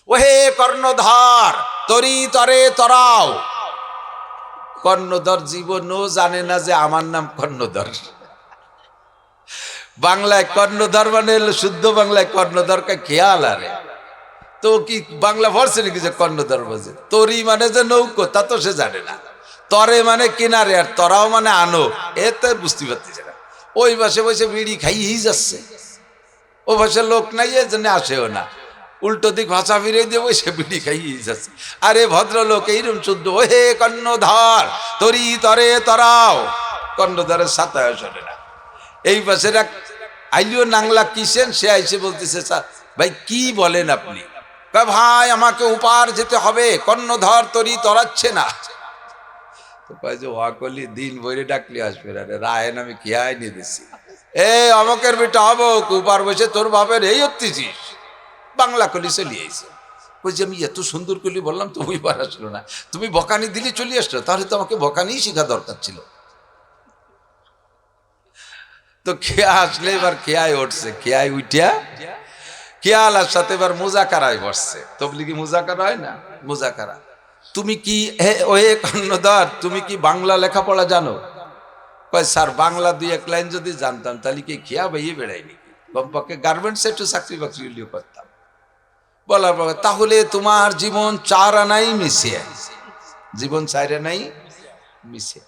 ওহে কর্ণধর তরি তরে তরাও। কর্ণধর জীবনও জানে না যে আমার নাম কর্ণধর। বাংলায় কর্ণধর মানে শুদ্ধ বাংলায় কর্ণধরকে খেয়াল আরে তো কি বাংলা ভরছে নাকি যে কর্ণধর বোঝে? তরি মানে যে নৌকো তা তো সে জানে না। তরে মানে কিনারে, আর তরাও মানে আনো, এ তো বুঝতে পারতেছে না। ওই বসে বসে বিড়ি খাইয়েই যাচ্ছে, ও ভাষার লোক নাই, এ জন্য আসেও না। উল্টো দিক ভাষা ফিরে দিয়ে বসে বিড়ি খাইয়েই যাচ্ছে। আরে ভদ্রলোক এইরকম শুদ্ধ, ও হে কর্ণধর তরি তরে তরাও। কর্ণধরের সাতায় শোনে না। এই পাশের এক আইলিও নাংলা কিসেন, সে আইসে বলতেছে ভাই কি বলেন আপনি? ভাই আমাকে উপার যেতে হবে, কর্ণধর তরি তরাচ্ছে না। তো কয় যে ওয়াকলি দিন বইরে ডাকলে আসবে না, রায়ন আমি খেয়াই নিয়ে দিচ্ছি। অমকের বেটা হবো উপার বসে তোর বাপের এই হচ্ছিস। বাংলা কলি চলে আইছে। বলছি আমি এত সুন্দর কলি বললাম তো উইবার আসলো না, তুমি বকানি দিলে চলে আসলো, তাহলে তো আমাকে বকানি শেখা দরকার ছিল। তো খেয়া আসলে এবার খেয়ায় উঠছে, খেয়ায় উঠিয়া খেয়ালার সাথে এবার মুজাকারায় বসছে। তবলিগি মুজাকারা হয় না, মুজাকারা। তুমি কি ওহে কর্ণধর তুমি কি বাংলা লেখাপড়া জানো? কয় স্যার বাংলা দুই এক লাইন যদি জানতাম তাহলে কি খেয়া বাইয়ে বেড়াইনি, কমপক্ষে গার্মেন্টসে একটু চাকরি বাকরি হলেও করতাম। বলার পর তাহলে তোমার জীবন চার আনাই মিশে, জীবন চার আনাই মিশে।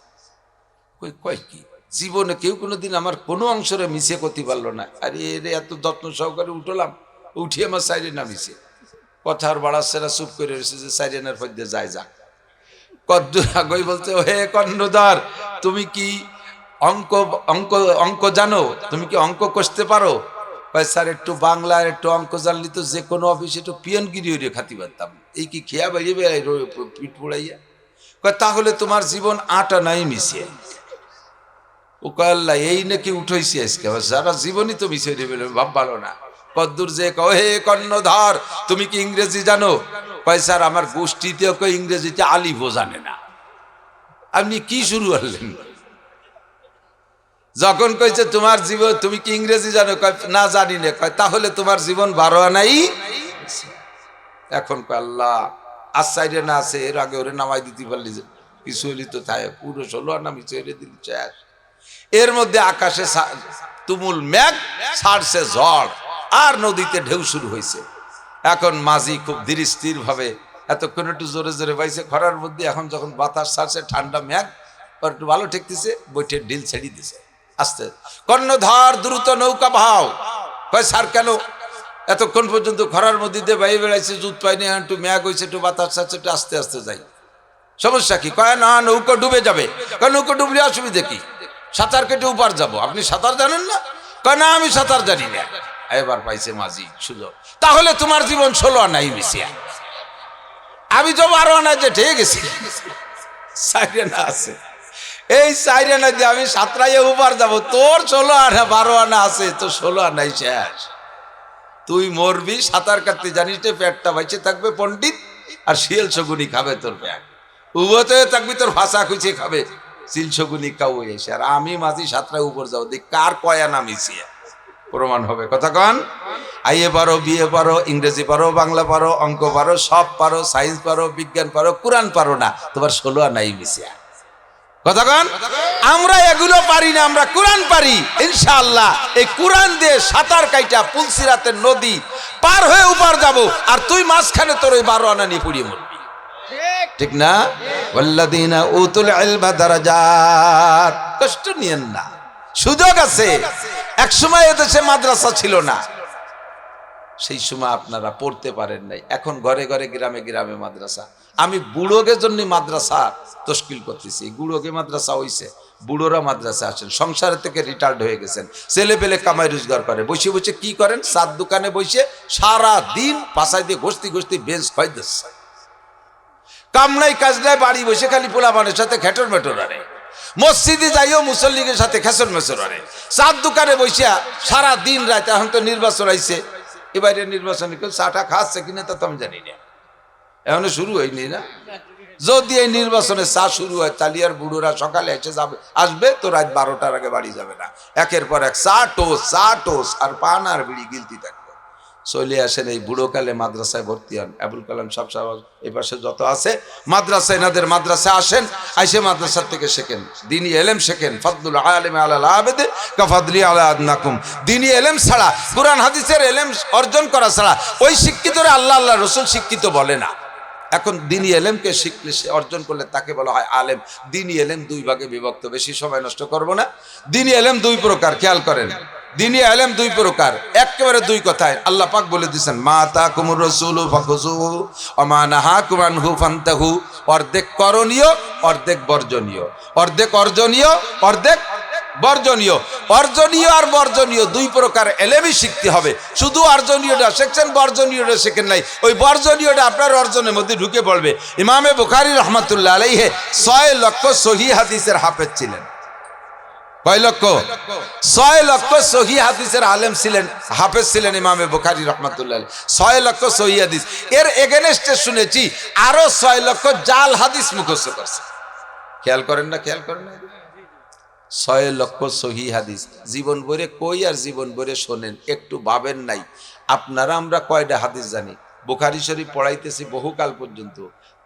কয় কি জীবনে কেউ কোনোদিন আমার কোনো অংশরে মিশে করতে পারলো না। আরে এর এত যত্ন সহকারে উঠলাম, উঠিয়ে আমার সাইডে না মিশে। কথার বাড়াচ্ছে না, চুপ করে রয়েছে যে সাইডেনের পদ্মে যায় যাক। কদ্দুর আগই বলছে হে কর্ণধর তুমি কি অঙ্ক অঙ্ক অঙ্ক জানো? তুমি কি অঙ্ক কষতে পারো? কয় স্যার একটু বাংলা একটু অঙ্ক জানলি তো যে কোনো অফিসে একটু পিয়নগিরি হইলে খাতি পারতাম, এই কি খেয়া বেরিয়ে বেড়াই পিঠ পোড়াইয়া। কয় তাহলে তোমার জীবন আটা নাই মিশিয়ে। ও কয় আল্লাহ এই নাকি উঠেছি আজকে, সারা জীবনই তো মিশিয়ে দেবে, ভাব ভালো না। কদ্দুর যে কহে কর্ণধর তুমি কি ইংরেজি জানো? কয় স্যার আমার গোষ্ঠীতেও কেউ ইংরেজিতে আলিফও জানে না। আপনি কি শুরু করলেন? যখন কইছে তোমার জীবন তুমি কি ইংরেজি জানো? কয় না জানি না। কয় তাহলে তোমার জীবন 12 আনাই। এখন কয় আল্লাহ আসাইরে না আছে, এর আগে ওরে নামাই দিতে পারলি যে কিছু হইলি তো তাই পুরো 16 আনা মিছে দিলি শেষ। এর মধ্যে আকাশে তুমুল মেঘ, ছাড়ছে ঝড়, আর নদীতে ঢেউ শুরু হয়েছে। এখন মাঝি খুব ধীর স্থির ভাবে এতক্ষণ একটু জোরে জোরে পাইছে খরার মধ্যে, এখন যখন বাতাস ছাড়ছে ঠান্ডা মেঘ একটু ভালো ঠেকতেছে, বইটে ঢিল ছেড়ে দিছে আস্তে। কর্ণধর দ্রুত নৌকা ভাও। কয় স্যার কেন? এতক্ষণ পর্যন্ত খরার মধ্যে দিয়ে বাইরে বেড়াইছে, জুত পাইনি, একটু মেঘ হয়েছে, একটু বাতাস ছাড়ছে, একটু আস্তে আস্তে যাই। সমস্যা কি? কয় না নৌকা ডুবে যাবে। কয় নৌকা ডুবলে অসুবিধা কি? সাঁতার কেটে উপার যাবো। আপনি সাঁতার জানেন না? কয় না আমি সাঁতার জানি না। এবার পাইছে মাঝি সুযোগ। তাহলে তোমার জীবন 16 আনাই মিশিয়া। আমি তো 12 আনায় যে ঠেকে গেছি, সাইরেনা আছে, এই সাইরেনা দিয়ে আমি সাঁতরাইয়ে উপার যাবো। তোর 16 আনা 12 আনা আছে, তো 16 আনাই শেষ। তুই মরবি, সাঁতার কাটতে জানিস না, পেটটা বাইচে থাকবে পণ্ডিত, আর শিয়াল শগুনি খাবে তোর পেট। উভতে থাকবি, তোর ভাষা খুঁজে খাবে শিল শগুনি কাউ এসে। আর আমি মাঝি সাঁতরায় উপর যাবো, দেখ কার কয়া না মিশিয়ে প্রমাণ হবে। কথা কন, আইএ পারো, বিয়ে পারো, ইংরেজি পারো, বাংলা পারো, অঙ্ক পারো, সব পারো, সায়েন্স পারো, বিজ্ঞান পারো, কোরআন পারো না, তোমার 16 আনাই মিশিয়া। কথা কন, আমরা এগুলো পারি না, আমরা কোরআন পারি ইনশাআল্লাহ। এই কোরআন দিয়ে সাঁতার কাইটা পুলসিরাতের নদী পার হয়ে উপার যাব, আর তুই মাঝখানে তোর ওই 12 আনা নিয়ে পুড়িয়ে মরবি, ঠিক না? ওয়াল্লাযীনা উতুল ইলমা দারাজাত। কষ্ট নিয়েন না, সুযোগ আছে। এক সময় এদেশে মাদ্রাসা ছিল না, সেই সময় আপনারা পড়তে পারেন নাই। এখন ঘরে ঘরে গ্রামে গ্রামে মাদ্রাসা। আমি বুড়োদের জন্য মাদ্রাসা তশকিল করতেছি। বুড়োকে মাদ্রাসা হইছে, বুড়োরা মাদ্রাসা আসেন, সংসার থেকে রিটায়ার্ড হয়ে গেছেন, ছেলে পেলে কামাই রোজগার করে, বসে বসে কি করেন? চার দোকানে বসে সারা দিন পাশায় দিয়ে ঘষতি ঘষতি বেঞ্চ খাই দিচ্ছে। কাম নাই কাজ নাই, বাড়ি বসে খালি পোলাপানের সাথে খেটর মেটর আরে, মসজিদে যাইও মুসল্লিদের সাথে খেসর মেসর আরে, চার দোকানে বসে সারা দিন রাত। এখন তো নির্বাচন আইছে, এবারে নির্বাচনে কেউ চাটা খাচ্ছে কিনা তা তো আমি জানি না, এখনো শুরু হয়নি না। যদি এই নির্বাচনে চা শুরু হয় তাহলে আর বুড়োরা সকালে এসে যাবে, আসবে তো রাত 12টার আগে বাড়ি যাবে না। একের পর এক চা টোস আর পান আর বিড়ি গিলতি থাকবে। চলে আসেন, এই বুড়োকালে মাদ্রাসায় ভর্তি হন। আবুল কালাম সাহেব এই পাশে যত আছে মাদ্রাসা, এনাদের মাদ্রাসায় আসেন, আইসে মাদ্রাসা থেকে শেখেন, দিনী এলেম শেখেন। ফাদলুল আলিম আলাল আবিদ কাফাদলি আলা আদনাকুম। দিনী এলেম ছাড়া, কুরআন হাদিসের এলেম অর্জন করা ছাড়া ওই শিক্ষিতরে আল্লাহ আল্লাহ রসুল শিক্ষিত বলে না। এখন দিনী এলেমকে শিখলে, সে অর্জন করলে তাকে বলা হয় আলেম। দিনী এলেম দুই ভাগে বিভক্ত, বেশি সময় নষ্ট করব না। দিনী এলেম দুই প্রকার, খেয়াল করেন। দিনী এলেম দুই প্রকার, একেবারে দুই কথায় আল্লাহ পাক বলে দিয়েছেন, মা তাকুমুর রাসূলু ফাখুযুহু ওয়া মা নাহাকুম আনহু ফান্তাহু। অর্ধেক করণীয়, অর্ধেক বর্জনীয়, অর্ধেক অর্জনীয়, অর্ধেক বর্জনীয়। অর্জনীয় আর বর্জনীয় দুই প্রকার এলেমই শিখতে হবে। শুধু অর্জনীয়টা শিখছেন, বর্জনীয়টা শিখেন নাই, ওই বর্জনীয়টা আপনার অর্জনের মধ্যে ঢুকে পড়বে। ইমামে বুখারী রহমাতুল্লাহ আলাইহি 6 লক্ষ সহিহ হাদিসের হাফেজ ছিলেন। কয় লক্ষ? 6 লক্ষ সহিহ হাদিসের আলেম ছিলেন, হাফেজ ছিলেন ইমামে বুখারী রহমাতুল্লাহ আলাইহি। 6 লক্ষ সহিহ হাদিস। এর এগেনস্টে শুনেছি আরো 6 লক্ষ জাল হাদিস মুখস্থ করছে। খেয়াল করেন না? খেয়াল করেন না? 6 লক্ষ সহিহ হাদিস জীবন ভরে কই আর জীবন ভরে শোনেন, একটু ভাবেন নাই। আপনারা আমরা কয়টা হাদিস জানি? বুখারী শরীফ পড়াইতেছি বহুকাল পর্যন্ত,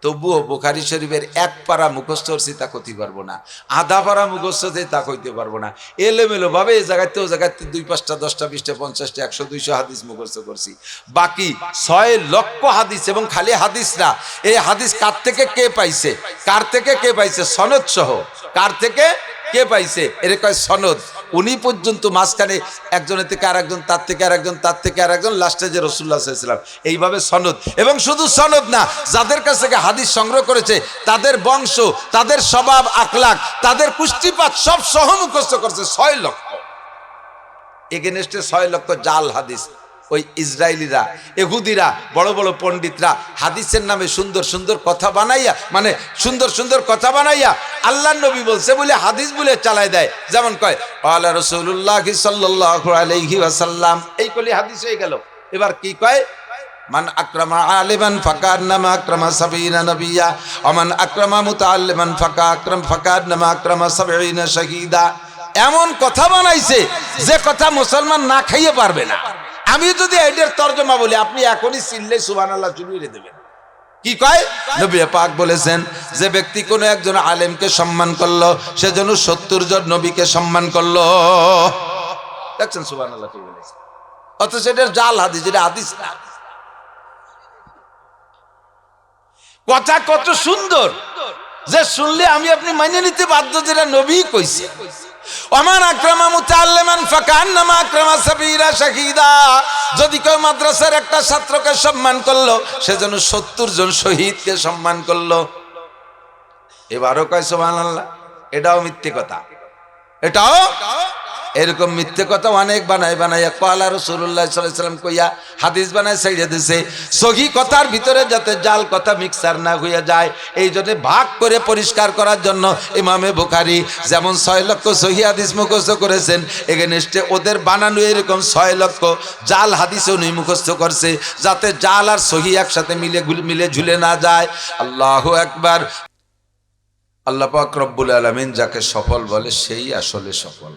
তবুও বুখারী শরীফের এক পারা মুখস্থ করছি তা কইতে পারবো না, আধা পারা মুখস্থ তা কইতে পারবো না। এলোমেলো ভাবে এই জায়গাতে ও জায়গাতে 2, 5টা 10টা 20টা 50টা 100 200 হাদিস মুখস্থ করছি। বাকি 6 লক্ষ হাদিস, এবং খালি হাদিস না, এই হাদিস কার থেকে কে পাইছে, কার থেকে কে পাইছে, সনদ সহ কার থেকে কে পাইছে এর কয় সনদ। উনি পর্যন্ত মাঝখানে একজনের থেকে আরেকজন, তার থেকে আরেকজন, তার থেকে আরেকজন, লাস্টে যে রাসূলুল্লাহ সাল্লাল্লাহু আলাইহি ওয়াসাল্লাম, এইভাবে সনদ। এবং শুধু সনদ না, যাদের কাছ থেকে হাদিস সংগ্রহ করেছে তাদের বংশ, তাদের স্বভাব আখলাক, তাদের পুষ্টিপাত সব সহ মুখস্থ করছে 6 লক্ষ। এগেনস্টে 6 লক্ষ জাল হাদিস। ওই ইসরায়েলিরা, ইহুদিরা, বড় বড় পণ্ডিতরা হাদিসের নামে সুন্দর সুন্দর কথা বানাইয়া, মানে সুন্দর সুন্দর কথা বানাইয়া আল্লাহর নবী বলছে বলে হাদিস বলে চালায় দেয়। যেমন কয় ক্বালা রাসূলুল্লাহ সাল্লাল্লাহু আলাইহি ওয়াসাল্লাম, এই কলি হাদিস হয়ে গেল। এবার কি কয়, মান আকরামা আলিমান ফাকান্নামা আকরামা 70 নবিয়্যা ওয়া মান আকরামা মুতাআল্লিমান ফাকান্নামা আকরামা 70 শাহীদা। এমন কথা বানাইছে যে কথা মুসলমান না খাইয়ে পারবে না। আমি যদি এটার তর্জমা বলি, আপনি এখনই চিল্লে সুবহানাল্লাহ চুলিয়ে দেবেন। কি কয়? নবী পাক বলেছেন, যে ব্যক্তি কোনো একজন আলেমকে সম্মান করলো, সে যেন 70 জন নবীকে সম্মান করলো। দেখছেন সুবহানাল্লাহ কি বলেছে? অথচ এটার জাল হাদিস, এটা হাদিস না। কথা কত সুন্দর যে শুনলে আমি আপনি মেনে নিতে বাধ্য, যেটা নবী কইছে। ওমান আকরামা মুতাআল্লিমান ফাকান্নামা আকরামা 70 শাহীদা। যদি কেউ মাদ্রাসার একটা ছাত্রকে সম্মান করলো, সে যেন 70 জন শহীদকে সম্মান করলো। এবারও কয় সুবহানাল্লাহ। এটাও মিথ্যে কথা, এটাও এরকম মিথ্যে কথা অনেক বানাইয়া ক্বালা রাসূলুল্লাহ সাল্লাল্লাহু আলাইহি ওয়াসাল্লাম কইয়া হাদিস বানায় ছেড়ে দিছে। সহিহ কথার ভিতরে যাতে জাল কথা মিক্সার না হয়ে যায়, এই জন্য ভাগ করে পরিষ্কার করার জন্য ইমামে বুখারী যেমন 6 লক্ষ সহিহ হাদিস মুখস্থ করেছেন, এগেনস্টে ওদের বানানো এরকম 6 লক্ষ জাল হাদিসও উনি মুখস্থ করছে, যাতে জাল আর সহিহ একসাথে মিলে ঝুলে না যায়। আল্লাহু আকবার। আল্লাহ পাক রব্বুল আলামিন যাকে সফল বলে সেই আসলে সফল।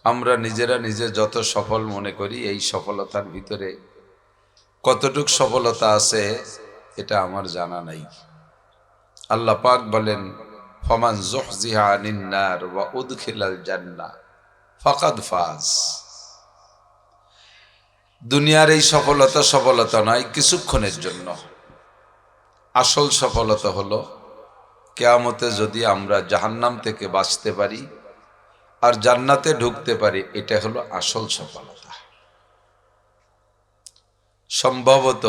আমরা নিজেরা নিজে যত সফল মনে করি, এই সফলতার ভিতরে কতটুক সফলতা আছে এটা আমার জানা নাই। আল্লাহ পাক বলেন, ফামান যুহজিহা আনিন নার ওয়া উদখিলাল জান্নাহ ফাকাদ ফাজ। দুনিয়ার এই সফলতা নয়, কিছুক্ষণের জন্য। আসল সফলতা হলো কিয়ামতে যদি আমরা জাহান্নাম থেকে বাঁচতে পারি আর জান্নাতে ঢুকতে পারি, এটা হলো আসল সফলতা। সম্ভবত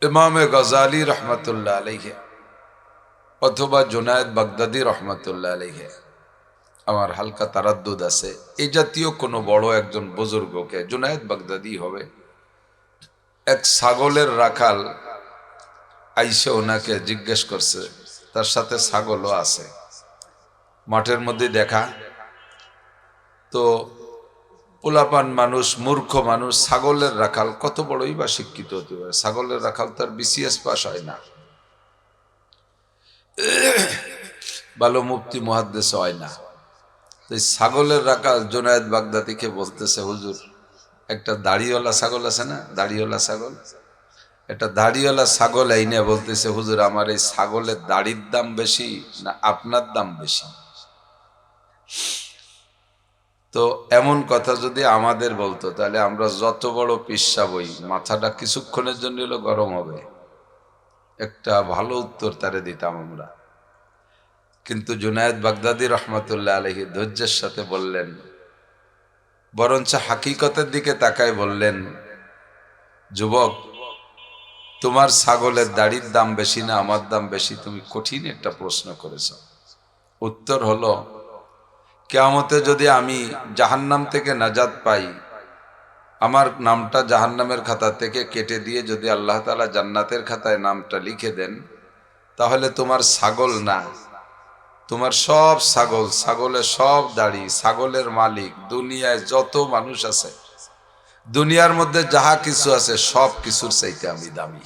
ইমামে গজালি রহমতুল্লাহ আলাইহি অথবা জুনায়েদ বাগদাদি রহমতুল্লাহ আলাইহি, আমার হালকা তারাদ্দুদ আছে, এই জাতীয় কোনো বড় একজন বুজুর্গকে, জুনায়েদ বাগদাদি হবে, এক ছাগলের রাখাল আইসে ওনাকে জিজ্ঞেস করছে, তার সাথে ছাগলও আছে, মাঠের মধ্যে দেখা তো পোলাপান মানুষ, মূর্খ মানুষ, ছাগলের রাখাল কত বড়ই বা শিক্ষিত হতে পারে? ছাগলের রাখাল তার বিসিএস পাস হয় না, ভালো মুফতি মুহাদ্দিস হয় না। তো এই ছাগলের রাখাল জুনায়েদ বাগদাদিকে বলতেছে, হুজুর একটা দাড়িওয়ালা ছাগল আছে না, দাড়িওয়ালা ছাগল, একটা দাড়িওয়ালা ছাগল আইনে বলতেছে, হুজুর আমার এই ছাগলের দাড়ির দাম বেশি না আপনার দাম বেশি? তো এমন কথা যদি আমাদের বলতো তাহলে আমরা যত বড় পিসা বই মাথাটা কিছুক্ষণের জন্য হলো গরম হবে, একটা ভালো উত্তর তারে দিতাম আমরা। কিন্তু জুনায়েদ বাগদাদি রহমতুল্লাহ আলাইহি ধৈর্যের সাথে বললেন, বরঞ্চ হাকিকতের দিকে তাকায় বললেন, যুবক তোমার ছাগলের দাড়ির দাম বেশি না আমার দাম বেশি? তুমি কঠিন একটা প্রশ্ন করেছ। উত্তর হলো, কিয়ামতে যদি আমি জাহান্নাম থেকে নাজাত পাই, আমার নামটা জাহান্নামের খাতা থেকে কেটে দিয়ে যদি আল্লাহ তাআলা জান্নাতের খাতায় নামটা লিখে দেন, তাহলে তোমার ছাগল না, তোমার সব ছাগল, ছাগলের সব দাড়ি, ছাগলের মালিক, দুনিয়ায় যত মানুষ আছে, দুনিয়ার মধ্যে যাহা কিছু আছে সব কিছুর চাইতে আমি দামি।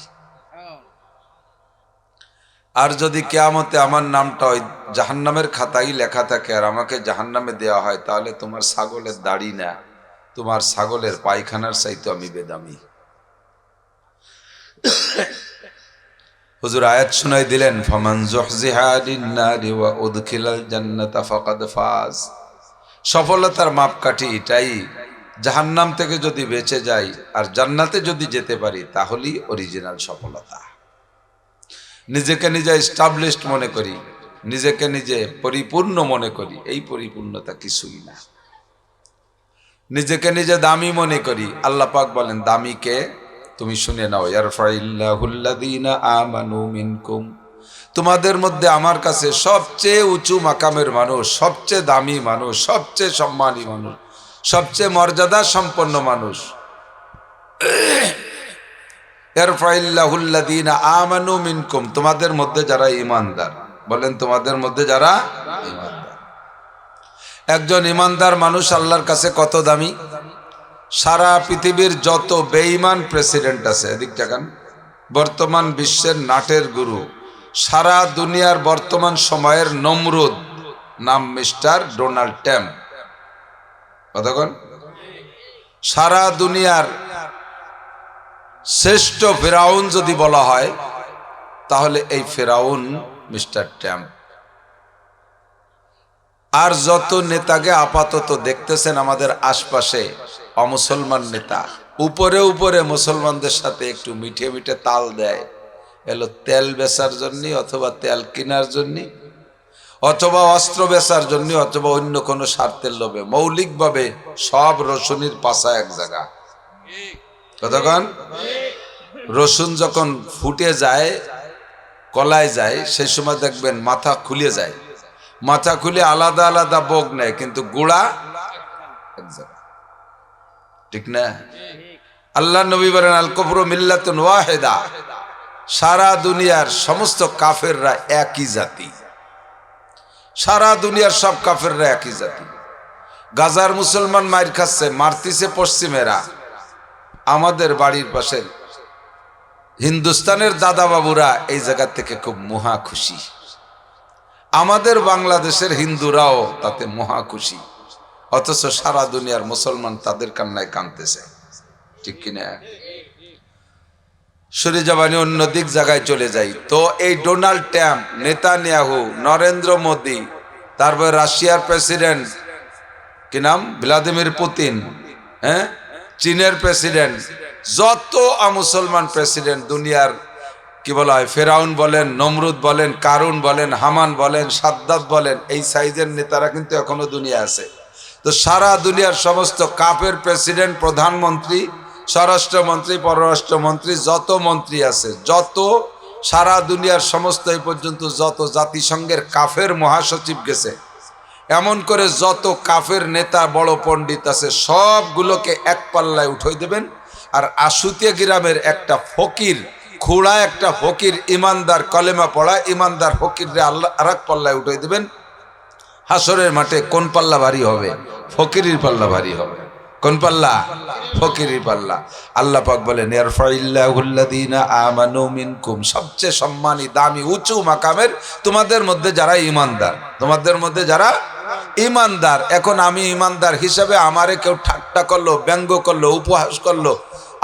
আর যদি কিয়ামতে আমার নামটা ওই জাহান্নামের খাতায় লেখা থাকে আর আমাকে জাহান্নামে দেওয়া হয়, তাহলে তোমার ছাগলের দাড়ি না, তোমার ছাগলের পায়খানার চাইতে আমি বেদামি। হুজুর আয়াত শুনাই দিলেন, ফামান যুহজিহা আনিন নারি ওয়া উদখিলাল জান্নাতা ফাকাদ ফাজ। সফলতার মাপকাঠি এটাই, জাহান্নাম থেকে যদি বেঁচে যাই আর জান্নাতে যদি যেতে পারি তাহলেই অরিজিনাল সফলতা। নিজেকে নিজে এস্টাবলিশড মনে করি, নিজেকে নিজে পরিপূর্ণ মনে করি, এই পরিপূর্ণতা কিছুই না। নিজেকে নিজে দামি মনে করি, আল্লাহ পাক বলেন দামি কে? তুমি শুনে নাও, ইয়ারফাইল্লাহুল্লাযীনা আমানু মিনকুম, তোমাদের মধ্যে আমার কাছে সবচেয়ে উঁচু মাকামের মানুষ, সবচেয়ে দামি মানুষ, সবচেয়ে সম্মানী মানুষ, সবচেয়ে মর্যাদা সম্পন্ন মানুষ, ইয়ারফাইল্লাহুল্লাযীনা আমানু মিনকুম, তোমাদের মধ্যে যারা ঈমানদার। বলেন তোমাদের মধ্যে যারা ঈমানদার। একজন ঈমানদার মানুষ আল্লাহর কাছে কত দামি? সারা পৃথিবীর যত বেঈমান প্রেসিডেন্ট আছে, এদিক তাকান, বর্তমান বিশ্বের নাটের গুরু, সারা দুনিয়ার বর্তমান সময়ের নমরুদ নাম মিস্টার ডোনাল্ড ট্রাম্প। কতক্ষণ? সারা দুনিয়ার শ্রেষ্ঠ ফেরাউন যদি বলা হয় তাহলে এই ফেরাউন মিস্টার ট্রাম্প। আর যত নেতাকে আপাতত দেখতেছেন আমাদের আশপাশে অমুসলমান নেতা, উপরে উপরে মুসলমানদের সাথে একটু মিঠে মিঠে তাল দেয়, এলো তেল বেচার জন্য অথবা তেল কেনার জন্য অথবা অস্ত্র বেচার জন্য অথবা অন্য কোনো স্বার্থের লোভে। মৌলিকভাবে সব রসুনের পাশা এক জায়গা। কতক্ষণ? রসুন যখন ফুটে যায়, কলায় যায়, সেই সময় দেখবেন মাথা খুলে যায়, মাথা খুলে আলাদা আলাদা বোগ নেয়, কিন্তু গুড়া এক জায়গা। ঠিক না? আল্লাহ নবী বলেন আল কুফরু মিল্লাতুন ওয়াহিদা, সারা দুনিয়ার সমস্ত কাফেররা একই জাতি, সারা দুনিয়ার সব কাফেররা একই জাতি। গাজার মুসলমান মাইর খাচ্ছে, মারতিছে পশ্চিমেরা। আমাদের বাড়ির পাশের হিন্দুস্তানের দাদা বাবুরা এই জায়গা থেকে খুব মহা খুশি, আমাদের বাংলাদেশের হিন্দুরাও তাতে মহা খুশি, অথচ সারা দুনিয়ার মুসলমান তাদের কান্নায় কাঁদতেছে। ঠিক কিনা? সরে যাবানি অন্য দিক জায়গায় চলে যাই তো এই Donald Trump, Netanyahu, Narendra Modi, তারপর রাশিয়ার প্রেসিডেন্ট কি নাম, ভ্লাদিমির পুতিন, হ্যাঁ, চীনের প্রেসিডেন্ট, যত মুসলমান প্রেসিডেন্ট দুনিয়ার কি বলা হয়, ফেরাউন বলেন, নমরুদ বলেন, কারুন বলেন, হামান বলেন, সাদ্দাত বলেন, এই সাইজের নেতারা কিন্তু এখনো দুনিয়া আছে। তো সারা দুনিয়ার সমস্ত কাফের প্রেসিডেন্ট, প্রধানমন্ত্রী, স্বরাষ্ট্রমন্ত্রী, পররাষ্ট্রমন্ত্রী, যত মন্ত্রী আছে, যত সারা দুনিয়ার সমস্ত এই পর্যন্ত যত জাতিসংঘের কাফের মহাসচিব গেছে, এমন করে যত কাফের নেতা বড় পণ্ডিত আছে সবগুলোকে এক পাল্লায় উঠাই দেবেন। আর আশুতিয়া গ্রামের একটা ফকির, খুড়া একটা ফকির, ইমানদার, কলেমা পড়া ইমানদার ফকির রে আল্লাহ আর এক পাল্লায় উঠাই দেবেন। হাসরের মাঠে কোন পাল্লা ভারী হবে? ফকিরের পাল্লা ভারী হবে। কোন পাল্লা? ফকিরের পাল্লা। আল্লাহ পাক বলেন ইয়ারফাইল্লাহুল্লাযীনা আমানু মিনকুম, সবচেয়ে সম্মানী, দামি, উঁচু মাকামের তোমাদের মধ্যে যারা ঈমানদার, তোমাদের মধ্যে যারা ইমানদার। এখন আমি ইমানদার হিসাবে আমারে কেউ ঠাট্টা করলো, ব্যঙ্গ করলো, উপহাস করলো,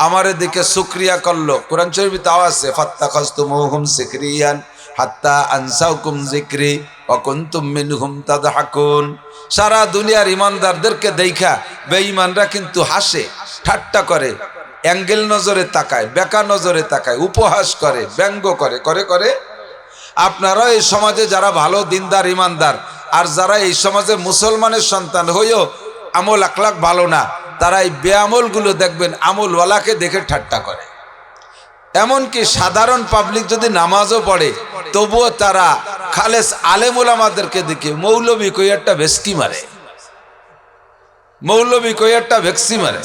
আমারে দিকে শুকরিয়া করলো, কোরআন শরীফে তাও আছে, ফাত্তাখাযতুমুহুম সিকরিয়ান হাত্তা আনসাকুম যিকরি ওয়া কুনতুম মিনহুম তাদহাকুন। সারা দুনিয়ার ইমানদারদেরকে দেখা বেঈমানরা কিন্তু হাসে, ঠাট্টা করে, অ্যাঙ্গেল নজরে তাকায়, বেকা নজরে তাকায়, উপহাস করে, ব্যঙ্গ করে করে করে। আপনারা এই সমাজে যারা ভালো দিনদার ইমানদার, আর যারা এই সমাজে মুসলমানের সন্তান হয়েও আমল আখলাক ভালো না, তারা এই বেআমলগুলো দেখবেন আমলওয়ালাকে দেখে ঠাট্টা করে। এমনকি সাধারণ পাবলিক যদি নামাজও পড়ে তবুও তারা খালেস আলেম ওলামাদেরকে দেখে মৌলবী কই একটা ভেস্কি মারে, মৌলবী কই একটা ভেক্সি মারে।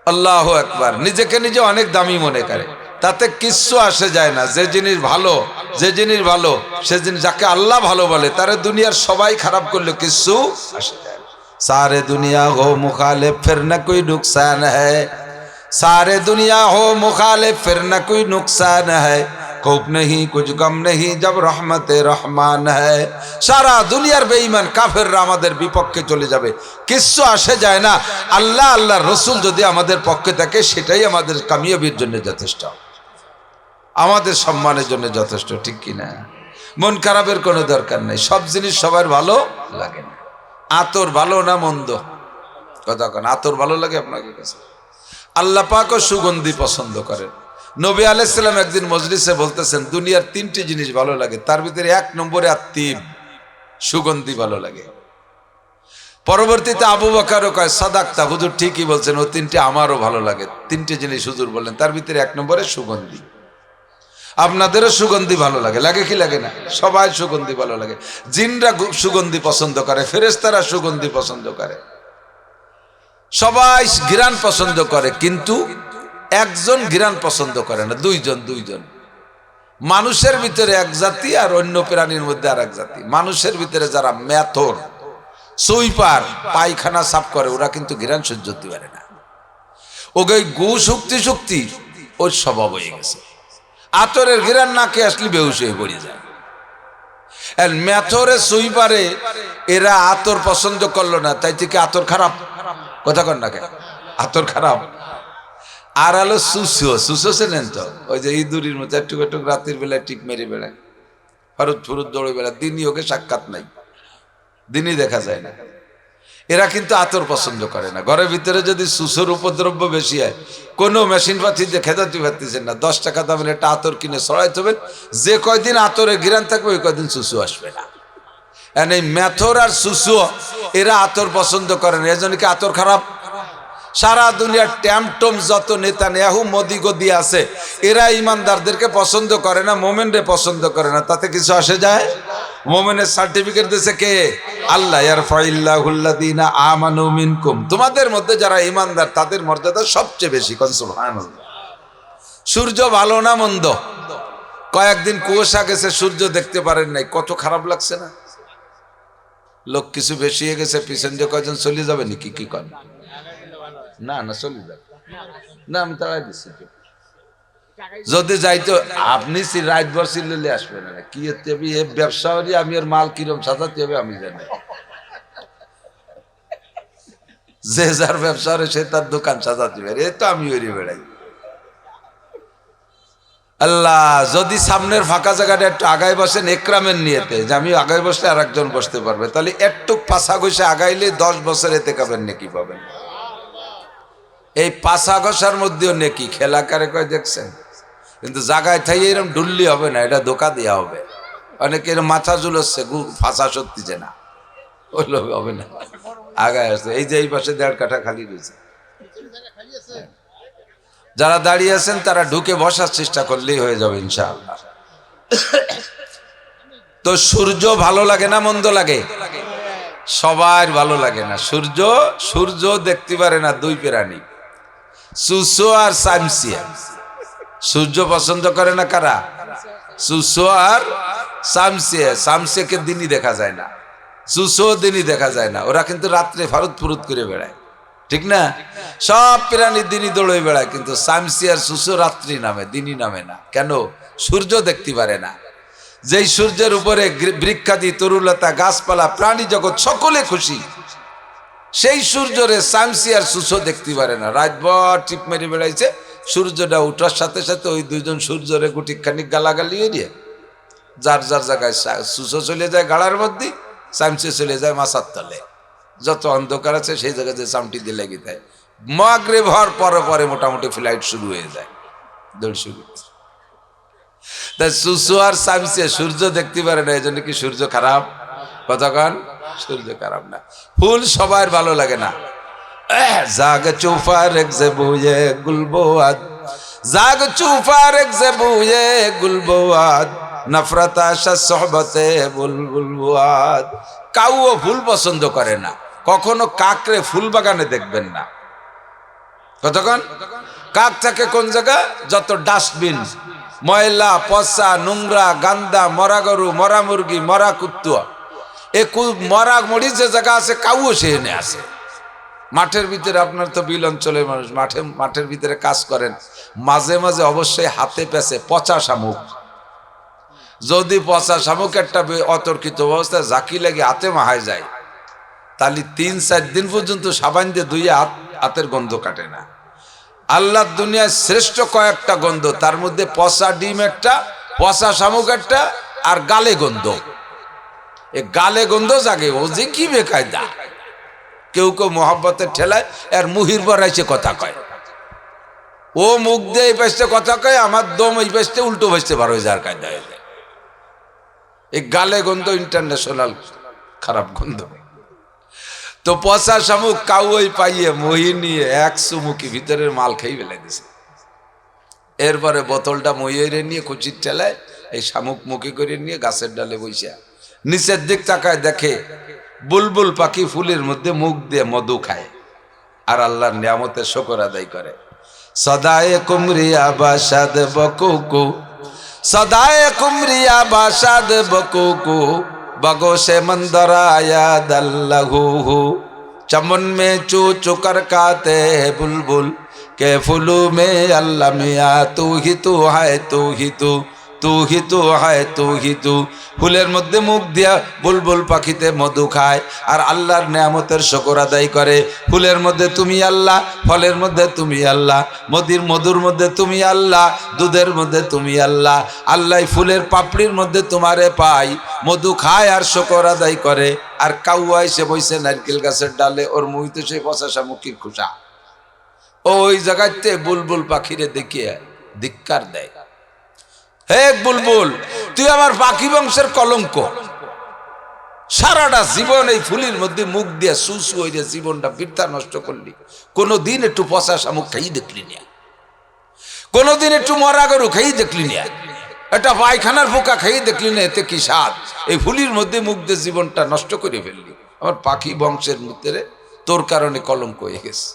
আল্লাহু আকবার। নিজেকে নিজে অনেক দামি মনে করে, তাতে কিচ্ছু আসে যায় না। যে জিনিস ভালো, যে জিনিস ভালো, সে জিনিস যাকে আল্লাহ ভালো বলে তারে দুনিয়ার সবাই খারাপ করলে কিচ্ছু আসে যায় না। সারে দুনিয়া হো মুখালিফ ফির না কোই নুকসান হ্যায়, सारे दुनिया हो मुखालिफ फिर न कोई नुकसान है, खौफ नहीं कुछ गम नहीं जब रहमत रहमान है। सारा दुनियार बेईमान काफिरরা আমাদের বিপক্ষে চলে যাবে, কিচ্ছু আসে যায় না। আল্লাহ আল্লাহর রাসূল যদি আমাদের পক্ষে থাকে সেটাই আমাদের কামিয়াবির জন্য যথেষ্ট, আমাদের সম্মানের জন্য যথেষ্ট, ঠিক কি না? মন খারাপের কোনো দরকার নেই, সব জিনিস সবার ভালো লাগে না। আতর ভালো না মন্দ? কথা কোন, আতর ভালো লাগে আপনাকে কাছে? আল্লাহ পাকও সুগন্ধি পছন্দ করেন। নবী আলাইহিস সালাম একদিন মজলিসে বলতেছেন দুনিয়ার তিনটি জিনিস ভালো লাগে, তার ভিতরে এক নম্বরে আত্মীব, সুগন্ধি ভালো লাগে। পরবর্তীতে আবু বকরও কয় সাদাকতা, হুজুর ঠিকই বলছেন, ও তিনটি আমারও ভালো লাগে। তিনটি জিনিস হুজুর বললেন, তার ভিতরে এক নম্বরে সুগন্ধি। আপনাদেরও সুগন্ধি ভালো লাগে, লাগে কি লাগে না? সবাই সুগন্ধি ভালো লাগে। জিনরা সুগন্ধি পছন্দ করে, ফেরেশতারা সুগন্ধি পছন্দ করে, সবাই ঘ্রাণ পছন্দ করে, কিন্তু একজন ঘ্রাণ পছন্দ করে না, দুইজন। মানুষের ভিতরে এক জাতি আর অন্য প্রাণীর মধ্যে আর এক জাতি। মানুষের ভিতরে যারা মেথর, সুইপার, পায়খানা সাফ করে, ওরা কিন্তু ঘ্রাণ সহ্য করতে পারে না। ওকে গু শক্তি ওর স্বভাব হয়ে গেছে। আতরের ঘ্রাণ নাকে আসলে বেহুশ হয়ে পড়ে যায়। মেথরে সুইপারে এরা আতর পছন্দ করলো না, তাই থেকে আতর খারাপ। কথা কন না, আতর খারাপ। আর হলো সুসো চেনেন তো, ওই যে ইঁদুরির মতো একটু একটু রাতের বেলায় টিক মেরে বেড়ায়, ফরুত দৌড়ে বেড়ায়, দিনই ওকে সাক্ষাৎ নাই, দিনই দেখা যায় না। এরা কিন্তু আতর পছন্দ করে না। ঘরের ভিতরে যদি সুসোর উপদ্রব্য বেশি হয়, কোনো মেশিন পাতি দিয়ে খেদাতে পারতেছেন না, 10 টাকা দামের একটা আতর কিনে ছড়াইতে হবেন, যে কয়দিন আতরে ঘিরান থাকবে ওই কয়দিন সুসু আসবে না। এই মেথর আর সুসু এরা আতর পছন্দ করে না, এজন্য কি আতর খারাপ। সারা দুনিয়ার ট্যামটম যত নেতা নেয়াহু মোদি গদি আছে, এরা ইমানদারদেরকে পছন্দ করে না, মোমেনরে পছন্দ করে না, তাতে কিছু আসে যায়? মোমেনের সার্টিফিকেট দিয়েছে কে? আল্লাহ। ইয়ারফাইল্লাহুল্লাযীনা আমানু মিনকুম, তোমাদের মধ্যে যারা ইমানদার তাদের মর্যাদা সবচেয়ে বেশি। কোন সুবহানাল্লাহ। সূর্য ভালো না মন্দ? কয়েকদিন কুয়াশা গেছে, সূর্য দেখতে পারেন নাই, কত খারাপ লাগছে না? লোক কিছু বেশি হয়ে গেছে, পিছন দিয়ে কয়জন চলে যাবে নাকি? কি করেন? না চলে যাবে না, আমি তাড়াই দিচ্ছি। যদি যাইতো আপনি রাত ভর চিল্লে আসবেন না, কি হতে হবে ব্যবসা করি, আমি ওর মাল কিরম সাজাতে হবে আমি জানি। যে যার ব্যবসা করে সে তার দোকান সাজাতে পারে, এ তো আমি ওই বেড়াই। আল্লাহ যদি সামনের ফাঁকা জায়গাটা একটু আগায় বসেন একরামের নিয়েতে, যে আমি আগায় বসলে আর একজন বসতে পারবে, তাহলে একটু পাশা ঘষে আগাইলে 10 বছর এতে কাবেন নেকি পাবেন। এই পাশা ঘষার মধ্যেও নেকি খেলা কারে কয় দেখছেন? কিন্তু জায়গায় থাই এরকম ডুললি হবে না, এটা ধোকা দেওয়া হবে। অনেকে এরকম মাথা ঝুলোচ্ছে, ফাঁসা শক্তি যে না, ওইগুলো হবে না, আগায় আসছে। এই যে এই পাশে 1.5 কাঠা খালি রয়েছে, যারা দাঁড়িয়ে আছেন তারা ঢুকে বসার চেষ্টা করলেই হয়ে যাবে ইনশাআল্লাহ। তো সূর্য ভালো লাগে না মন্দ লাগে? সবার ভালো লাগে না। সূর্য দেখতে পারে না দুই প্রাণী, সুসো আর সামসিয়া। সূর্য পছন্দ করে না কারা? সুসো আর সামসিয়া। সামসিয়াকে দিনই দেখা যায় না, সুসো দিনই দেখা যায় না, ওরা কিন্তু রাত্রে ফারুত করে বেড়ায়, ঠিক না? সব প্রাণী দিনই দৌড়ে বেড়ায়, কিন্তু সামসিয়ার সুসো রাত্রি নামে, দিনই নামে না। কেন? সূর্য দেখতে পারে না। যেই সূর্যের উপরে বৃক্ষাদি তরুলতা গাছপালা প্রাণী জগৎ সকলে খুশি, সেই সূর্যরে সামসি আর সুসো দেখতে পারে না। রাতভর টিপ মেরে বেড়াইছে, সূর্যটা উঠার সাথে সাথে ওই দুইজন সূর্যরে গুটিখানি গালাগালি এরিয়ে যার যার জায়গায় সুসো চলে যায় গাড়ার মধ্যে, চামচে চলে যায় মাথার তলে। যত অন্ধকার আছে সেই জায়গায় যে চামটি দিয়ে লেগে যায়। মাগরিব হওয়ার পরে পরে মোটামুটি ফ্লাইট শুরু হয়ে যায়, দৌড় শুরু। তাই সুসো আর চামচে সূর্য দেখতে পারে না, এই জন্য কি সূর্য খারাপ? কতক্ষণ সূর্য খারাপ না। ফুল সবার ভালো লাগে না। জাগ চুফার এক যে বুয়ে গুলবোয়াদ, জাগ চুফার এক যে বুয়ে গুলবোয়াদ, নফরত আশা সোহবতে বুলবুল বুয়াদ। কাউও ফুল পছন্দ করে না, কখনো কাকরে ফুল বাগানে দেখবেন না। কতক্ষণ কাক থাকে কোন জায়গা? যত ডাস্টবিন, ময়লা পচা নোংরা গান্দা, মরা গরু, মরা মুরগি, মরা কুত্তুয়া, এ মরা মরি যে জায়গা আছে কাউও সে এনে আসে। মাঠের ভিতরে, আপনার তো বিল অঞ্চলের মানুষ, মাঠের ভিতরে কাজ করেন, মাঝে মাঝে অবশ্যই হাতে পেছে পচা শামুক। যদি পচা শামুক একটা অতর্কিত অবস্থায় জাকি লাগে হাতে মাহায় যায়, তাহলে 3-4 দিন পর্যন্ত সাবান দিয়ে ধুয়ে হাতের গন্ধ কাটে না। আল্লাহর দুনিয়ায় শ্রেষ্ঠ কয়েকটা গন্ধ, তার মধ্যে পচা ডিম একটা, পচা শামুক একটা, আর গালে গন্ধ। এ গালে গন্ধ জাগে, ও যে কি বেকায়দা। কেউ কেউ মোহাব্বতের ঠেলায় আর মুহির বরাইছে কথা কয়, ও মুখ দিয়ে এই পাশে কথা কয়, আমার দম এই পাশে উল্টো পাশে বার হয়ে যাওয়ার কায়দা হয়ে যায়। এই গালে গন্ধ ইন্টারন্যাশনাল খারাপ গন্ধ। তো পচা শামুক কাউ ওই পাইয়ে মহি নিয়ে 100 মুখী ভিতরের মাল খেয়ে ফেলে দিছে। এরপরে বোতলটা মহিরে নিয়ে কুচির ঠেলায় এই শামুক মুখে করে নিয়ে গাছের ডালে বইসা নিচের দিক তাকায়, দেখে বুলবুল পাখি ফুলের মধ্যে মুখ দিয়ে মধু খায় আর আল্লাহর নিয়ামতের শুকর আদায় করে। সদায়ে কুমরিয়া বাসাদ বকুকু, সদায়ে কুমরিয়া বাসাদ বকুকু, बगोशे मंदराया दल्लहू, चमन में चू चुकर काते है बुलबुल के फुलू में अल्लाह मिया, तू ही तू है, तू ही तू, तू ही तू है, तू ही तू। ফুলের মধ্যে মুখ দিয়া বুলবুল পাখিতে মধু খায় আর আল্লাহর নিয়ামতের শুকর আদায় করে। ফুলের মধ্যে তুমি আল্লাহ, ফলের মধ্যে তুমি আল্লাহ, মধুর মধ্যে তুমি আল্লাহ, দুধের মধ্যে তুমি আল্লাহ। আল্লাহ ফুলের পাপড়ির মধ্যে তোমারে পাই, মধু খায় আর শুকর আদায় করে। আর কাউয়া এসে বইছে নারকেল গাছের ডালে, ওর মুহিতে সেই পচা শামুকের খোসা। ওই জায়গাতে বুলবুল পাখিরে দেখিয়ে ধিক্কার দেয়, হে বুলবুল, তুই আমার পাখি বংশের কলঙ্ক। সারাটা জীবন এই ফুলের মধ্যে মুখ দিয়ে সুসু হয়ে জীবনটা বৃথা নষ্ট করলি। কোনোদিন একটু পচা শামুক খাই দেখলি না, কোনোদিন একটু মরা গরু খাই দেখলি না, একটা পায়খানার পোকা খাই দেখলি না। এতে কি স্বাদ? এই ফুলের মধ্যে মুখ দিয়ে জীবনটা নষ্ট করে ফেললি। আমার পাখি বংশের মধ্যে তোর কারণে কলঙ্ক হয়ে গেছে।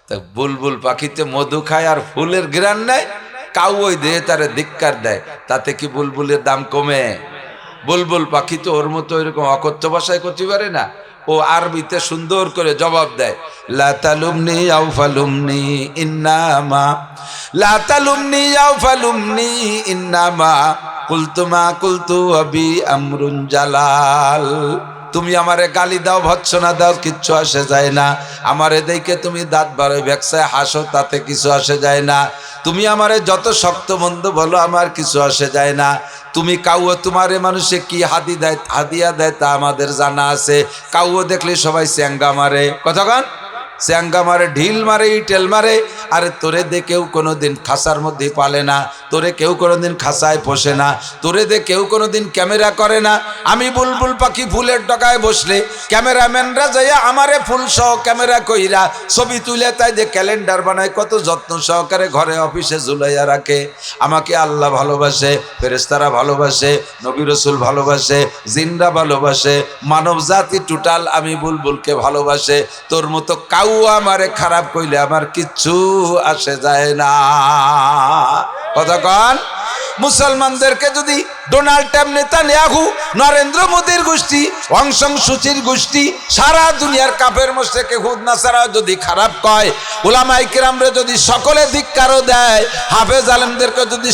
তা বুলবুল পাখিতে মধু খায় আর ফুলের ঘ্রাণ নেয়, কাউ ওই দেহে তারে ধিক্কার দেয়, তাতে কি বুলবুলের দাম কমে? বুলবুল পাখি তো ওর মতো এরকম অকথ্য ভাষায় করতে পারে না, ও আরবিতে সুন্দর করে জবাব দেয়, লা তালুমনি আও ফালুমনি ইন্নামা, লা তালুমনি আও ফালুমনি ইন্নামা, কুলতু মা কুলতু আবি আমরুন জালাল। তুমি আমারে গালি দাও, ভৎসনা দাও, কিচ্ছু আসে যায় না। আমারে দেখে তুমি দাঁত বাড়াই ভেকসায় হাসো, তাতে কিছু আসে যায় না। তুমি আমারে যত শক্ত মন্দ বলো, আমার কিছু আসে যায় না। তুমি কাউও তোমারে মানুষে কি হাদিয়া দেয় তা আমাদের জানা আছে। কাউও দেখলে সবাই চ্যাঙ্গা মারে, কতক্ষণ চ্যাঙ্গা মারে, ঢিল মারে, ইটেল মারে। আরে তোরে দে কেউ কোনোদিন খাঁচার মধ্যে পালে না, তোরে কেউ কোনোদিন খাঁচায় পোষে না, তোরে দে কেউ কোনোদিন ক্যামেরা করে না। আমি বুলবুল পাখি ফুলের ডগায় বসলে ক্যামেরাম্যানরা যাইয়া আমারে ফুল সহ ক্যামেরা কইরা ছবি তুলে তাই যে ক্যালেন্ডার বানায়, কত যত্ন সহকারে ঘরে অফিসে ঝুলাইয়া রাখে। আমাকে আল্লাহ ভালোবাসে, ফেরেশতারা ভালোবাসে, নবী রাসূল ভালোবাসে, জিনরা ভালোবাসে, মানব জাতি টোটাল আমি বুলবুলকে ভালোবাসে। তোর মতো কাউ আমারে খারাপ কইলে আমার কিচ্ছু আসে যায় না। কতক্ষণ মুসলমানদেরকে যদি ডোনাল্ড ট্রাম্প, নেতানিয়াহু, নরেন্দ্র মোদীর গোষ্ঠী, অং সান সুচির গোষ্ঠী, সারা দুনিয়ার কাফের মুশরিক ইহুদ নাসারা যদি খারাপ কয়, উলামায়ে কিরামরে যদি সকলে ধিক্কারও দেয়, হাফেজ আলেমদেরকে যদি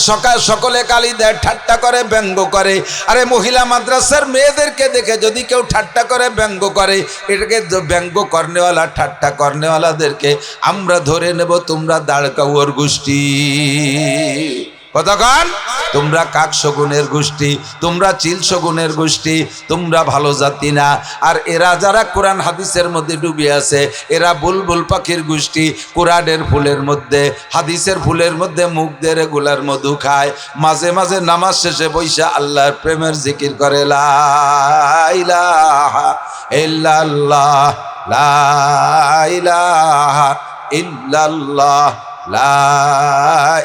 সকলে গালি দেয়, ঠাট্টা করে, ব্যঙ্গ করে, আরে মহিলা মাদ্রাসার মেয়েদেরকে দেখে যদি কেউ ঠাট্টা করে, ব্যঙ্গ করে, এটাকে ব্যঙ্গ করনেওয়ালা, ঠাট্টা করনেওয়ালাদেরকে আমরা ধরে নেব তোমরা দাঁড়কাউয়ার গোষ্ঠী। কতক্ষণ? তোমরা কাক শগুনের গোষ্ঠী, তোমরা চিল শগুনের গোষ্ঠী, তোমরা ভালো জাতি না। আর এরা যারা কোরআন হাদিসের মধ্যে ডুবে আছে, এরা বুলবুল পাখির গোষ্ঠী। কোরআনের ফুলের মধ্যে, হাদিসের ফুলের মধ্যে মুখ দিয়ে রেগুলার মধু খায়, মাঝে মাঝে নামাজ শেষে বৈশা আল্লাহর প্রেমের জিকির করে, লা ইলাহা ইল্লাল্লাহ, লা ইলাহা ইল্লাল্লাহ, লা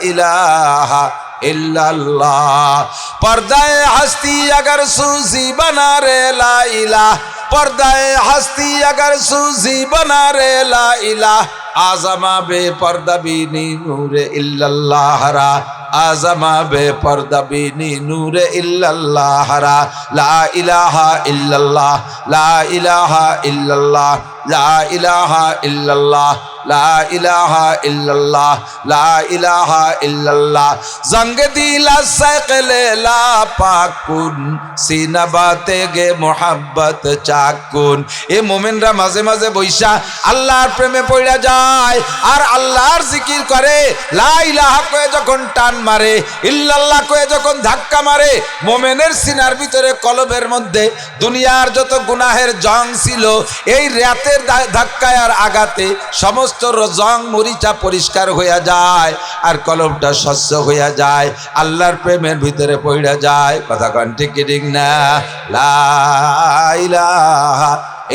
ইলাহা इल्लल्लाह। पर्दाए हस्ती अगर सूजी बना रे ला इलाह, पर्दाए हस्ती अगर सूजी बना रे ला इलाह, आज़मा बे पर्दा बीनी नूरे इल्लल्लाह रा, आज़मा बे पर्दा बीनी नूरे इल्लल्लाह रा, ला इलाहा इल्लल्लाह, ला इलाहा इल्लल्लाह, ला इलाहा इल्लल्लाह, ला इलाहा इल्लल्लाह, ला इलाहा इल्लल्लाह। जंग दिला सकले ला पाकुन, सीना बाते गे मोहब्बत चाकुन। ए मोमिनरा माझे माझे बइसा आल्लाहर प्रेमे पइड़ा যায় আর আল্লাহর জিকির করে, লা ইলাহা কয়ে যখন টান মারে, ইল্লাল্লাহ কয়ে যখন ধাক্কা মারে, মোমেনের সিনার ভিতরে কলবের মধ্যে দুনিয়ার যত গুনাহের জং ছিল, এই রাতের ধাক্কায় আর আঘাতে সমস্ত জং মরিচা পরিষ্কার হইয়া যায়, আর কলবটা স্বচ্ছ হইয়া যায়, আল্লাহর প্রেমের ভিতরে পড়া যায়। কথা কন ঠিক কি ঠিক না? লা ইলাহা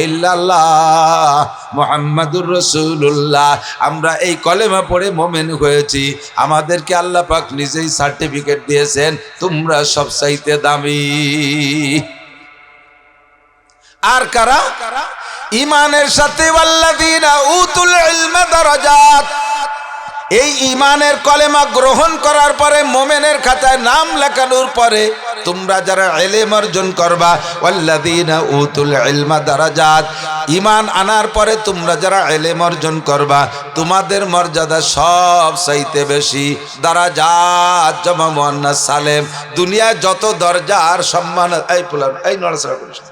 ইল্লাল্লাহ মুহাম্মাদুর রাসূলুল্লাহ। আমরা এই কলেমা পড়ে মুমিন হয়েছি, আমাদেরকে আল্লাহ পাক নিজেই সার্টিফিকেট দিয়েছেন, তোমরা সবচাইতে দামি। আর কারা? ইমানের সাথে ওয়াল্লাযীনা উতুল ইলমা দারাজাত। এই ইমানের কলেমা গ্রহণ করার পরে, মোমেনের খাতায় নাম লেখানোর পরে, তোমরা যারা ইলম অর্জন করবা, ওয়াল্লাযীনা উতুল ইলমা দারাজাত, ইমান আনার পরে তোমরা যারা ইলম অর্জন করবা, তোমাদের মর্যাদা সব চাইতে বেশি। দারাজাত জামা মুয়ান্নাস সালেম। দুনিয়ায় যত দরজা আর সম্মান, এই পোলা এই নড়াচড়া করিস না,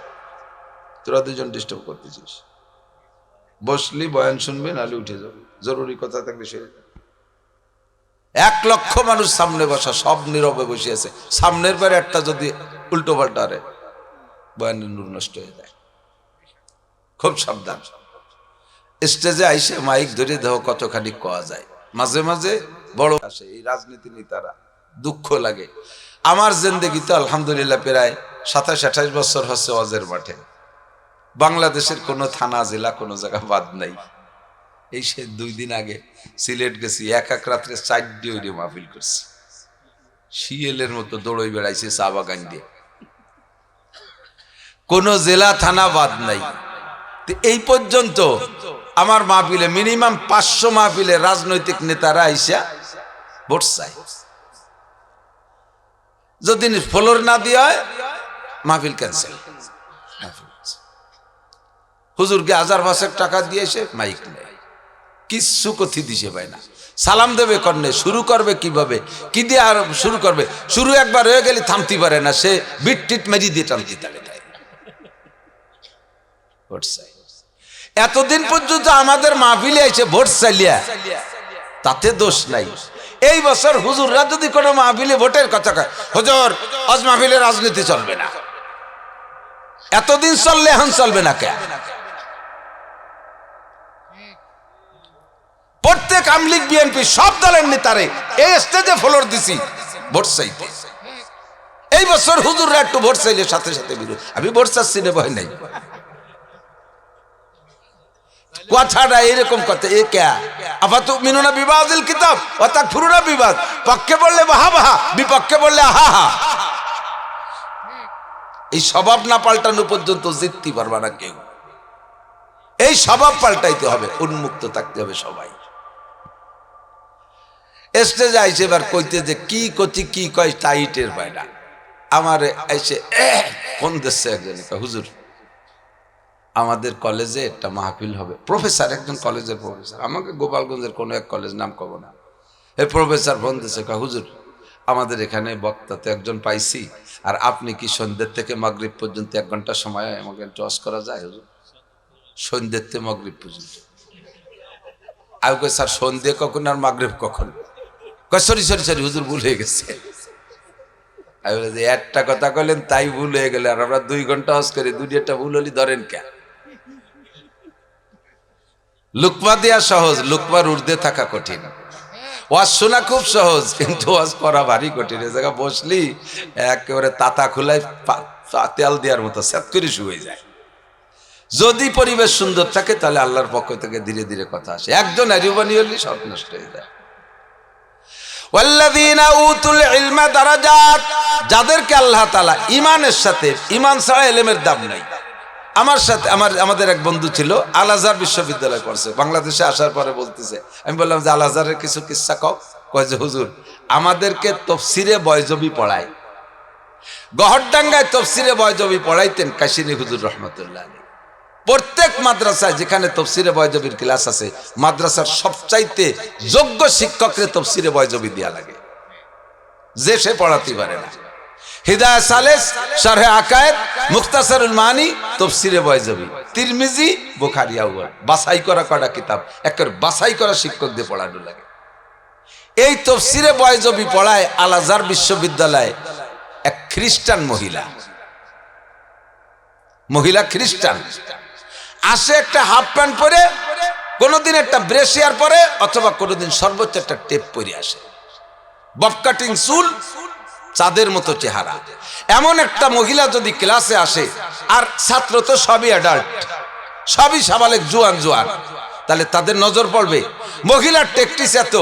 তোরা দুজন ডিস্টার্ব করতেছিস। বসলি বয়ান শুনবে, নাহলে উঠে যাবে, জরুরি কথা থাকলে সে। 1 লক্ষ মানুষ সামনে বসা, সব নীরবে বসে আছে, সামনের পরে একটা যদি উল্টো পাল্টারে, বয়ানের নূর নষ্ট হয়ে যায়। খুব সাবধান। স্টেজে আইসে মাইক ধরে দেহ কতখানি কোয়া যায়। মাঝে মাঝে বড় আসে এই রাজনীতি নেতারা, দুঃখ লাগে। আমার জিন্দেগিতে আলহামদুলিল্লাহ প্রায় 27-28 বছর হচ্ছে ওয়াজের মাঠে। বাংলাদেশের কোনো থানা জেলা কোনো জায়গা বাদ নাই। এই সে 2 দিন আগে সিলেট গেছি, এক রাত্রে 4 ডিউরি মাহফিল করছি। শিয়ালের মতো দৌড়ই বেড়াইছে চা বাগান দিয়ে, কোন জেলা থানা বাদ নাই। এই পর্যন্ত আমার মাহফিলে মিনিমাম 500 মাহফিলে রাজনৈতিক নেতারা আইসা ভোট চায়। যদি ফলোর না দিয়ে হয়, মাহফিল ক্যান্সেল। হুজুরকে 1000-500 টাকা দিয়েছে, মাইক নেই, কিচ্ছু কথি দিছে ভাই না। সালাম দেবে কর্নে, শুরু করবে কিভাবে, কি দিয়ে আর শুরু করবে? শুরু একবার হয়ে গেলে থামতে পারে না, সে বিট টিট মেরি দিয়ে টানতে থাকে। এতদিন পর্যন্ত আমাদের মাহফিলে এসে ভোট চাইলিয়া, তাতে দোষ নাই। এই বছর হুজুররা যদি কোনো মাহফিলে ভোটের কথা কয়, হুজুর আজ মাহফিলে রাজনীতি চলবে না, এতদিন চললে এখন চলবে না কে? প্রত্যেক আওয়ামী লীগ বিএনপি সব দলের নেতারে এই স্টেজে ফলোর দিছি ভোট চাইতে। এই বছর হুজুররা একটু ভোট চাইলে সাথে সাথে বিরোধ। আমি ভোট চাচ্ছি না, ভয় নাই। কথাটা এরকম কথা, এ কে আফাতুমিনুনা বিবাদিল কিতাব ওয়া তাকফুরুনা বিবাদ। পক্ষে বললে বাহা বাহা, বিপক্ষে বললে আহা হা। এই স্বভাব না পাল্টানো পর্যন্ত জিততে পারবা না কেউ। এই স্বভাব পাল্টাইতে হবে, উন্মুক্ত থাকতে হবে সবাই। স্টেজে আইসে এবার কইতে যে কি কচি কি কয় তাই টের পায় না। আমার এসে ফোন দিচ্ছে একজন, হুজুর আমাদের কলেজে একটা মাহফিল হবে। প্রফেসর, একজন কলেজের প্রফেসর, আমাকে গোপালগঞ্জের কোনো এক কলেজ, নাম কব না। এই প্রফেসর ফোন দিচ্ছে, হুজুর আমাদের এখানে বক্তাতে একজন পাইছি, আর আপনি কি সন্ধ্যের থেকে মাগরিব পর্যন্ত 1 ঘন্টা সময় আমাকে জজ করা যায় হুজুর? সন্ধ্যের থেকে মাগরিব পর্যন্ত। আমি কই স্যার সন্ধ্যে কখন আর মাগরিব কখন? সরি সরি সরি হুজুর, ভুল হয়ে গেছে। আমি বলে যে একটা কথা কইলেন তাই ভুল হয়ে গেলে, আর আমরা 2 ঘন্টা হজ করি, 2টা ভুল হলি ধরেন কেন? লুকমা দেয়া সহজ, লুকমার ঊর্ধ্বে থাকা কঠিন। ওয়াজ শোনা খুব সহজ, কিন্তু ওয়াজ করা ভারী কঠিন। এ জায়গা বসলি একেবারে তাতা খুলাই তেল দেওয়ার মতো স্যাত করে শুয়ে যায়। যদি পরিবেশ সুন্দর থাকে তাহলে আল্লাহর পক্ষ থেকে ধীরে ধীরে কথা আসে। একজন আরিবানি হলে সব নষ্ট হয়ে যায়। ওয়াল্লাযীনা উতুল ইলমা দারাজাত, যাদেরকে আল্লাহ তাআলা ঈমানের সাথে, ঈমান ছাড়া ইলমের দাম নাই। আমার সাথে আমাদের এক বন্ধু ছিল, আল আজহার বিশ্ববিদ্যালয়ে পড়ছে, বাংলাদেশে আসার পরে বলতেছে, আমি বললাম যে আল আজহারের কিছু কিস্সা কও। কয় যে হুজুর আমাদেরকে তফসিরে বয়জবি পড়ায়, গহরডাঙ্গায় তফসিরে বয়জবি পড়াইতেন কাশিনী হুজুর রহমতুল্লাহ আলাইহি। প্রত্যেক মাদ্রাসায় যেখানে তফসিরে বয়জবির ক্লাস আছে, মাদ্রাসার সবচাইতে যোগ্য শিক্ষককে তফসিরে বয়জবি দেয়া লাগে, যে সে পড়াতে পারে না। হিদায়াত সালেস, শারহে আকায়েদ, মুখতাসারুল মানি, তফসিরে বয়জবি, তিরমিজি, বুখারী, আউয়াল, বাছাই করা কটা কিতাব, একের বাছাই করা শিক্ষক দিয়ে পড়ানো লাগে। এই তফসিরে বয়জবি পড়ায় আল আজহার বিশ্ববিদ্যালয়ে এক খ্রিস্টান মহিলা খ্রিস্টান আসে, একটা হাফ প্যান্ট পরে, কোনোদিন একটা ব্রেসিয়ার পরে, অথবা কোনোদিন সর্বোচ্চ একটা টেপ পরে আসে, বব কাটিং চুল, চাঁদের মতো চেহারা। এমন একটা মহিলা যদি ক্লাসে আসে, আর ছাত্র তো সবই অ্যাডাল্ট, সবই সাবালেক, জোয়ান, তাহলে তাদের নজর পড়বে। মহিলার টেকটিস এত,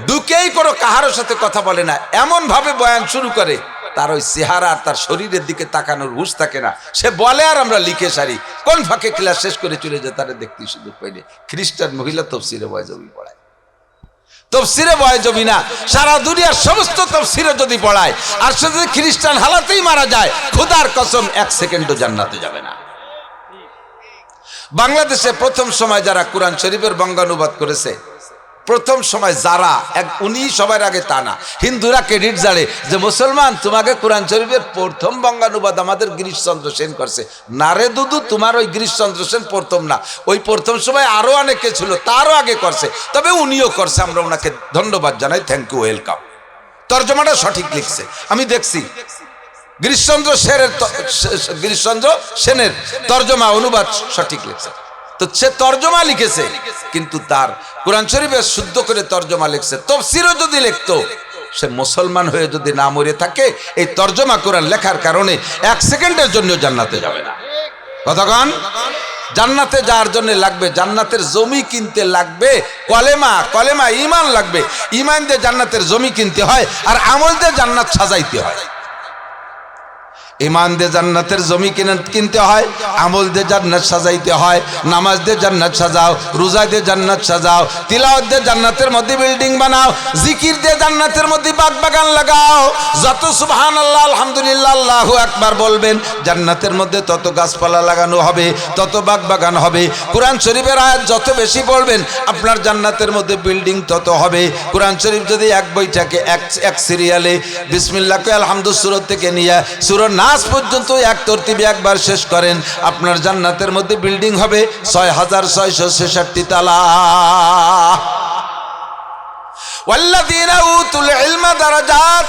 ঢুকেই কোনো কাহারোর সাথে কথা বলে না, এমন ভাবে বয়ান শুরু করে, তার ওই চেহারা আর তার শরীরের দিকে তাকানোর হুঁশ থাকে না। সে বলে আর আমরা লিখে সারি, কোন ফাঁকে ক্লাস শেষ করে চলে যায়, তারা দেখতে সুযোগ পাইনি। খ্রিস্টান মহিলা তফসিরে বয়জবি পড়ায়। তফসিরে বয়জবি না, সারা দুনিয়ার সমস্ত তফসিরে যদি পড়ায়, আর সে যদি খ্রিস্টান হালাতেই মারা যায়, খোদার কসম 1 সেকেন্ডও জান্নাতে যাবে না। বাংলাদেশে প্রথম সময় যারা কোরআন শরীফের বঙ্গানুবাদ করেছে, প্রথম সময় যারা, উনি সবার আগে তা না, হিন্দুরা ক্রেডিট জানে যে মুসলমান তোমাকে কোরআন শরীফের প্রথম বঙ্গানুবাদ আমাদের গিরিশচন্দ্র সেন করছে। না রে দুদু, তোমার ওই গিরিশচন্দ্র সেন প্রথম না, ওই প্রথম সময় আরো অনেকে ছিল, তারও আগে করছে, তবে উনিও করছে, আমরা ওনাকে ধন্যবাদ জানাই, থ্যাংক ইউ, ওয়েলকাম। তর্জমাটা সঠিক লিখছে, আমি দেখছি। গিরিশচন্দ্র সেনের তর্জমা অনুবাদ সঠিক লিখছে। তো সে তর্জমা লিখেছে, কিন্তু তার কোরআন শরীফে শুদ্ধ করে তর্জমা লিখছে। তাফসীরও যদি লিখতো, সে মুসলমান হয়ে যদি না মরে থাকে, এই তর্জমা কোরআন লেখার কারণে 1 সেকেন্ডের জন্য জান্নাতে যাবে না। কতক্ষণ? জান্নাতে যাওয়ার জন্য লাগবে, জান্নাতের জমি কিনতে লাগবে কলেমা, ঈমান লাগবে। ঈমান দিয়ে জান্নাতের জমি কিনতে হয়, আর আমল দিয়ে জান্নাত সাজাইতে হয়। ঈমান দিয়ে জান্নাতের জমি কিনতে হয়, আমল দিয়ে জান্নাত সাজাইতে হয়। নামাজ দিয়ে জান্নাত সাজাও, রোজা দিয়ে জান্নাত সাজাও, তিলাওয়াত দিয়ে জান্নাতের মধ্যে বিল্ডিং বানাও, জিকির দিয়ে জান্নাতের মধ্যে বাগান লাগাও। যত সুবহানাল্লাহ, আলহামদুলিল্লাহ, আল্লাহু আকবার বলবেন, জান্নাতের মধ্যে তত গাছপালা লাগানো হবে, তত বাগান হবে। কোরআন শরীফের আয়াত যত বেশি পড়বেন, আপনার জান্নাতের মধ্যে বিল্ডিং তত হবে। কোরআন শরীফ যদি এক বই থাকে, এক সিরিয়ালে বিসমিল্লাহ আলহামদু সূরা থেকে নিয়ে সূরা নাস পর্যন্ত এক তরতিবে একবার শেষ করেন, আপনার জান্নাতের মধ্যে বিল্ডিং হবে 6666 তালা। ওয়াল্লাযীনা উতুল ইলমা দারাজাত,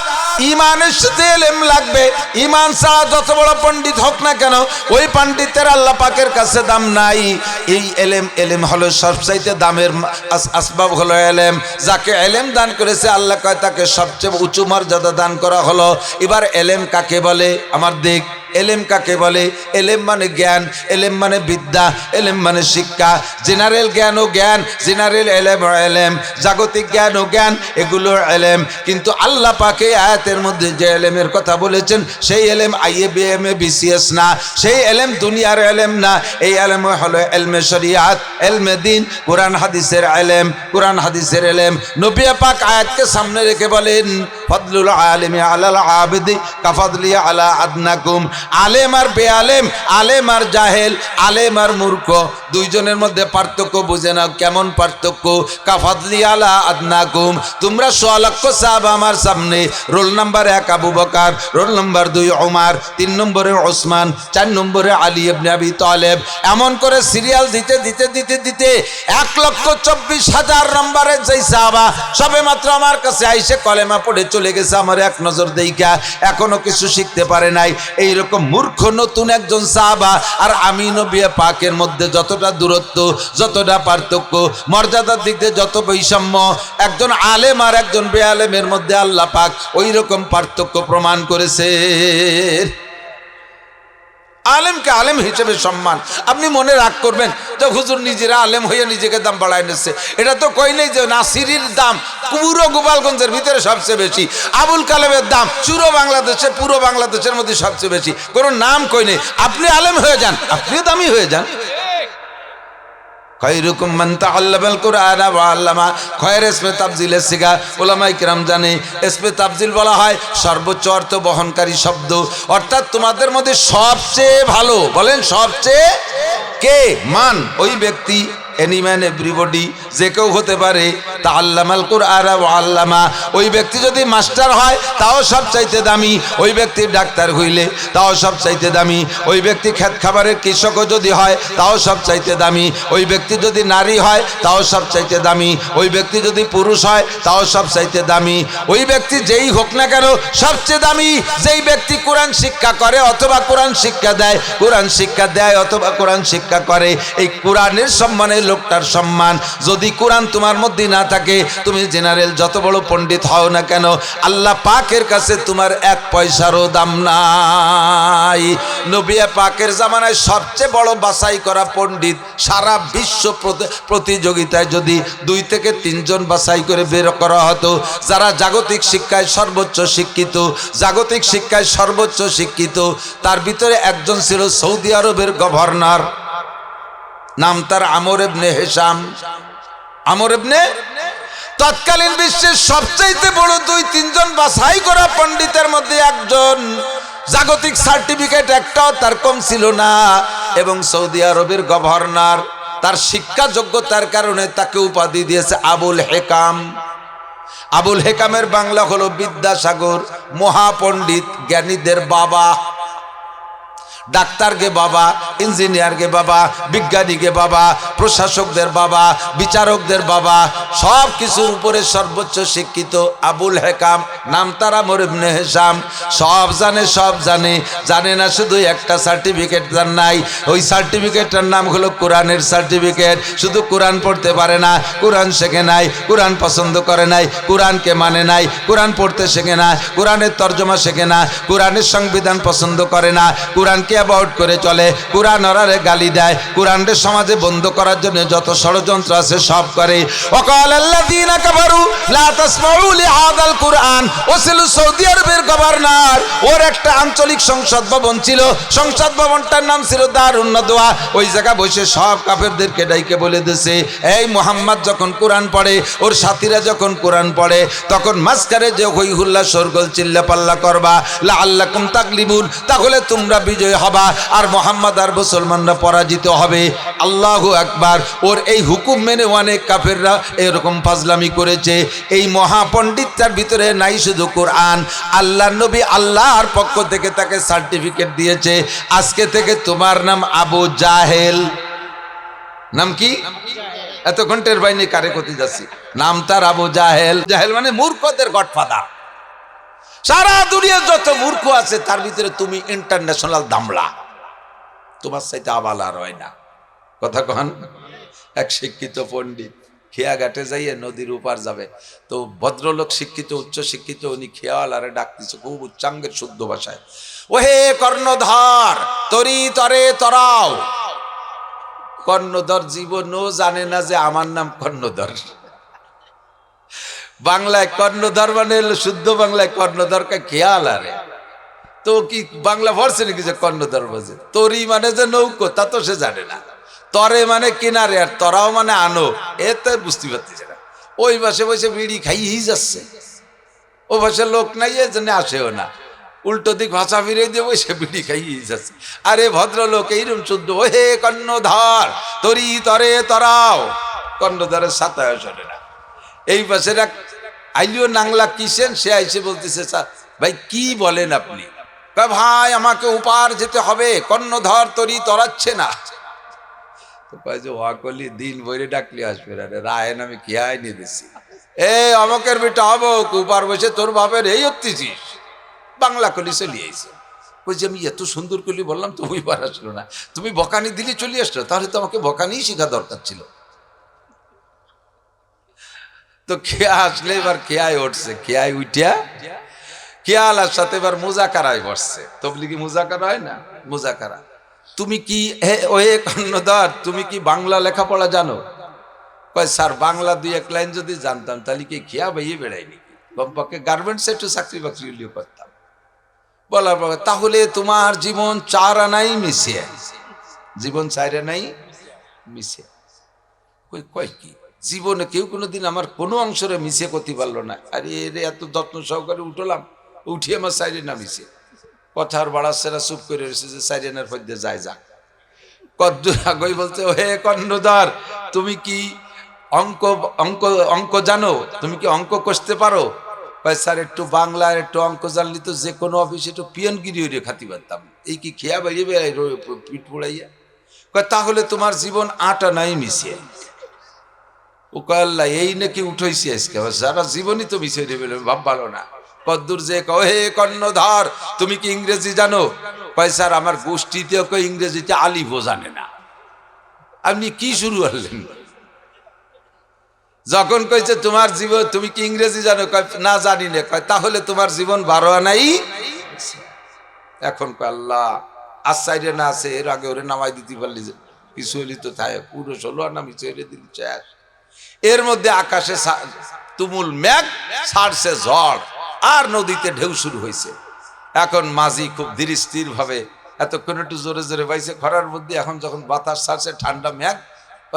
ঈমানের সাথে ইলম লাগবে। ঈমান ছাড়া যত বড় পণ্ডিত হোক না কেন, ওই পণ্ডিতের আল্লাহ পাকের কাছে দাম নাই। এই ইলম হলো সবচাইতে দামের আসবাব, হলো ইলম। যাকে ইলম দান করেছে আল্লাহ কয় তাকে সবচেয়ে উঁচু মর্যাদা দান করা হলো। এবার ইলম কাকে বলে? আমার দিক এলেম কাকে বলে? এলেম মানে জ্ঞান, এলেম মানে বিদ্যা, এলেম মানে শিক্ষা। জেনারেল জ্ঞান ও জ্ঞান, জেনারেল এলেম ও এলেম, জাগতিক জ্ঞান ও জ্ঞান, এগুলো এলেম। কিন্তু আল্লাহ পাক এই আয়াতের মধ্যে যে এলেমের কথা বলেছেন সেই এলেম আইএ বিএমএ বিসিএস না, সেই এলেম দুনিয়ার এলেম না। এই এলেম হলো এলমে শরিয়াত, এলমে দিন, কোরআন হাদিসের এলেম, কোরআন হাদিসের এলেম। নবী পাক আয়াতকে সামনে রেখে বলেন ফদলুল আলিমি আলাল আবিদি কাফাদলি আলা আদনাকুম। আলেম আর বেআলেম, আলেম আর জাহেল, আলেম আর মূর্খ, দুইজনের মধ্যে পার্থক্য বুঝে নাও। কেমন পার্থক্য? কাফাদলি আলা আদনাকুম, তোমরা 100 লক্ষ সাহাবা আমার সামনে, roll number 1 Abu Bakr, roll number 2 Omar, 3 নম্বরে ওসমান, 4 নম্বরে আলী ইবনে আবি তালেব, এমন করে সিরিয়াল দিতে দিতে দিতে দিতে 1,24,000 নম্বরের যেই সাহাবা সবে মাত্র আমার কাছে আইসে কলেমা পড়ে চলে গেছে আমার এক নজর দেইখা, এখনো কিছু শিখতে পারে নাই। এইরকম মূর্খ নতুন একজন সাহাবা আর আমি নবী পাকের মধ্যে যতটা দূরত্ব, যতটা পার্থক্য, মর্যাদার দিক দিয়ে যত বৈষম্য, একজন আলেম আর একজন বেআলেমের মধ্যে আল্লাহ পাক ওই রকম পার্থক্য প্রমাণ করেছে। আলেমকে আলেম হিসেবে সম্মান। আপনি মনে রাগ করবেন যে হুজুর নিজেরা আলেম হয়ে নিজেকে দাম বাড়ায় নিচ্ছে, এটা তো কই নেই যে নাসিরির দাম পুরো গোপালগঞ্জের ভিতরে সবচেয়ে বেশি, আবুল কালামের দাম পুরো বাংলাদেশের মধ্যে সবচেয়ে বেশি, কোনো নাম কই নেই। আপনি আলেম হয়ে যান, আপনিও দামি হয়ে যান। খায়রুকুম মান তাআল্লামাল কুরআন ওয়া আল্লামা, খয়ের ইসমে তাফজিলের সিগা উলামায়ে কিরাম জানে। ইসমে তাফজিল বলা হয় সর্বোচ্চ অর্থ বহনকারী শব্দ, অর্থাৎ তোমাদের মধ্যে সবচেয়ে ভালো, বলেন সবচেয়ে কে? মান, ওই ব্যক্তি, এনি ম্যান এভরিবডি, যে কেউ হতে পারে। তাআল্লামাল কুরআন ওয়া আল্লামা, ওই ব্যক্তি যদি মাস্টার হয় তাও সব চাইতে দামি, ওই ব্যক্তি ডাক্তার হইলে তাও সব চাইতে দামি, ওই ব্যক্তি খেত খাবারের কৃষকও যদি হয় তাও সব চাইতে দামি, ওই ব্যক্তি যদি নারী হয় তাও সব চাইতে দামি, ওই ব্যক্তি যদি পুরুষ হয় তাও সব চাইতে দামি, ওই ব্যক্তি যেই হোক না কেন সবচেয়ে দামি যেই ব্যক্তি কোরআন শিক্ষা করে অথবা কোরআন শিক্ষা দেয়, কোরআন শিক্ষা দেয় অথবা কোরআন শিক্ষা করে। এই কোরআনের সম্মানে লোকটার সম্মান। যদি কোরআন তোমার মধ্যে না থাকে, তুমি জেনারেল যত বড় পণ্ডিত হও না কেন, আল্লাহ পাকের কাছে তোমার 1 পয়সারও দাম নাই। নবী পাকের জামানায় সবচেয়ে বড় বাছাই করা পণ্ডিত, সারা বিশ্ব প্রতিযোগিতায় যদি 2 থেকে 3 জন বাছাই করে বের করা হতো, যারা জাগতিক শিক্ষায় সর্বোচ্চ শিক্ষিত, জাগতিক শিক্ষায় সর্বোচ্চ শিক্ষিত, তার ভিতরে একজন ছিল সৌদি আরবের গভর্নর, নাম তার আমর ইবনে হিশাম। আমর ইবনে, তৎকালীন বিশ্বের সবচাইতে বড় 2-3 জন বাছাই করা পণ্ডিতের মধ্যে একজন, জাগতিক সার্টিফিকেট একটাও তার কম ছিল না, এবং সৌদি আরবের গভর্নর। তার শিক্ষা যোগ্যতার কারণে তাকে উপাধি দিয়েছে আবুল হেকাম। আবুল হেকামের বাংলা হলো বিদ্যাসাগর, মহাপণ্ডিত, জ্ঞানীদের বাবা। ডাক্তারকে বাবা, ইঞ্জিনিয়ারকে বাবা, বিজ্ঞানীকে বাবা, প্রশাসকদের বাবা, বিচারকদের বাবা, সব কিছুর উপরে সর্বোচ্চ শিক্ষিত আবুল হেকাম, নাম তার আমর ইবনে হিশাম। সব জানে, সব জানে, জানে না শুধু একটা সার্টিফিকেট তার নাই, ওই সার্টিফিকেটটার নাম হলো কোরআনের সার্টিফিকেট। শুধু কোরআন পড়তে পারে না, কোরআন শেখে নাই, কোরআন পছন্দ করে নাই, কোরআনকে মানে নাই, কোরআন পড়তে শেখে না, কোরআনের তর্জমা শেখে না, কোরআনের সংবিধান পছন্দ করে না, কোরআনকে অ্যাবাউট করে চলে, কোরআন ওরারে গালি দেয়, কোরআনকে সমাজে বন্ধ করার জন্য যত ষড়যন্ত্র আছে সব করে। ওয়াকাল আল্লাযীনা কাফারু লা তাসমাউ লিহাযাল কুরআন। ও ছিল সৌদি আরবের গভর্নর, ওর একটা আঞ্চলিক সংসদ ভবন ছিল, সংসদ ভবনটার নাম ছিল দারুন নাদওয়া। ওই জায়গা বসে সব কাফেরদেরকে ডাইকে বলে দিয়েছে, এই মুহাম্মদ যখন কোরআন পড়ে, ওর সাথীরা যখন কোরআন পড়ে, তখন মাঝখানে যে হই হুল্লা শোরগোল চিল্লা পাল্লা করবা, লাআল্লাকুম তাগলিবুন, তাহলে তোমরা বিজয় হবা আর মুহাম্মদ আর মুসলমানরা পরাজিত হবে। আল্লাহু আকবার। ওর এই হুকুম মেনে অনেক কাফেররা এরকম ফাজলামি করেছে। এই মহাপণ্ডিতটার ভিতরে নাই শুধু কোরআন, আল্লাহর নবী আল্লাহর পক্ষ থেকে তাকে সার্টিফিকেট দিয়েছে, আজকে থেকে তোমার নাম আবু জাহেল। নাম কি? এত ঘন্টের বাইনে কারে কোথায় যাচ্ছি, নাম তার আবু জাহেল। জাহেল মানে মূর্খদের গডফাদার। সারা দুনিয়ার যত মূর্খ আছে তার ভিতরে তুমি ইন্টারন্যাশনাল দামলা, তোমার সাথে আবাল আর হয় না। কথা কন। এক শিক্ষিত পণ্ডিত খেয়াঘাটে যাইয়ে নদীর উপার যাবে। তো ভদ্রলোক শিক্ষিত, উচ্চ শিক্ষিত, উনি খেয়ালারে ডাকতেছে খুব উচ্চাঙ্গের শুদ্ধ ভাষায়, ওহে কর্ণধর তরি তরে তরাও। কর্ণধর জীবনও জানে না যে আমার নাম কর্ণধর। বাংলায় কর্ণধর মানে শুদ্ধ বাংলায় কর্ণধরকে খেয়াল আরে। তো কি বাংলা ভরছে নাকি যে কর্ণধর বোঝে? তরি মানে যে নৌকো তা তো সে জানে না। তরে মানে কিনারে, আর তরাও মানে আনো, এতে বুঝতে পারতেছে না। ওই পাশে বসে বিড়ি খাইয়েই যাচ্ছে, ও পাশে লোক নাই, এর জন্য আসেও না। উল্টো দিক ভাষা ফিরে দিয়ে বসে বিড়ি খাইয়েই যাচ্ছে। আরে ভদ্রলোক এইরকম শুদ্ধ, ও হে কর্ণধর তরি তরে তরাও। কর্ণধরের সাথে শোনে না। এই পাশে আইলিও নাংলা কিসেন, সে আইসে বলতেছে, ভাই কি বলেন আপনি? ভাই আমাকে উপার যেতে হবে, কর্ণধর তরি তরাচ্ছে না। তো কয় যে ওয়াকলি দিন বইরে ডাকলে আসবে, রায়ন আমি খেয়াই নিয়ে দিচ্ছি। অমকের বেটা হবো, উপার বসে তোর বাপের এই হচ্ছিস। বাংলা কলি চলে আইছে। বলছি আমি এত সুন্দর কলি বললাম, তুমি বার আসলো না, তুমি বকানি দিলে চলে আসলো, তাহলে তো আমাকে বকানি শেখা দরকার ছিল। তো খেয়া আসলে এবার খেয়ায় উঠছে, খেয়ায় উঠিয়া খেয়ালার সাথে এবার মুজাকারায় বসছে। তবলিগি মুজাকারা হয় না, মুজাকারা। তুমি কি ওহে কর্ণধর তুমি কি বাংলা লেখাপড়া জানো? কয় স্যার বাংলা দুই এক লাইন যদি জানতাম তাহলে কি খেয়া বাইয়ে বেড়াইনি, কমপক্ষে গার্মেন্টসে একটু চাকরি বাকরি করতাম। বলার পর তাহলে তোমার জীবন 4 আনাই মিশে, জীবন 4 আনাই মিশে। কয় কি জীবনে কেউ কোনোদিন আমার কোনো অংশরে মিশে করতে পারলো না। আরে এর এত যত্ন সহকারে উঠলাম, উঠিয়ে আমার 4 না মিশে। কথার বাড়াচ্ছেরা চুপ করে রয়েছে যে 4 আনার মধ্যে যায় যাক। কদ্দুর আগই বলছে, হে কর্ণধর তুমি কি অঙ্ক অঙ্ক অঙ্ক জানো? তুমি কি অঙ্ক কষতে পারো? কয় স্যার একটু বাংলা আর একটু অঙ্ক জানলি তো যে কোনো অফিসে একটু পিয়নগিরি হইলে খাতি পারতাম, এই কি খেয়া বাইরে বেড়াই পিঠ পোড়াইয়া। কয় তাহলে তোমার জীবন 8 আনাই মিশিয়ে। ও কয় আল্লাহ এই নাকি উঠাইছি আজকে, সারা জীবনই তো মিশিয়ে দেবে, ভাব ভালো না। কদ্দুর যে হে কর্ণধর তুমি কি ইংরেজি জানো? কয় স্যার আমার গোষ্ঠীতেও কেউ ইংরেজিতে আলিফও জানে না। আপনি কি শুরু করলেন? যখন কইছে তোমার জীবন তুমি কি ইংরেজি জানো? কয় না জানি না। কয় তাহলে তোমার জীবন 12 আনাই। এখন কয় আল্লাহ আসাইরে না আছে, এর আগে ওরে নামাই দিতে পারলি যে কিছু হইলি তো তাই পুরো 16 আনা আমি ছেড়ে দিলি শেষ। এর মধ্যে আকাশে তুমুল মেঘ, ছাড়ছে ঝড়, আর নদীতে ঢেউ শুরু হয়েছে। এখন মাঝি খুব ধীর স্থির ভাবে এতক্ষণ একটু জোরে জোরে বাইছে খরার মধ্যে, এখন যখন বাতাস ছাড়ছে ঠান্ডা মেঘ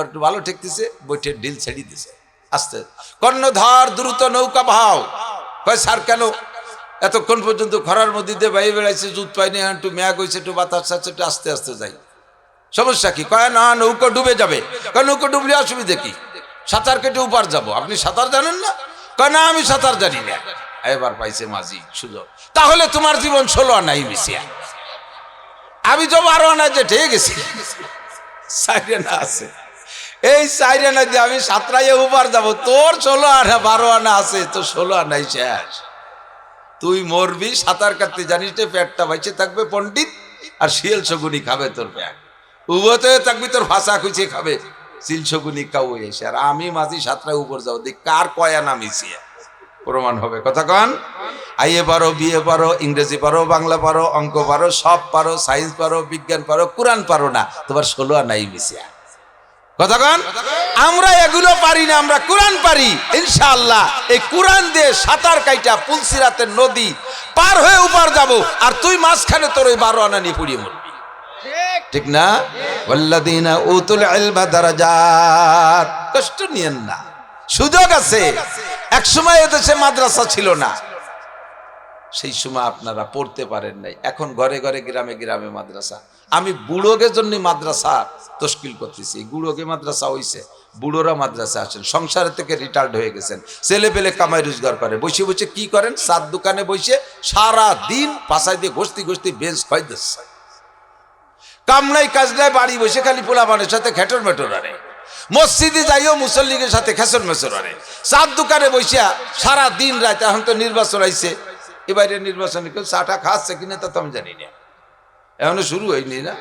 একটু ভালো ঠেকতেছে, বইটে ঢিল ছেড়ে দিছে আস্তে। কর্ণধর দ্রুত নৌকা ভাও। কয় স্যার কেন? এতক্ষণ পর্যন্ত খরার মধ্যে দিয়ে বাইরে বেড়াইছে, জুত পাইনি, একটু মেঘ হয়েছে, একটু বাতাস ছাড়ছে, একটু আস্তে আস্তে যাই, সমস্যা কি? কয় না নৌকা ডুবে যাবে। কয় নৌকা ডুবলে অসুবিধা কি? সাঁতার কেটে উপার যাবো। আপনি সাঁতার জানেন না? কয় না আমি সাঁতার জানি না। এবার পাইছে মাঝি সুযোগ, তাহলে তোমার জীবন 16 আনাই মিশিয়া। আমি তো 12 আনা যে ঠিক গেছি, 4 আনা আছে, এই 4 আনা দিয়ে আমি সাঁতরাইয়ে উপার যাবো। তোর 16 আনা 12 আনা আছে, তো 16 আনাই শেষ। তুই মরবি, সাঁতার কাটতে জানিস না, পেটটা বাইচে থাকবে পণ্ডিত, আর শিয়াল শগুনি খাবে তোর পেট। উভতে থাকবি, তোর ভাষা খুঁজে খাবে শিল শগুনি কাউ এসে। আর আমি মাঝি সাঁতরায় উপর যাবো, দেখ কার কয় আনা মিশিয়ে প্রমাণ হবে। কথা কন, আইএ পারো, বিয়ে পারো, ইংরেজি পারো, বাংলা পারো, অঙ্ক পারো, সব পারো, সায়েন্স পারো, বিজ্ঞান পারো, কোরআন পারো না, তোমার 16 আনাই মিশিয়া। কথা কন, আমরা এগুলো পারি না, আমরা কোরআন পারি ইনশাআল্লাহ। এই কোরআন দিয়ে সাঁতার কাইটা পুলসিরাতের নদী পার হয়ে উপার যাব, আর তুই মাঝখানে তোর ওই 12 আনা নিয়ে পুড়িয়ে মরবি, ঠিক না? ওয়াল্লাযীনা উতুল ইলমা দারাজাত। কষ্ট নিয়েন না, সুযোগ আছে। এক সময় এদেশে মাদ্রাসা ছিল না, সেই সময় আপনারা পড়তে পারেন নাই। এখন ঘরে ঘরে গ্রামে গ্রামে মাদ্রাসা। আমি বুড়োদের জন্য মাদ্রাসা তশকিল করতেছি। বুড়োকে মাদ্রাসা হইছে, বুড়োরা মাদ্রাসা আসেন, সংসার থেকে রিটায়ার্ড হয়ে গেছেন, ছেলে পেলে কামাই রোজগার করে, বসে বসে কি করেন? চার দোকানে বসে সারা দিন পাশায় দিয়ে ঘষতে ঘষতে বেঞ্চ খাই দিচ্ছে। কাম নাই কাজ নাই, বাড়ি বসে খালি পোলাপানের সাথে খেটর মেটর আরে, মসজিদে যাইও মুসল্লিদের সাথে খেসর মেসর আরে, চার দোকানে বসিয়া সারা দিন রাত। এখন তো নির্বাচন আইছে, এবারে নির্বাচনে কেউ চাটা খাচ্ছে কিনা তা তো আমি জানি না, এখনো শুরু হয়নি না।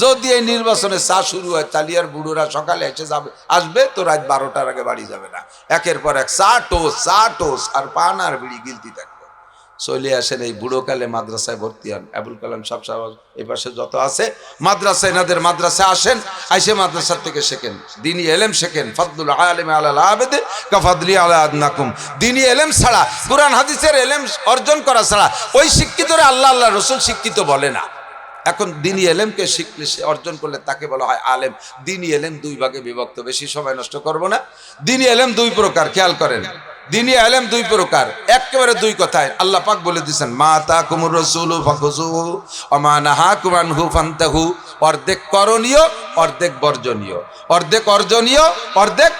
যদি এই নির্বাচনে চা শুরু হয় তালিয়ার বুড়োরা সকালে এসে যাবে, আসবে তো রাত 12টার আগে বাড়ি যাবে না, একের পর এক চা টোস আর পান আর বিড়ি গিলতি থাকবে। চলে আসেন এই বুড়োকালে মাদ্রাসায় ভর্তি হন। আবুল কালাম সাহেব এই পাশে যত আছে মাদ্রাসা, এনাদের মাদ্রাসায় আসেন, আইসে মাদ্রাসা থেকে শেখেন, দিনী এলেম শেখেন। ফাদলুল আলিম আলাল আবিদ কাফাদলি আলা আদনাকুম। দিনী এলেম ছাড়া, কুরআন হাদিসের এলেম অর্জন করা ছাড়া ওই শিক্ষিতরা আল্লাহ রসুল শিক্ষিত বলে না। এখন দিনী এলেমকে শিখলে, অর্জন করলে তাকে বলা হয় আলেম। দিনী এলেম দুই ভাগে বিভক্ত, বেশি সময় নষ্ট করব না। দিনী এলেম দুই প্রকার, খেয়াল করেন। দিনী এলেম দুই প্রকার, একেবারে দুই কথায় আল্লাহ পাক বলে দিয়েছেন, মা তাকুমুর রাসূলু ফাখুযুহু ওয়া মা নাহাকুম আনহু ফান্তাহু। অর্ধেক করণীয়, অর্ধেক বর্জনীয়, অর্ধেক অর্জনীয়, অর্ধেক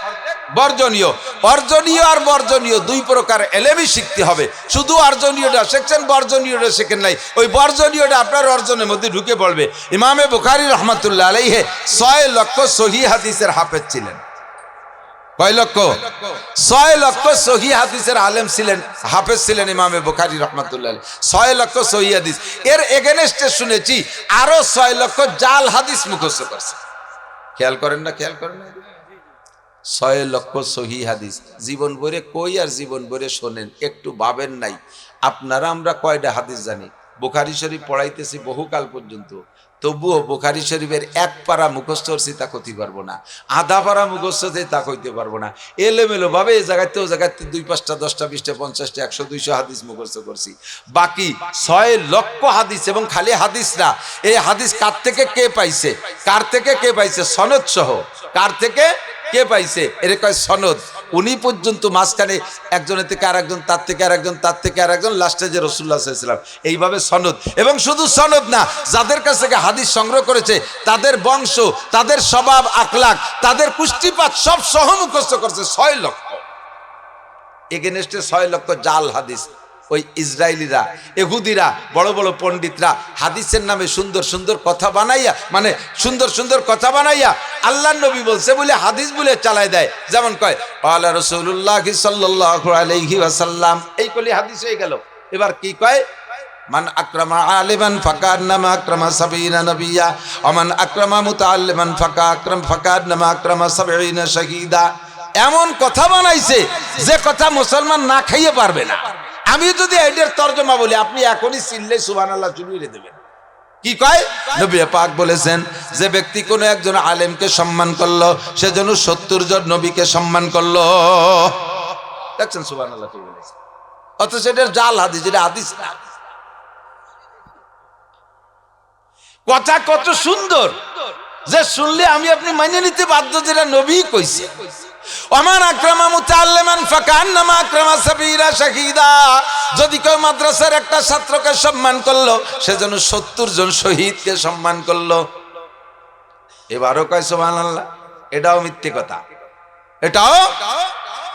বর্জনীয়। অর্জনীয় আর বর্জনীয় দুই প্রকার এলেমই শিখতে হবে। শুধু অর্জনীয়টা শিখছেন, বর্জনীয়টা শেখেন নাই, ওই বর্জনীয়টা আপনার অর্জনের মধ্যে ঢুকে পড়বে। ইমামে বুখারী রাহমাতুল্লাহ আলাইহি 6 লক্ষ সহিহ হাদিসের হাফেজ ছিলেন। কয় লক্ষ? 6 লক্ষ সহিহ হাদিসের আলেম ছিলেন, হাফেজ ছিলেন ইমামে বুখারী রাহমাতুল্লাহ আলাইহি। 6 লক্ষ সহিহ হাদিস। এর এগেনস্টে শুনেছি আরো 6 লক্ষ জাল হাদিস মুখস্থ করছে। খেয়াল করেন না? খেয়াল করেন না? 6 লক্ষ সহিহ হাদিস জীবন ভরে কই আর জীবন ভরে শোনেন, একটু ভাবেন নাই। আপনারা আমরা কয়টা হাদিস জানি? বুখারী শরীফ পড়াইতেছি বহুকাল পর্যন্ত, তবুও বুখারী শরীফের এক পারা মুখস্থ করছি তা কইতে পারবো না, আধা পারা মুখস্থ তা কইতে পারবো না। এলোমেলো ভাবে এই জায়গাতে ও জায়গাতে 2, 5টা 10টা 20টা 50টা 100 200 হাদিস মুখস্থ করছি। বাকি 6 লক্ষ হাদিস, এবং খালি হাদিস না, এই হাদিস কার থেকে কে পাইছে, কার থেকে কে পাইছে, সনদ সহ কার থেকে কে পাইছে এর কয় সনদ। উনি পর্যন্ত মাঝখানে একজনের থেকে আরেকজন, তার থেকে আরেকজন, তার থেকে আরেকজন, লাস্টে যে রাসূলুল্লাহ সাল্লাল্লাহু আলাইহি ওয়াসাল্লাম, এইভাবে সনদ। এবং শুধু সনদ না, যাদের কাছ থেকে হাদিস সংগ্রহ করেছে তাদের বংশ, তাদের স্বভাব আখলাক, তাদের পুষ্টিপাত সব সহ মুখস্থ করছে 6 লক্ষ। এগেনস্টে 6 লক্ষ জাল হাদিস। ওই ইসরায়েলিরা, ইহুদিরা, বড় বড় পণ্ডিতরা হাদিসের নামে সুন্দর সুন্দর কথা বানাইয়া, মানে সুন্দর সুন্দর কথা বানাইয়া আল্লাহর নবী বলছে বলে হাদিস বলে চালায় দেয়। যেমন কয় ওয়ালা রাসূলুল্লাহ সাল্লাল্লাহু আলাইহি ওয়াসাল্লাম, এই কলি হাদিস হয়ে গেল। এবার কি কয়, মান আকরামা আলিমান ফাকান্নামা আকরামা 70 নবিয়্যা ওয়া মান আকরামা মুতাআল্লিমান ফাকান্নামা আকরামা 70 শাহীদা। এমন কথা বানাইছে যে কথা মুসলমান না খাইয়ে পারবে না। আমি যদি এটার তর্জমা বলি, আপনি এখনই চিনলে সুবহানাল্লাহ চুলিয়ে দেবেন। কি কয়? নবী পাক বলেছেন, যে ব্যক্তি কোনো একজন আলেমকে সম্মান করলো, সেজন্য 70 জন নবীকে সম্মান করলো। দেখছেন সুবহানাল্লাহ কি বলেছে? অথচ এটার জাল হাদিস, এটা হাদিস না। কথা কত সুন্দর যে শুনলে আমি আপনি মানিয়ে নিতে বাধ্য, যেটা নবী কইছে। ওমান আকরামা মুতাআল্লিমান ফাকান্নামা আকরামা 70 শাহীদা। যদি কেউ মাদ্রাসার একটা ছাত্রকে সম্মান করলো, সেজন্য 70 জন শহীদকে সম্মান করলো। এবারও কয় সুবহানাল্লাহ। এটাও মিথ্যে কথা, এটাও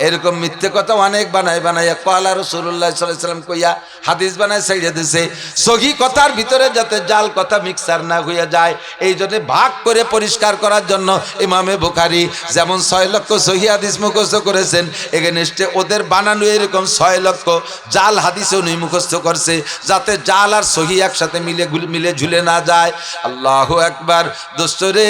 এরকম মিথ্যে কথা অনেক বানাইয়া ক্বালা রাসূলুল্লাহ সাল্লাল্লাহু আলাইহি ওয়াসাল্লাম কইয়া হাদিস বানায় ছাইড়া দিছে। সহি কথার ভিতরে যাতে জাল কথা মিক্সার না হইয়া যায়, এই জন্য ভাগ করে পরিষ্কার করার জন্য ইমামে বুখারী যেমন 6 লক্ষ সহি হাদিস মুখস্থ করেছেন, এগেনস্টে ওদের বানানো এরকম 6 লক্ষ জাল হাদিসও উনি মুখস্থ করছে, যাতে জাল আর সহি একসাথে মিলে ঝুলে না যায়। আল্লাহু আকবার। দোস্তরে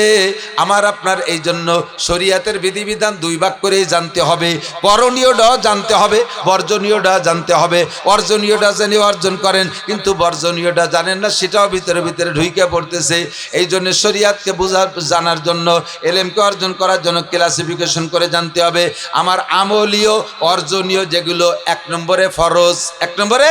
আমার আপনার এই জন্য শরীয়তের বিধিবিধান 2 ভাগ করেই জানতে হবে। করণীয়টা জানতে হবে, বর্জনীয়টা জানতে হবে। অর্জনীয়টা জেনে অর্জন করেন, কিন্তু বর্জনীয়টা জানেন না, সেটাও ভিতরে ভিতরে ঢুইকে পড়তেছে। এই জন্য শরীয়তকে জানার জন্য, এলেমকে অর্জন করার জন্য ক্লাসিফিকেশন করে জানতে হবে। আমার আমলীয়, অর্জনীয় যেগুলো, 1 নম্বরে ফরজ, 1 নম্বরে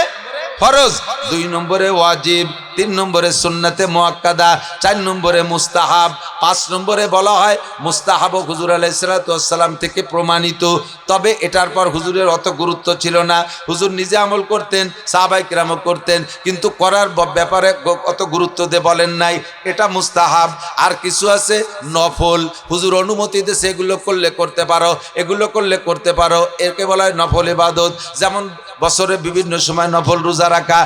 ফরজ, 2 নম্বরে ওয়াজিব, 3 নম্বরে সুন্নতে মুআক্কাদা, 4 নম্বরে মুস্তাহাব, 5 নম্বরে বলা হয় মুস্তাহাব হুজুর আলাইহিস সালাতু ওয়াস সালাম থেকে প্রমাণিত। তবে এটার পর হুজুরের অত গুরুত্ব ছিল না, হুজুর নিজে আমল করতেন, সাহাবায়ে কেরামও করতেন, কিন্তু করার ব্যাপারে অত গুরুত্ব দিয়ে বলেন নাই। এটা মুস্তাহাব। আর কিছু আছে নফল, হুজুর অনুমতি দিয়েছে এগুলো করলে করতে পারো, এগুলো করলে করতে পারো, একে বলা হয় নফল ইবাদত। যেমন বছরে বিভিন্ন সময় নফল রোজা রাখা,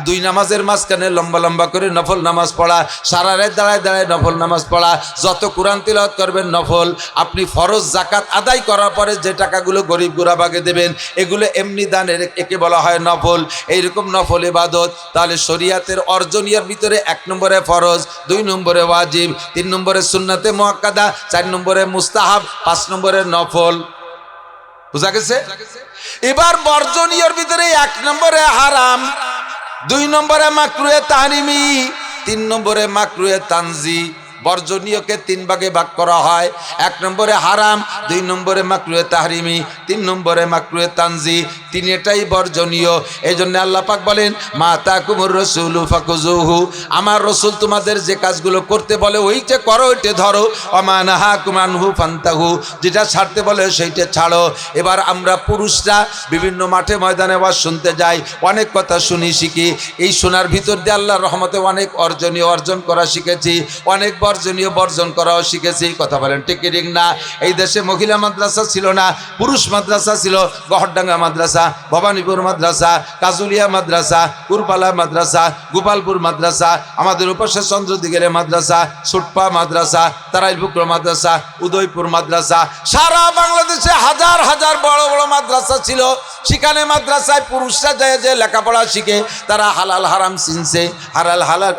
দুই নামাজের মাঝখানে লম্বা লম্বা করে নফল নামাজ পড়া, সারা রাত দাঁড়ায় দাঁড়ায় নফল নামাজ পড়া, যত কোরআন তিলাওয়াত করবেন নফল। আপনি ফরজ জাকাত আদায় করার পরে যে টাকাগুলো গরিব গুরাবাকে দেবেন এগুলো এমনি দানের, একে বলা হয় নফল। এইরকম নফল ইবাদত। তাহলে শরীয়তের অর্জনীয়র ভিতরে 1 নম্বরে ফরজ, 2 নম্বরে ওয়াজিব, 3 নম্বরে সুন্নাতে মুআক্কাদা, 4 নম্বরে মুস্তাহাব, 5 নম্বরে নফল। বুঝা গেছে? এবার বর্জনীয়র ভিতরে 1 নম্বরে হারাম, 2 নম্বরে মাকরুহে তাহরিমি, 3 নম্বরে মাকরুহে তানজি। বর্জনীয়কে 3 ভাগে ভাগ করা হয়। 1 নম্বরে হারাম, 2 নম্বরে মাকরুহে তাহরিমি, 3 নম্বরে মাকরুহে তানজি। তিনটাই বর্জনীয়। এই জন্য আল্লাহ পাক বলেন মা তাকুমুর রাসূলু ফাকুজুহু, আমার রসুল তোমাদের যে কাজগুলো করতে বলে ওইটা করো, ওইটা ধরো। ওমা নাহাকুম আনহু ফান্তাহু, যেটা ছাড়তে বলে সেইটা ছাড়ো। এবার আমরা পুরুষরা বিভিন্ন মাঠে ময়দানে ওয়াজ শুনতে যাই, অনেক কথা শুনি শিখি। এই শোনার ভিতর দিয়ে আল্লাহর রহমতে অনেক অর্জনীয় অর্জন করা শিখেছি, অনেক বর্জনীয় বর্জন করাও শিখেছি। কথা বলেন ঠিক কি ঠিক না? এই দেশে মহিলা মাদ্রাসা ছিল না, পুরুষ মাদ্রাসা ছিল। গহরডাঙ্গা মাদ্রাসা, ভবানীপুর মাদ্রাসা, কাজুলিয়া মাদ্রাসা, কুরপালা মাদ্রাসা, গোপালপুর মাদ্রাসা, আমাদের উপাসা চন্দ্রদিগের মাদ্রাসা, সুটপা মাদ্রাসা, তারাইলপুর মাদ্রাসা, উদয়পুর মাদ্রাসা। সারা বাংলাদেশে হাজার হাজার বড় বড় মাদ্রাসা ছিল। সেখানে মাদ্রাসায় পুরুষরা যায় যে লেখাপড়া শিখে, তারা হালাল হারাম চিনছে,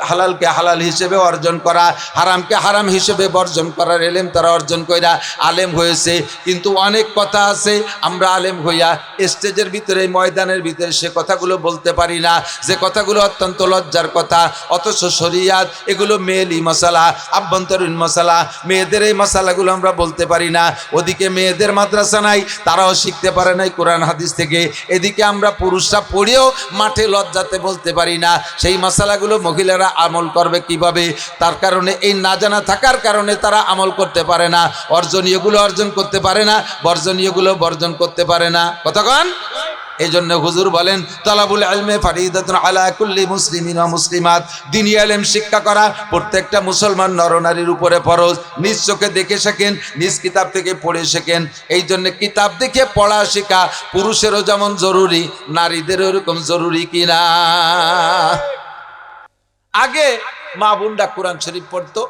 হালালকে হালাল হিসেবে অর্জন করা, হারামকে হারাম হিসেবে বর্জন করার এলেম তারা অর্জন কইরা আলেম হয়েছে। কিন্তু অনেক কথা আছে আমরা আলেম হইয়া স্টেজের ভিতরে, ময়দানের ভিতরে সে কথাগুলো বলতে পারি না, যে কথাগুলো অত্যন্ত লজ্জার কথা। অথচ শরিয়াত এগুলো মেয়েলি মশালা, আভ্যন্তরীণ মশালা, মেয়েদের এই মশালাগুলো আমরা বলতে পারি না। ওদিকে মেয়েদের মাদ্রাসা নাই, তারাও শিখতে পারে নাই কোরআন হাদিস থেকে। এদিকে আমরা পুরুষরা পড়েও মাঠে লজ্জাতে বলতে পারি না। সেই মশালাগুলো মহিলারা আমল করবে কিভাবে? তার কারণে এই না জানা থাকার কারণে তারা আমল করতে পারে না, অর্জনীয়গুলো অর্জন করতে পারে না, বর্জনীয়গুলো বর্জন করতে পারে না। কতক্ষণ? এই জন্য হুজুর বলেন তালাবুল ইলমে ফারিদাতুন আলা কুল্লি মুসলিমিন ওয়া মুসলিমাত, দ্বীনি ইলম শিক্ষা করা প্রত্যেকটা মুসলমান নরনারীর উপরে ফরজ। নিজ চোখে দেখে শেখেন, নিজ কিতাব থেকে পড়ে শেখেন। এই জন্য কিতাব দেখে পড়া শেখা পুরুষেরও যেমন জরুরি, নারীদেরও এরকম জরুরি কিনা? আগে মা বোনরা কোরআন শরীফ পড়তো,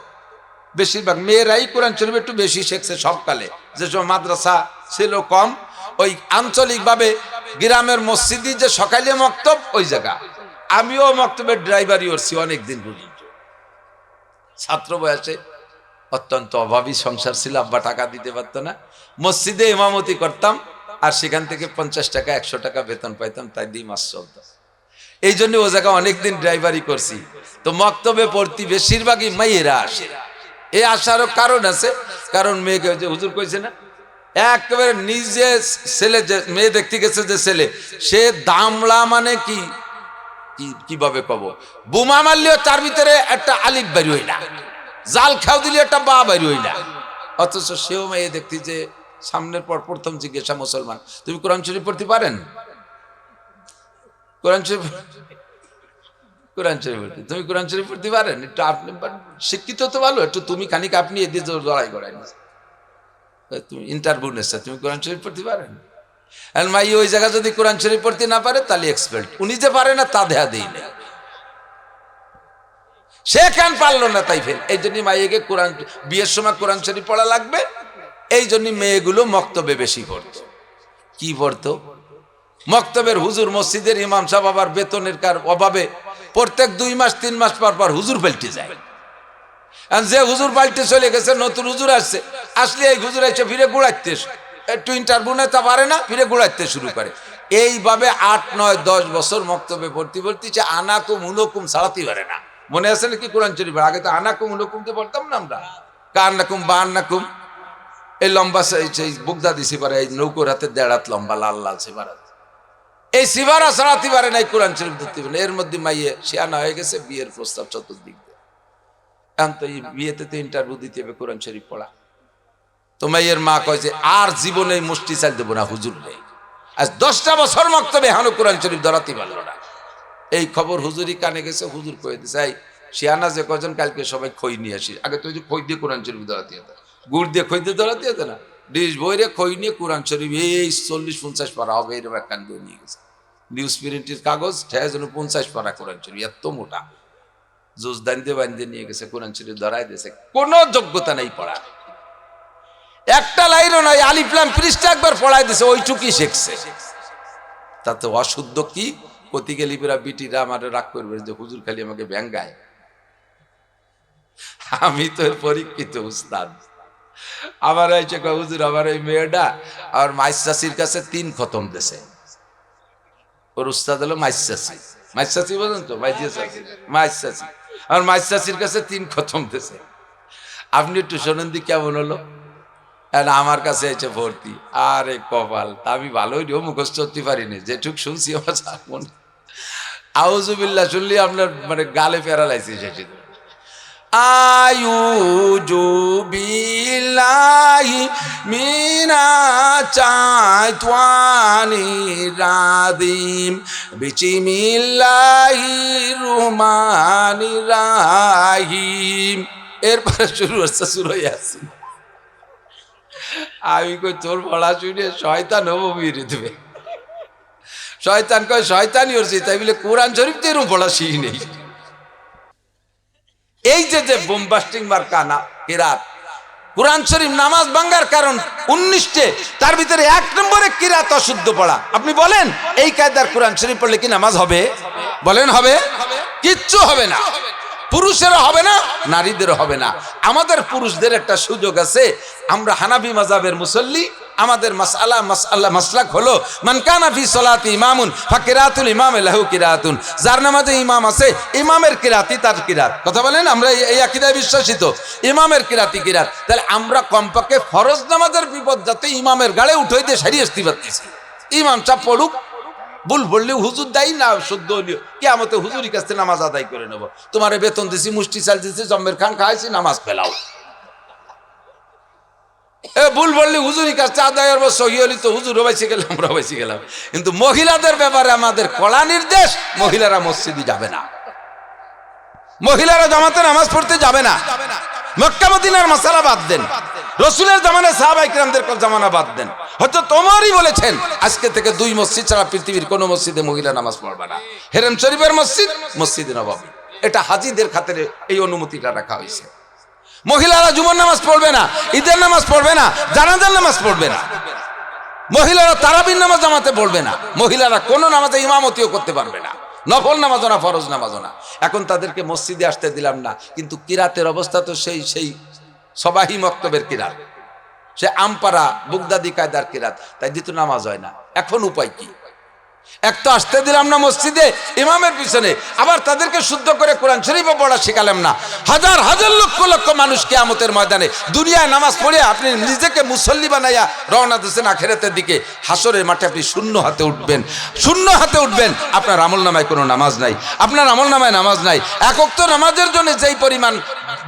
বেশিরভাগ মেয়েরাই কোরআন শরীফ একটু বেশি শিখছে সবকালে। যেসব মাদ্রাসা ছিল কম, ওই আঞ্চলিকভাবে গ্রামের মসজিদে যে সকালে মক্তব, ওই জায়গা আমিও মক্তবের ড্রাইভারই করছি অনেকদিন পর্যন্ত। ছাত্র বয়সে অত্যন্ত অভাবী সংসার ছিল, আব্বা টাকা দিতে পারতো না। মসজিদে ইমামতি করতাম, আর সেখান থেকে 50 টাকা 100 টাকা বেতন পাইতাম, তাই দিয়ে মাস চলত। এই জন্য ও জায়গা অনেকদিন ড্রাইভারি করছি। তো মক্তবে পড়তি বেশিরভাগই মেয়েরা আসে। এই আসারও কারণ আছে, কারণ মেয়েকে হুজুর কইছে না, একেবারে নিজে ছেলে যে মেয়ে দেখতে গেছে, যে ছেলে সে দামলা, মানে কি কিভাবে কব, বোমা মারলেও তার ভিতরে একটা আলিফ বের হই না, জাল খাও দিলে একটা বা বের হই না। অথচ সেও মেয়ে দেখতে যে সামনের পর প্রথম জিজ্ঞাসা, মুসলমান তুমি কোরআন শরীফ পড়তে পারেন? কোরআন শরীফ পড়তে, তুমি কোরআন শরীফ পড়তে পারেন? একটু আপনি শিক্ষিত তো ভালো, একটু তুমি খানিক আপনি এদিকে লড়াই করাই না, তুমি ইন্টারভিউ নেছে, তুমি কোরআন শরীফ পড়তে পারেন? আর মাই ওই জায়গা যদি কোরআন শরীফ পড়তে না পারে তাহলে এক্সপেল্ট। উনি যে পারে না তা দেয়া দেই না, সে কেন পারলো না তাই ফেল। এই জন্য মাইকে কোরআন বিয়ের সময় কোরআন শরীফ পড়া লাগবে। এই জন্য মেয়েগুলো মক্তবে বেশি পড়তো। কি পড়তো? মক্তবের হুজুর, মসজিদের ইমাম সাহেব আবার বেতনের কার অভাবে প্রত্যেক 2 মাস 3 মাস পর পর হুজুর পাল্টে যায়। যে হুজুর পাল্টে চলে গেছে, নতুন হুজুর আসছে, আসলে এই হুজুর এসে ফিরে গুড়াইতে, একটু ইন্টারভিউ নেতা পারে না, ফিরে গুড়াইতে শুরু করে। এইভাবে 8, 9, 10 বছর মক্তবে ভর্তি ভর্তিছে, আনাকুম হুলকুম ছাড়াতে পারে না। মনে আছে নাকি কোরআন শরীফ? আগে তো আনাকুম হুলকুমতে পড়তাম না আমরা, কান্নাকুম বা আন্নাকুম। এই লম্বা সেই বুগদা দিছি পারে, এই নৌকোর হাতে 1.5 হাত লম্বা লাল লাল সিবারা, এই সিবারা ছাড়াতে পারে না, কোরআন শরীফ ধরতে পারে না। এর মধ্যে মাইয়ে শিয়ানা হয়ে গেছে, বিয়ের প্রস্তাব চতুর্দিক দিয়ে। এখন তো এই বিয়েতে তো ইন্টারভিউ দিতে হবে কোরআন শরীফ পড়া। তো মাইয়ের মা কয় যে আর জীবনে মুষ্টি চাল দেবো না হুজুর নেই। আজ 10টা বছর মক্তবে এখনো কোরআন শরীফ ধরাতে পারলো না। এই খবর হুজুরই কানে গেছে, হুজুর কয়ে দিছে এই শিয়ানা যে কজন, কালকে সবাই খই নিয়ে আসি। আগে তো খই দিয়ে কোরআন শরীফ ধরাতে হতো, গুড় দিয়ে খই দিয়ে ধরাতে হতো না। ডিশ বইরে খই নিয়ে কোরআন শরীফ এই 40-50 পারা হবে, এরকম এক কান দিয়ে নিয়ে গেছে। নিউজ প্রিন্টের কাগজ ঠেয়া যেন 50 পারা কোরআন শরীফ, এত মোটা জোস দান্দে বান্ধে নিয়ে গেছে, কোরআন শরীফ ধরাই দিয়েছে, কোনো যোগ্যতা নেই পড়া, একটা লাইনও নয়, আলিফ লাম পৃষ্ঠা একবার পড়াই দিছে, ওইটুকুই শিখছে। তাতে অশুদ্ধ কি কতিকে লিপিরা বিটিরা আমার রাগ করবে যে হুজুর খালি আমাকে ব্যাঙ্গায়। আমি তো এর পরীক্ষিত উস্তাদ। আমার হয়েছে হুজুর আমার এই মেয়েটা আমার মাইস চাষির কাছে 3 খতম দিছে। ওর উস্তাদ হলো মাইস চাষি, মাইস চাষি বলেন তো, মাইস চাষি, আমার মাইস চাষির কাছে 3 খতম দিছে। আপনি একটু শোনেন দি কেমন হলো। আমার কাছে এসে ভর্তি, আরে কপাল, তা আমি ভালোই মুখস্থ করতে পারিনি, যেটুক শুনছি আমার মনে আউযুবিল্লাহ শুনলি আপনার মানে গালে প্যারালাইসিস এসে। আউযু বিল্লাহি মিনাশ শাইতানির রাজিম বিসমিল্লাহির রহমানির রহিম। এরপরে শুরু হচ্ছে সূরা ইয়াসিন। আমি কই তোর পড়া শুনে শয়তান হবো মেরে দেবে। শয়তান কয় শয়তানই হচ্ছে, তাই বলে কোরআন শরীফ তো এরকম পড়া শিখি নেই। এই যে বোমবাস্টিং মার্কা না কিরাত, কোরআন শরীফ নামাজ ভাঙ্গার কারণ 19টে, তার ভিতরে 1 নম্বরে কিরাত অশুদ্ধ পড়া। আপনি বলেন এই কায়দার কোরআন শরীফ পড়লে কি নামাজ হবে? বলেন হবে? কিচ্ছু হবে না। পুরুষেরও হবে না, নারীদেরও হবে না। আমাদের পুরুষদের একটা সুযোগ আছে, আমরা হানাফি মাযহাবের মুসল্লি, আমাদের মাসলাক হলো মান কানা ফি সলাতি ইমামুন ফাকিরাতুল ইমাম লাহু কিরাতুন, যার নামাজে ইমাম আছে ইমামের কিরাতি তার কিরাত। কথা বলেন, আমরা এই আকীদায় বিশ্বাসিত, ইমামের কিরাতি কিরাত। তাহলে আমরা কমপক্ষে ফরজ নামাজের বিপদ যাতে ইমামের গাড়ে উঠাই দিয়ে সারিয়ে আসতে পারতেছি। ইমাম চাপ পড়ুক, ভুল বললেও হুজুর দায়ী না, শুদ্ধ হলেও কিয়ামতে হুজুরের কাছ থেকে নামাজ আদায় করে নেব। তোমারে বেতন দিছি, মুষ্টি চাল দিছি, জম্মের খান খাইছি, নামাজ পেলাও। ভুল বললে হুজুরের কাছে আদায় করবো, সহি হলি তো হুজুর বেঁচে গেলাম, আমরা বেঁচে গেলাম। কিন্তু মহিলাদের ব্যাপারে আমাদের কড়া নির্দেশ, মহিলারা মসজিদে যাবে না, মহিলারা জামাতে নামাজ পড়তে যাবে না। মক্কা মদিনার মাসালা বাদ দেন, রসুলের জামানায় সাহাবায়ে কিরামদের জামানা বাদ দেন, হয়তো তোমারই বলেছেন আজকে থেকে 2 মসজিদ ছাড়া পৃথিবীর কোনো মসজিদে মহিলা নামাজ পড়বে না, হেরেম শরীফের মসজিদ, মসজিদে নববী। এটা হাজীদের খাতিরে এই অনুমতিটা রাখা হয়েছে। মহিলারা জুমার নামাজ পড়বে না, ঈদের নামাজ পড়বে না, জানাজার নামাজ পড়বে না, মহিলারা তারাবির নামাজ জামাতে পড়বে না, মহিলারা কোনো নামাজে ইমামতিও করতে পারবে না, নফল নামাজও না, ফরজ নামাজও না। এখন তাদেরকে মসজিদে আসতে দিলাম না, কিন্তু কিরাতের অবস্থা তো সেই সবাহি মক্তবের কিরাত, সে আমপারা বুগদাদি কায়দার কিরাত, তাই দিত নামাজ হয় না। এখন উপায় কি? এক তো আসতে দিলাম না মসজিদে ইমামের পিছনে, আবার তাদেরকে শুদ্ধ করে কোরআন শরীফও পড়া শিখালাম না। হাজার হাজার লক্ষ লক্ষ মানুষ কিয়ামতের ময়দানে দুনিয়ায় নামাজ পড়ে আপনি নিজেকে মুসল্লি বানাইয়া রওনা দিয়েছেন আখিরাতের দিকে। হাসরের মাঠে আপনি শূন্য হাতে উঠবেন, শূন্য হাতে উঠবেন, আপনার আমলনামায় কোনো নামাজ নাই, আপনার আমলনামায় নামাজ নাই। এক ওয়াক্ত নামাজের জন্য যেই পরিমাণ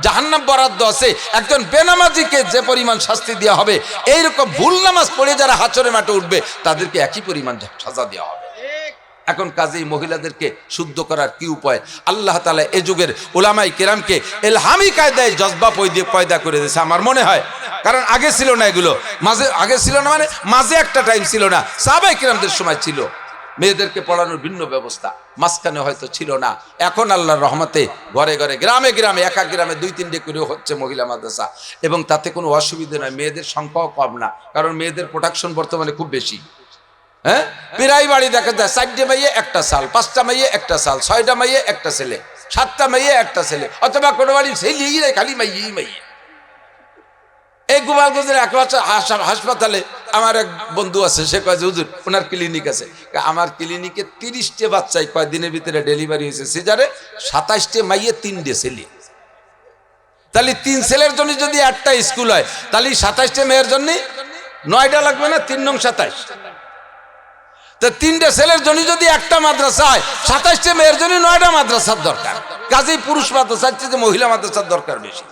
জাহান্নাম বরাদ্দ আছে, একজন বেনামাজিকে যে পরিমাণ শাস্তি দেওয়া হবে, এইরকম ভুল নামাজ পড়ে যারা হাসরের মাঠে উঠবে তাদেরকে একই পরিমাণ সাজা দেওয়া হবে। এখন কাজেই মহিলাদেরকে শুদ্ধ করার কি উপায়? আল্লাহ তাআলা এ যুগের উলামায়ে কেরামকে ইলহামি কায়দায় জজবা পয়দা করে দিয়েছে আমার মনে হয়। কারণ আগে ছিল না এগুলো, আগে ছিল না মানে মাঝে একটা টাইম ছিল না, সাহাবায়ে কেরামদের সময় ছিল মেয়েদেরকে পড়ানোর ভিন্ন ব্যবস্থা, মাঝখানে হয়তো ছিল না। এখন আল্লাহর রহমতে ঘরে ঘরে গ্রামে গ্রামে, এক এক গ্রামে 2-3টে করে হচ্ছে মহিলা মাদ্রাসা, এবং তাতে কোনো অসুবিধা নয়। মেয়েদের সংখ্যাও কম না, কারণ মেয়েদের প্রোটেকশন বর্তমানে খুব বেশি। হ্যাঁ, প্রায় বাড়ি দেখা যায় 4টে মেয়ে একটা সাল, 5টা মেয়ে একটা সাল, 6টা মেয়ে একটা ছেলে, 7টা মেয়ে একটা ছেলে, অথবা কোনো বাড়ি ছেলেই নাই, খালি মেয়েই মেয়ে। এই গোপালগঞ্জের এক হাসপাতালে আমার এক বন্ধু আছে, সে কয় যে হুজুর ওনার ক্লিনিক আছে, আমার ক্লিনিকে 30টে বাচ্চাই কয়েকদিনের ভিতরে ডেলিভারি হয়েছে সিজারে, 27টে মেয়ে 3টে ছেলে। তাহলে 3 ছেলের জন্য যদি একটা স্কুল হয়, তাহলে 27টে মেয়ের জন্য 9টা লাগবে না? 3 নং 27। তো 3টে ছেলের জন্য যদি একটা মাদ্রাসা হয়, 27টে মেয়ের জন্য 9টা মাদ্রাসার দরকার। কাজেই পুরুষ মাদ্রাসার চেয়ে মহিলা মাদ্রাসার দরকার বেশি।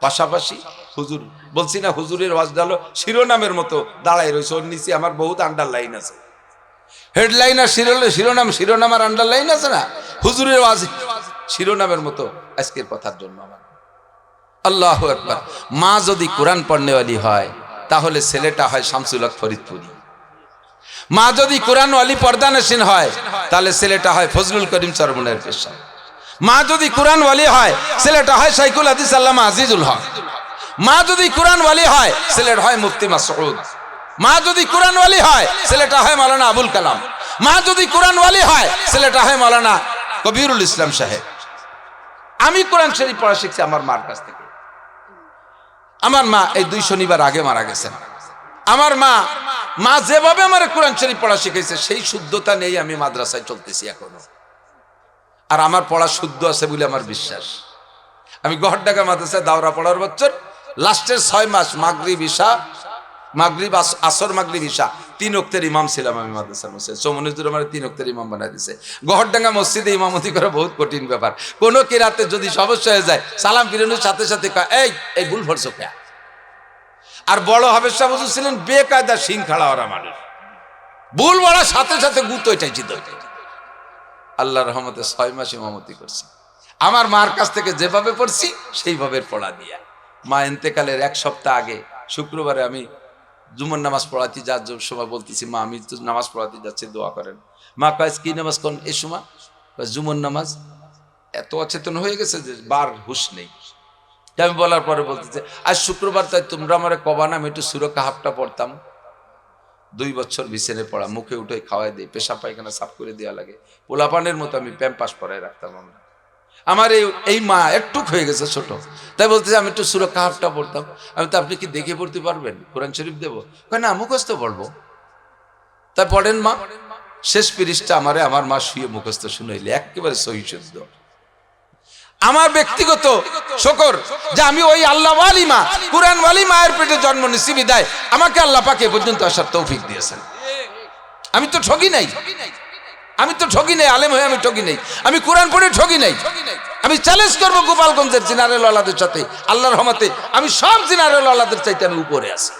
পাশাপাশি হুজুর বলছি না, হুজুরের ওয়াজ ডালো শিরোনামের মতো দাঁড়াই রয়েছে, ওর নিচে আমার বহুত আন্ডারলাইন আছে, হেডলাইন আর শিরোনাম আর আন্ডারলাইন আছে না, হুজুরের ওয়াজ শিরোনামের মতো আজকের কথার জন্য আমার। আল্লাহু আকবার। মা যদি কোরআন পড়নেওয়ালি হয়, তাহলে ছেলেটা হয় শামসুল হক ফরিদপুরি, মা যদি কোরআন ওয়ালি পর্দানসীন হয় তাহলে ছেলেটা হয় ফজলুল করিম চরমনের পেশা। মা যদি কোরআন ওয়ালি হয় ছেলেটা হয় শাইখুল হাদিস আল্লামা আজিজুল হক। মা যদি কোরআন ওয়ালি হয় ছেলেটা হয় মুফতি মাসউদ। মা যদি কোরআন ওয়ালি হয় ছেলেটা হয় মাওলানা আবুল কালাম। মা যদি কোরআন ওয়ালি হয় ছেলেটা হয় মাওলানা কবিরুল ইসলাম সাহেব। আমি কোরআন শরীফ পড়া শিখছি আমার মার কাছ থেকে। আমার মা এই 2 শনিবার আগে মারা গেছেন। আমার মা যেভাবে আমার কোরআন শরীফ পড়া শিখেছে সেই শুদ্ধতা নেই আমি মাদ্রাসায় চলতেছি এখনো। আর আমার পড়া শুদ্ধ আছে বলে আমার বিশ্বাস। আমি গহরডাঙ্গা মাদ্রাসায় দাওরা পড়ার বছর লাস্টের 6 মাস মাগরিব ঈশা, মাগরিব আসর মাগরিব ঈশা 3 ওয়াক্তের ইমাম ছিলাম আমি মাদ্রাসার মসজিদে। সোমনুজুর আমার 3 ওয়াক্তের ইমাম বানাই দিয়েছে। গহরডাঙ্গা মসজিদে ইমামতি করা বহুত কঠিন ব্যাপার। কোনো কিরাতে যদি সমস্যা হয়ে যায় সালাম ফিরানোর সাথে সাথে এই ভুল পড়ছো কে। আর বড় হাফেজ সাহেব হুজুর ছিলেন বেকায়দা শিং খাড়া ওরা মানুষ, ভুল বলার সাথে সাথে গুতো এটাই জিত। আল্লাহর রহমতে 6 মাস ইমামতি করছি। আমার মার কাছ থেকে যেভাবে পড়ছি সেইভাবে পড়া দিয়া। মা ইন্তেকালের 1 সপ্তাহ আগে শুক্রবারে আমি জুমার নামাজ পড়াতে যাওয়ার সময় বলতেছি, মা আমি তো নামাজ পড়াতে যাচ্ছি, দোয়া করেন। মা কয় কি নামাজ কোন এই সময়? জুমার নামাজ। এত অচেতন হয়ে গেছে যে বার হুশ নেই। আমি বলার পরে বলতেছে, আজ শুক্রবার তাই তোমরা আমার কবা না আমি একটু সূরা কাহাফটা পড়তাম। 2 বছর বিছানে পড়া, মুখে উঠে খাওয়াই দিই, পেশাব পায়খানা সাফ করে দেওয়া লাগে, পোলাপানের মতো আমি প্যাম্পাস পরাই রাখতাম। আমার এই মা একটু হয়ে গেছে ছোট, তাই বলতেছে আমি একটু সূরা কাহাফটা পড়তাম। আমি তো আপনি কি দেখে পড়তে পারবেন? কোরআন শরীফ দেবো? না মুখস্থ পড়বো। তাই পড়েন মা। শেষ পৃষ্ঠা আমার মা শুয়ে মুখস্থ শুনাইলে একেবারে সহি শুদ্ধ। আমার ব্যক্তিগত শকর যে আমি ওই আল্লাহ ওয়ালি মা, কুরআন ওয়ালি মায়ের পেটে জন্ম নিছি বিদায় আমাকে আল্লাহ পাক এ পর্যন্ত আসার তৌফিক দিয়েছেন। আমি তো ঠকি নাই, আলেম হয়ে আমি ঠকি নাই, আমি কোরআন পড়ে ঠকি নাই। আমি চ্যালেঞ্জ করবো গোপালগঞ্জের জিনারেল ওয়ালাদের সাথে, আল্লাহর রহমতে আমি সব জিনারেল ওয়ালাদের চাইতে আমি উপরে আছি।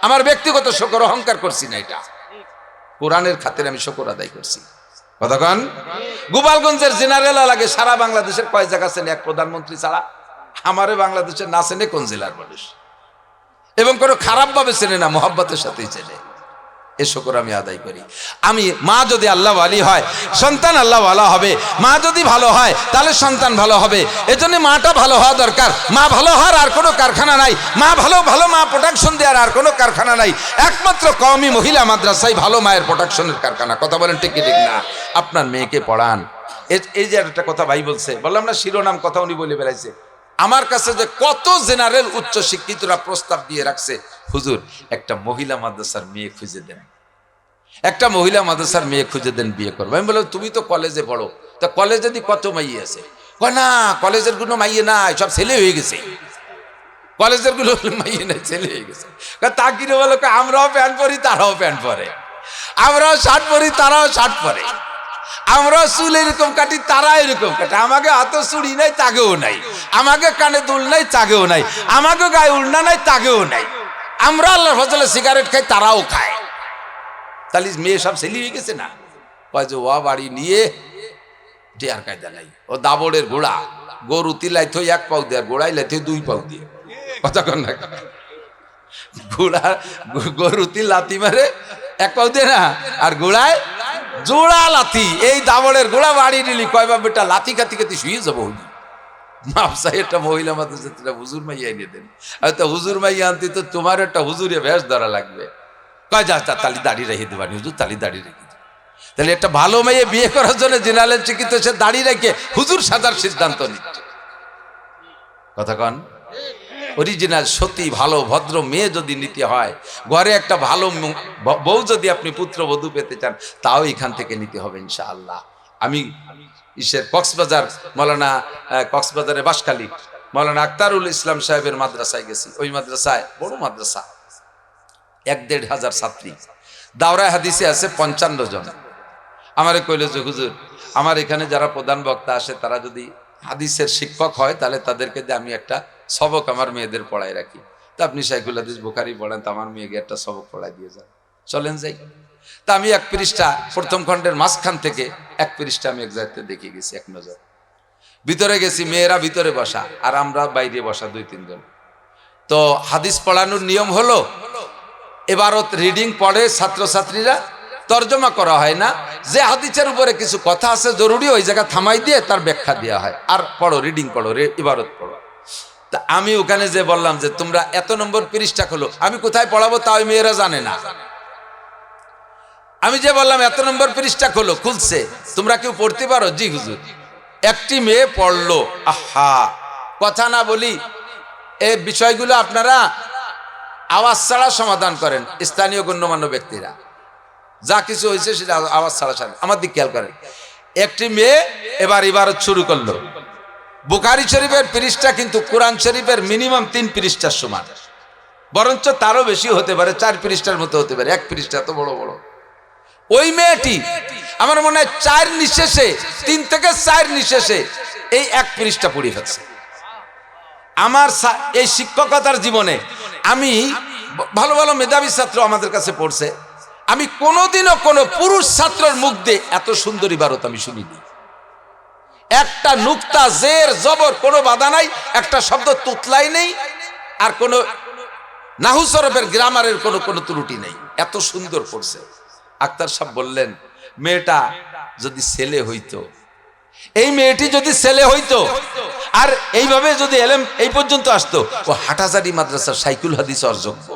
আমার ব্যক্তিগত শকর, অহংকার করছি না, এটা কোরআনের খাতিরে আমি শকর আদায় করছি। কতক্ষণ গোপালগঞ্জের জেনারেল লাগে সারা বাংলাদেশের কয় জায়গা আছেন এক প্রধানমন্ত্রী ছাড়া? আমারে বাংলাদেশের না চেনে কোন জেলার মানুষ, এবং কোনো খারাপ ভাবে চেনে না, মোহাব্বতের সাথেই চেনে। এ শুকর আমি আদায় করি। আমি মা যদি আল্লাহ ওয়ালি হয় সন্তান আল্লাহ ওয়ালা হবে, মা যদি ভালো হয় তাহলে সন্তান ভালো হবে। এজন্য মাটা ভালো হওয়া দরকার। মা ভালো হওয়ার আর কোনো কারখানা নাই, মা ভালো মা প্রোডাকশন দেওয়ার আর কোনো কারখানা নাই। একমাত্র কওমি মহিলা মাদ্রাসায় ভালো মায়ের প্রোডাকশনের কারখানা। কথা বলেন ঠিক কি ঠিক না? আপনার মেয়েকে পড়ান। এই যে একটা কথা ভাই বলছে, বললাম না শিরোনাম কথা উনি বলে বেড়াইছে। আমার কাছে যে কত জেনারেল উচ্চ শিক্ষিতরা প্রস্তাব দিয়ে রাখছে, হুজুর একটা মহিলা মাদ্রাসার মেয়ে খুঁজে দেন, একটা মহিলা মাদ্রাসার মেয়ে খুঁজে দেন, বিয়ে করবো। আমি বললাম তুমি তো কলেজে পড়ো, তা কলেজে কত মাইয়ে আছে? না কলেজের গুলো মাইয়ে নাই, সব ছেলে হয়ে গেছে। কলেজের গুলো মাইয়ে নাই, ছেলে হয়ে গেছে। তা কিনে বলো আমরাও প্যান্ট পরি তারাও প্যান্ট পরে, আমরাও শার্ট পরি তারাও শার্ট পরে, আমরাও চুল এরকম কাটি তারা এরকম কাটে। আমাকে হাত চুড়ি নাই তাগেও নাই, আমাকে কানে দুল নাই তাগেও নাই, আমাকে গায়ে উড়না নাই তাগেও নাই। আমরা আল্লাহর ফজলে সিগারেট খাই তারাও খায়। তাহলে মেয়ে সব ছেলে হয়ে গেছে না? কয় যে ও বাড়ি নিয়ে ডেয়ার কায়দা নাই, ও দাবড়ের ঘোড়া, গরু তিলাই থই 1 পাউ দিয়ে আর গোড়াই লাইতে 2 পাউ দিয়ে। কথা কন না? ঘোড়া গরুতি লাথি মারে 1 পাউ দিয়ে না, আর গোড়ায় জোড়া লাথি। এই দাবড়ের ঘোড়া বাড়ি নিলি কয় বা বেটা লাথি খাতি খাতি শুয়ে যাবো। মাপসাই একটা মহিলা মাদ্রাসা হুজুর মাইয়া এনে দেন। হয়তো হুজুর মাইয়া আনতে তো তোমার একটা হুজুরে ভেষ ধরা লাগবে। কয় যা তালি দাঁড়িয়ে রেখে দেবানি হুজুর, তালি দাঁড়িয়ে রেখে দেব। তাহলে একটা ভালো মেয়ে বিয়ে করার জন্য জেনারেল চিকিৎস সে দাঁড়িয়ে রেখে হুজুর সাজার সিদ্ধান্ত নিচ্ছে। কথা কন? অরিজিনাল সতী ভালো ভদ্র মেয়ে যদি নিতে হয়, ঘরে একটা ভালো বউ যদি আপনি পুত্রবধূ পেতে চান, তাও এখান থেকে নিতে হবে ইনশাআল্লাহ। আমি কক্সবাজার মৌলানা কক্সবাজারে বাঁশখালী মৌলানা আক্তারুল ইসলাম সাহেবের মাদ্রাসায় গেছি। ওই মাদ্রাসায় বড় মাদ্রাসা, 1-1.5 হাজার ছাত্রী। দাওরায়ে হাদিসে আছে 55 জন। আমারে কইল যে হুজুর আমার এখানে যারা প্রধান বক্তা আসে তারা যদি হাদিসের শিক্ষক হয় তাহলে তাদেরকে দিয়ে আমি একটা সবক আমার মেয়েদের পড়াই রাখি। তা আপনি শাইখুল হাদিস বুখারী পড়েন, তো আমার মেয়েকে একটা সবক পড়াই দিয়ে যান, চলেন যাই। তা আমি 1 পৃষ্ঠা প্রথম খণ্ডের মাঝখান থেকে 1 পৃষ্ঠা আমি এক জায়গাতে দেখে গেছি, 1 নজর। ভিতরে গেছি, মেয়েরা ভিতরে বসা আর আমরা বাইরে বসা 2-3 জন। তো হাদিস পড়ানোর নিয়ম হলো এবারত রিডিং পড়ে ছাত্রছাত্রীরা, তর্জমা করা হয় না, যে হাদিসের উপরে কিছু কথা আছে জরুরি ওই জায়গা থামাই দিয়ে তার ব্যাখ্যা দেওয়া হয়, আর পড়ো, রিডিং পড়ো, ইবারত পড়ো। তা আমি ওখানে যে বললাম যে তোমরা এত নম্বর পৃষ্ঠা খোলো, আমি কোথায় পড়াবো তা ওই মেয়েরা জানে না। আমি যে বললাম এত নম্বর পৃষ্ঠা খোলো, খুলছে, তোমরা কেউ পড়তে পারো? জি হুজুর। একটি মেয়ে পড়লো। আহা, কথা না বলি, এই বিষয়গুলো আপনারা আওয়াজ ছাড়া সমাধান করেন, স্থানীয় গণ্যমান্য ব্যক্তিরা, যা কিছু হয়েছে সেটা আওয়াজ ছাড়া ছাড়েন। আমার দিক খেয়াল করেন। একটি মেয়ে এবার ইবারত শুরু করলো। বুখারী শরীফের পৃষ্ঠা কিন্তু কোরআন শরীফের মিনিমাম 3 পৃষ্ঠার সমান, বরঞ্চ তারও বেশি হতে পারে, 4 পৃষ্ঠার মতো হতে পারে, 1 পৃষ্ঠা তো বড় বড়। ওই মেয়েটি আমার মনে হয় 4 নিঃশেষে, 3 থেকে 4 নিঃশেষে এই 1 পৃষ্ঠা পড়ে ফেলছে। আমার এই শিক্ষকতার জীবনে আমি ভালো ভালো মেধাবী ছাত্র আমাদের কাছে পড়ছে, আমি কোনোদিনও কোনো পুরুষ ছাত্রের মুখ দিয়ে এত সুন্দর ইবারত আমি শুনিনি। একটা নুক্তা, জের, জবর কোনো বাধা নাই, একটা শব্দ তুতলাই নেই, আর কোনো নাহু সরফের গ্রামারের কোনো ত্রুটি নেই, এত সুন্দর পড়ছে। আক্তার সাহেব বললেন, মেয়েটা যদি ছেলে হইতো, এই মেয়েটি যদি ছেলে হইতো আর এইভাবে যদি এলেম এই পর্যন্ত আসতো, ও হাটাজারি মাদ্রাসার সাইকুল হাদিস অযোগ্য।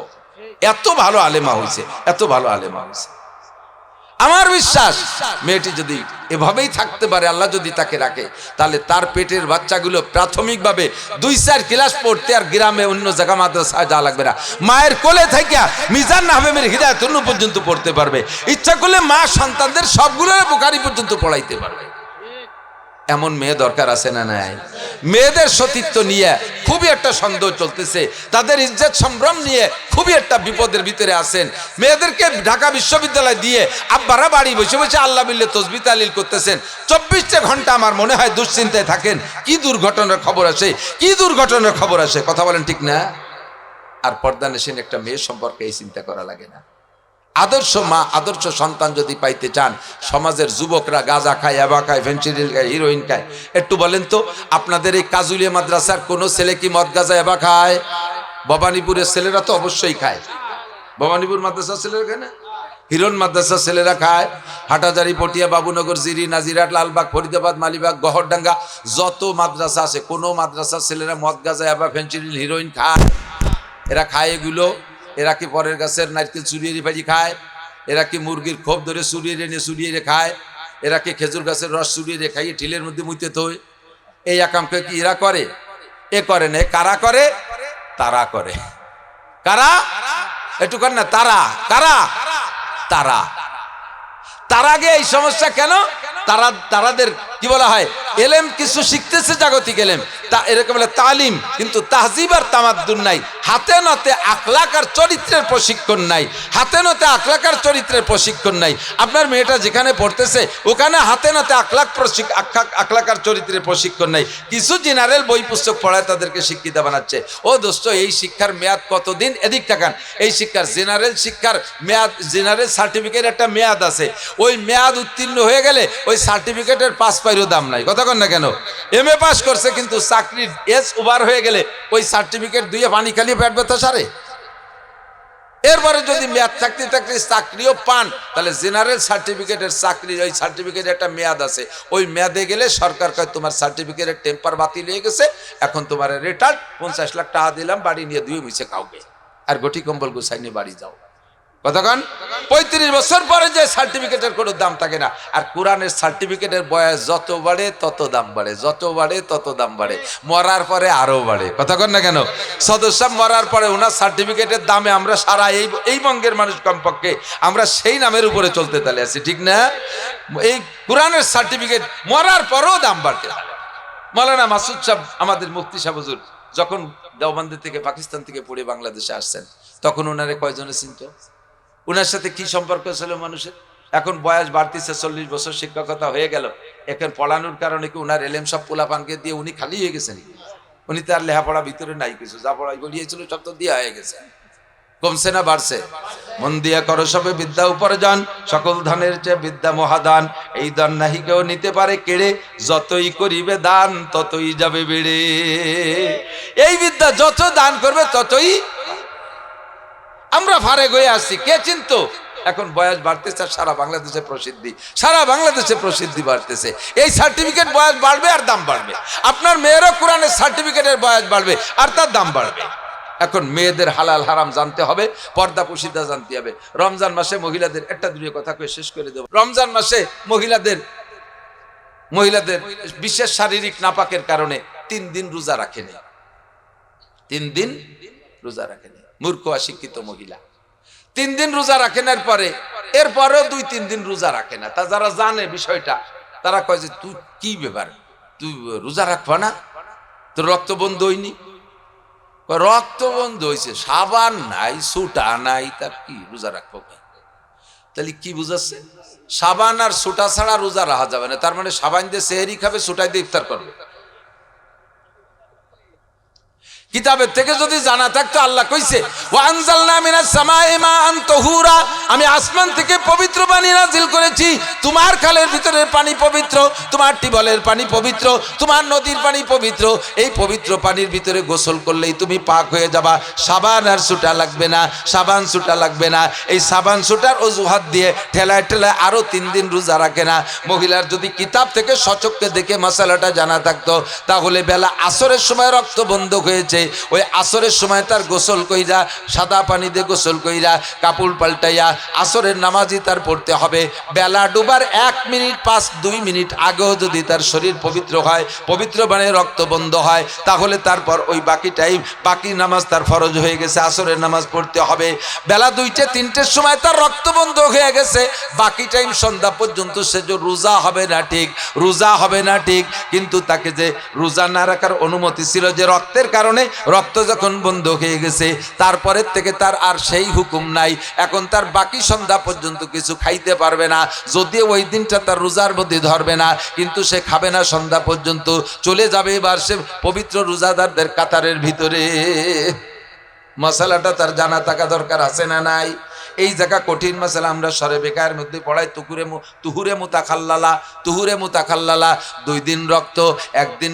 এত ভালো আলেমা হয়েছে, এত ভালো আলেমা হয়েছে। আমার বিশ্বাস মেয়েটি যদি এভাবেই থাকতে পারে, আল্লাহ যদি তাকে রাখে, তাহলে তার পেটের বাচ্চাগুলো প্রাথমিকভাবে 2-4 ক্লাস পড়তে আর গ্রামে অন্য জায়গা মাদ্রাসায় যাওয়া লাগবে না। মায়ের কোলে থেকে মিজান আহমেদের হিদায়াতুন পর্যন্ত পড়তে পারবে, ইচ্ছা করলে মা সন্তানদের সবগুলো বুখারী পর্যন্ত পড়াইতে পারবে। এমন মেয়ে দরকার আছে না নাই? মেয়েদের সতীত্ব নিয়ে খুবই একটা সন্দেহ চলতেছে, তাদের ইজ্জত সম্ভ্রম নিয়ে খুবই একটা বিপদের ভিতরে আছেন। মেয়েদেরকে ঢাকা বিশ্ববিদ্যালয় দিয়ে আব্বারা বাড়ি বসে বসে আল্লাহ বিল্লে তসবিহ তাহলিল করতেছেন, 24টা ঘন্টা আমার মনে হয় দুশ্চিন্তায় থাকেন, কি দুর্ঘটনার খবর আসে, কি দুর্ঘটনার খবর আসে। কথা বলেন ঠিক না? আর পর্দা নেশিন একটা মেয়ে সম্পর্কে এই চিন্তা করা লাগে না। আদর্শ মা, আদর্শ সন্তান যদি পাইতে চান, সমাজের যুবকরা গাঁজা খায়, ইয়াবা খায়, ফেন্সিডিল খায়, হিরোইন খায়, একটু বলেন তো আপনাদের এই কাজুলিয়া মাদ্রাসার কোনো ছেলে কি মদ গাঁজা ইয়াবা খায়? ভবানীপুরের ছেলেরা তো অবশ্যই খায়, ভবানীপুর মাদ্রাসার ছেলেরা খায় না? হিরণ মাদ্রাসার ছেলেরা খায়, হাটাজারি, পটিয়া, বাবুনগর, জিরি, নাজিরাট, লালবাগ, ফরিদাবাদ, মালিবাগ, গহরডাঙ্গা, যত মাদ্রাসা আছে কোনো মাদ্রাসার ছেলেরা মদ গাঁজা ইয়াবা ফেন্সিডিল হিরোইন খায়? এরা খায় এগুলো? এরা কি পরের গাছের নারকেল চুরিয়ে ভাজি খায়? এরা কি মুরগির খোপ ধরে চুরিয়ে খায়? এরা কি খেজুর গাছের রস চুরিয়ে খাইয়ে টিলের মধ্যে মুইতে থই? এই একামকে কি এরা করে? এ করে না। কারা করে? তারা করে। কারা? একটু কর না, তারা। কারা? তারা। তার আগে এই সমস্যা কেন? তারাদের কি বলা হয়, এলেম কিছু শিখতেছে, জাগতিক এলেম, তা এরকম বলে তালিম, কিন্তু তাহজিব আর তামাদ্দুন নাই, হাতে নাতে আখলাক আর চরিত্রের প্রশিক্ষণ নাই, হাতে নাতে আখলাক আর চরিত্রের প্রশিক্ষণ নাই। আপনার মেয়েটা যেখানে পড়তেছে ওখানে হাতে নাতে আখলাক আর চরিত্রের প্রশিক্ষণ নাই, কিছু জেনারেল বই পুস্তক পড়ায় তাদেরকে শিক্ষিত বানাচ্ছে। ও দোস্ত, এই শিক্ষার মেয়াদ কতদিন? এদিক টাকান। এই শিক্ষার জেনারেল শিক্ষার মেয়াদ, জেনারেল সার্টিফিকেট একটা মেয়াদ আছে, ওই মেয়াদ উত্তীর্ণ হয়ে গেলে ওই সার্টিফিকেটের 5 পাইরও দাম নাই। কথা কন না কেন? এমএ পাস করছে কিন্তু চাকরির এজ ওভার হয়ে গেলে ওই সার্টিফিকেট দুইয়ে পানি খালি পেট ব্যথা সারে। এরপরে যদি মেয়াদ থাকতে থাকতে চাকরিও পান, তাহলে জেনারেল সার্টিফিকেটের চাকরি, ওই সার্টিফিকেটের একটা মেয়াদ আছে, ওই মেয়াদে গেলে সরকার কয় তোমার সার্টিফিকেটের টেম্পার বাতিল হয়ে গেছে, এখন তোমার রিটার্ন 50 লাখ টাকা দিলাম, বাড়ি নিয়ে দুই মিশে কাউকে, আর গটি কম্বল গুছাই নিয়ে বাড়ি যাও। কতক্ষণ? 35 বছর পরে যে সার্টিফিকেটের কোনো দাম থাকে না। আর কোরআনের সার্টিফিকেটের বয়স যত বাড়ে তত দাম বাড়ে, যত বাড়ে তত দাম বাড়ে, মরার পরে আরো বাড়ে। কতক্ষণ না কেন? সদস্য মরার পরে ওনার সার্টিফিকেটের দামে আমরা সারা এই বঙ্গের মানুষ কমপক্ষে আমরা সেই নামের উপরে চলতে তালে আছি, ঠিক না? এই কোরআনের সার্টিফিকেট মরার পরেও দাম বাড়তে থাকে। মৌলানা মাসুদ সাহেব, আমাদের মুফতি সাহেব হুজুর, যখন দেওবন্দি থেকে পাকিস্তান থেকে পড়ে বাংলাদেশে আসছেন, তখন ওনারে কয়জনে চিনত? উনার সাথে কি সম্পর্ক ছিল মানুষের? এখন বয়স বাড়তিছে, 40 বছর শিক্ষকতা হয়ে গেল, এখন পড়ানোর কারণে কি উনার এলেম সব পোলাপানকে দিয়ে উনি খালি হয়ে গেছেন? উনি তার লেখাপড়া ভিতরে নাই কিছু, যা পড়াই বলিয়েছিল সব তো দিয়া হয়ে গেছে। কমছে না বাড়ছে? মন দিয়া করো সবে বিদ্যা উপার্জন, সকল ধনের চেয়ে বিদ্যা মহাদান, এই দান নাহি কেউ নিতে পারে কেড়ে, যতই করিবে দান ততই যাবে বেড়ে। এই বিদ্যা যত দান করবে ততই আমরা ফারেক হয়ে আসছি। কে চিনতো? এখন বয়স বাড়তেছে আর সারা বাংলাদেশে প্রসিদ্ধি, সারা বাংলাদেশে প্রসিদ্ধি বাড়তেছে। এই সার্টিফিকেট বয়স বাড়বে আর দাম বাড়বে। আপনার মেয়েরও কোরআনের সার্টিফিকেটের বয়স বাড়বে আর তার দাম বাড়বে। এখন মেয়েদের হালাল হারাম জানতে হবে, পর্দা পুশিদা জানতে হবে। রমজান মাসে মহিলাদের একটা দুটো কথা কয়ে শেষ করে দেব। রমজান মাসে মহিলাদের বিশেষ শারীরিক নাপাকের কারণে 3 দিন রোজা রাখেনি, 3 দিন রোজা রাখেনি। মূর্খ অশিক্ষিত মহিলা 3 দিন রোজা রাখেন, এরপরেও 2-3 দিন রোজা রাখে না। তা যারা জানে বিষয়টা তারা কয় যে তুই কি ব্যাপার, তুই রোজা রাখবা না, তোর রক্ত বন্ধ হয়নি? রক্ত বন্ধ হয়েছে, সাবান নাই, সুটা নাই, তার কি রোজা রাখবো? তাহলে কি বুঝাচ্ছে? সাবান আর সুটা ছাড়া রোজা রাখা যাবে না। তার মানে সাবান দিয়ে সেহরি খাবে, সুটাই দিয়ে ইফতার করবে। কিতাবের থেকে যদি জানা থাকতো, আল্লাহ কইছে ওয়া আনজালনা মিনাস সামাই মাআন তাহুরা, আমি আসমান থেকে পবিত্র পানি নাযিল করেছি। তোমার খালের ভিতরের পানি পবিত্র, তোমার টিউবওয়েলের পানি পবিত্র, তোমার নদীর পানি পবিত্র। এই পবিত্র পানির ভিতরে গোসল করলেই তুমি পাক হয়ে যাবা। সাবান আর সুটা লাগবে না, সাবান সুটা লাগবে না। এই সাবান সুটার অজুহাত দিয়ে ঠেলায় ঠেলায় আরো 3 দিন রোজা রাখে না। মহিলার যদি কিতাব থেকে সচক্ষে দেখে মাসালাটা জানা থাকতো, তাহলে বেলা আসরের সময় রক্ত বন্ধ হয়েছে, ওই আসরের সময় তার গোসল কইরা, সাদা পানি দিয়ে গোসল কইরা, কাপড় পাল্টাইয়া আসরের নামাজই তার পড়তে হবে। বেলা ডুবার 1 মিনিট 5-2 মিনিট আগেও যদি তার শরীর পবিত্র হয়, পবিত্র মানে রক্ত বন্ধ হয়, তাহলে তারপর ওই বাকি নামাজ তার ফরজ হয়ে গেছে, আসরের নামাজ পড়তে হবে। বেলা 2-3টের সময় তার রক্ত বন্ধ হয়ে গেছে, বাকি টাইম সন্ধ্যা পর্যন্ত সে যে রোজা হবে না, ঠিক রোজা হবে না ঠিক, কিন্তু তাকে যে রোজা না রাখার অনুমতি ছিল, যে রক্তের কারণে রক্ত যখন বন্ধ হয়ে গেছে, তারপরের থেকে তার আর সেই হুকুম নাই। এখন তার বাকি সন্ধ্যা পর্যন্ত কিছু খাইতে পারবে না, যদিও ওই দিনটা তার রোজার মধ্যে ধরবে না, কিন্তু সে খাবে না সন্ধ্যা পর্যন্ত, চলে যাবে এবার সে পবিত্র রোজাদারদের কাতারের ভিতরে। মশালাটা তার জানা থাকা দরকার আছে না নাই? এই জায়গা কঠিন মশালা আমরা সরে বেকার মধ্যে পড়াই। তুহুরে মুতাখাল্লালা 2 দিন রক্ত, 1 দিন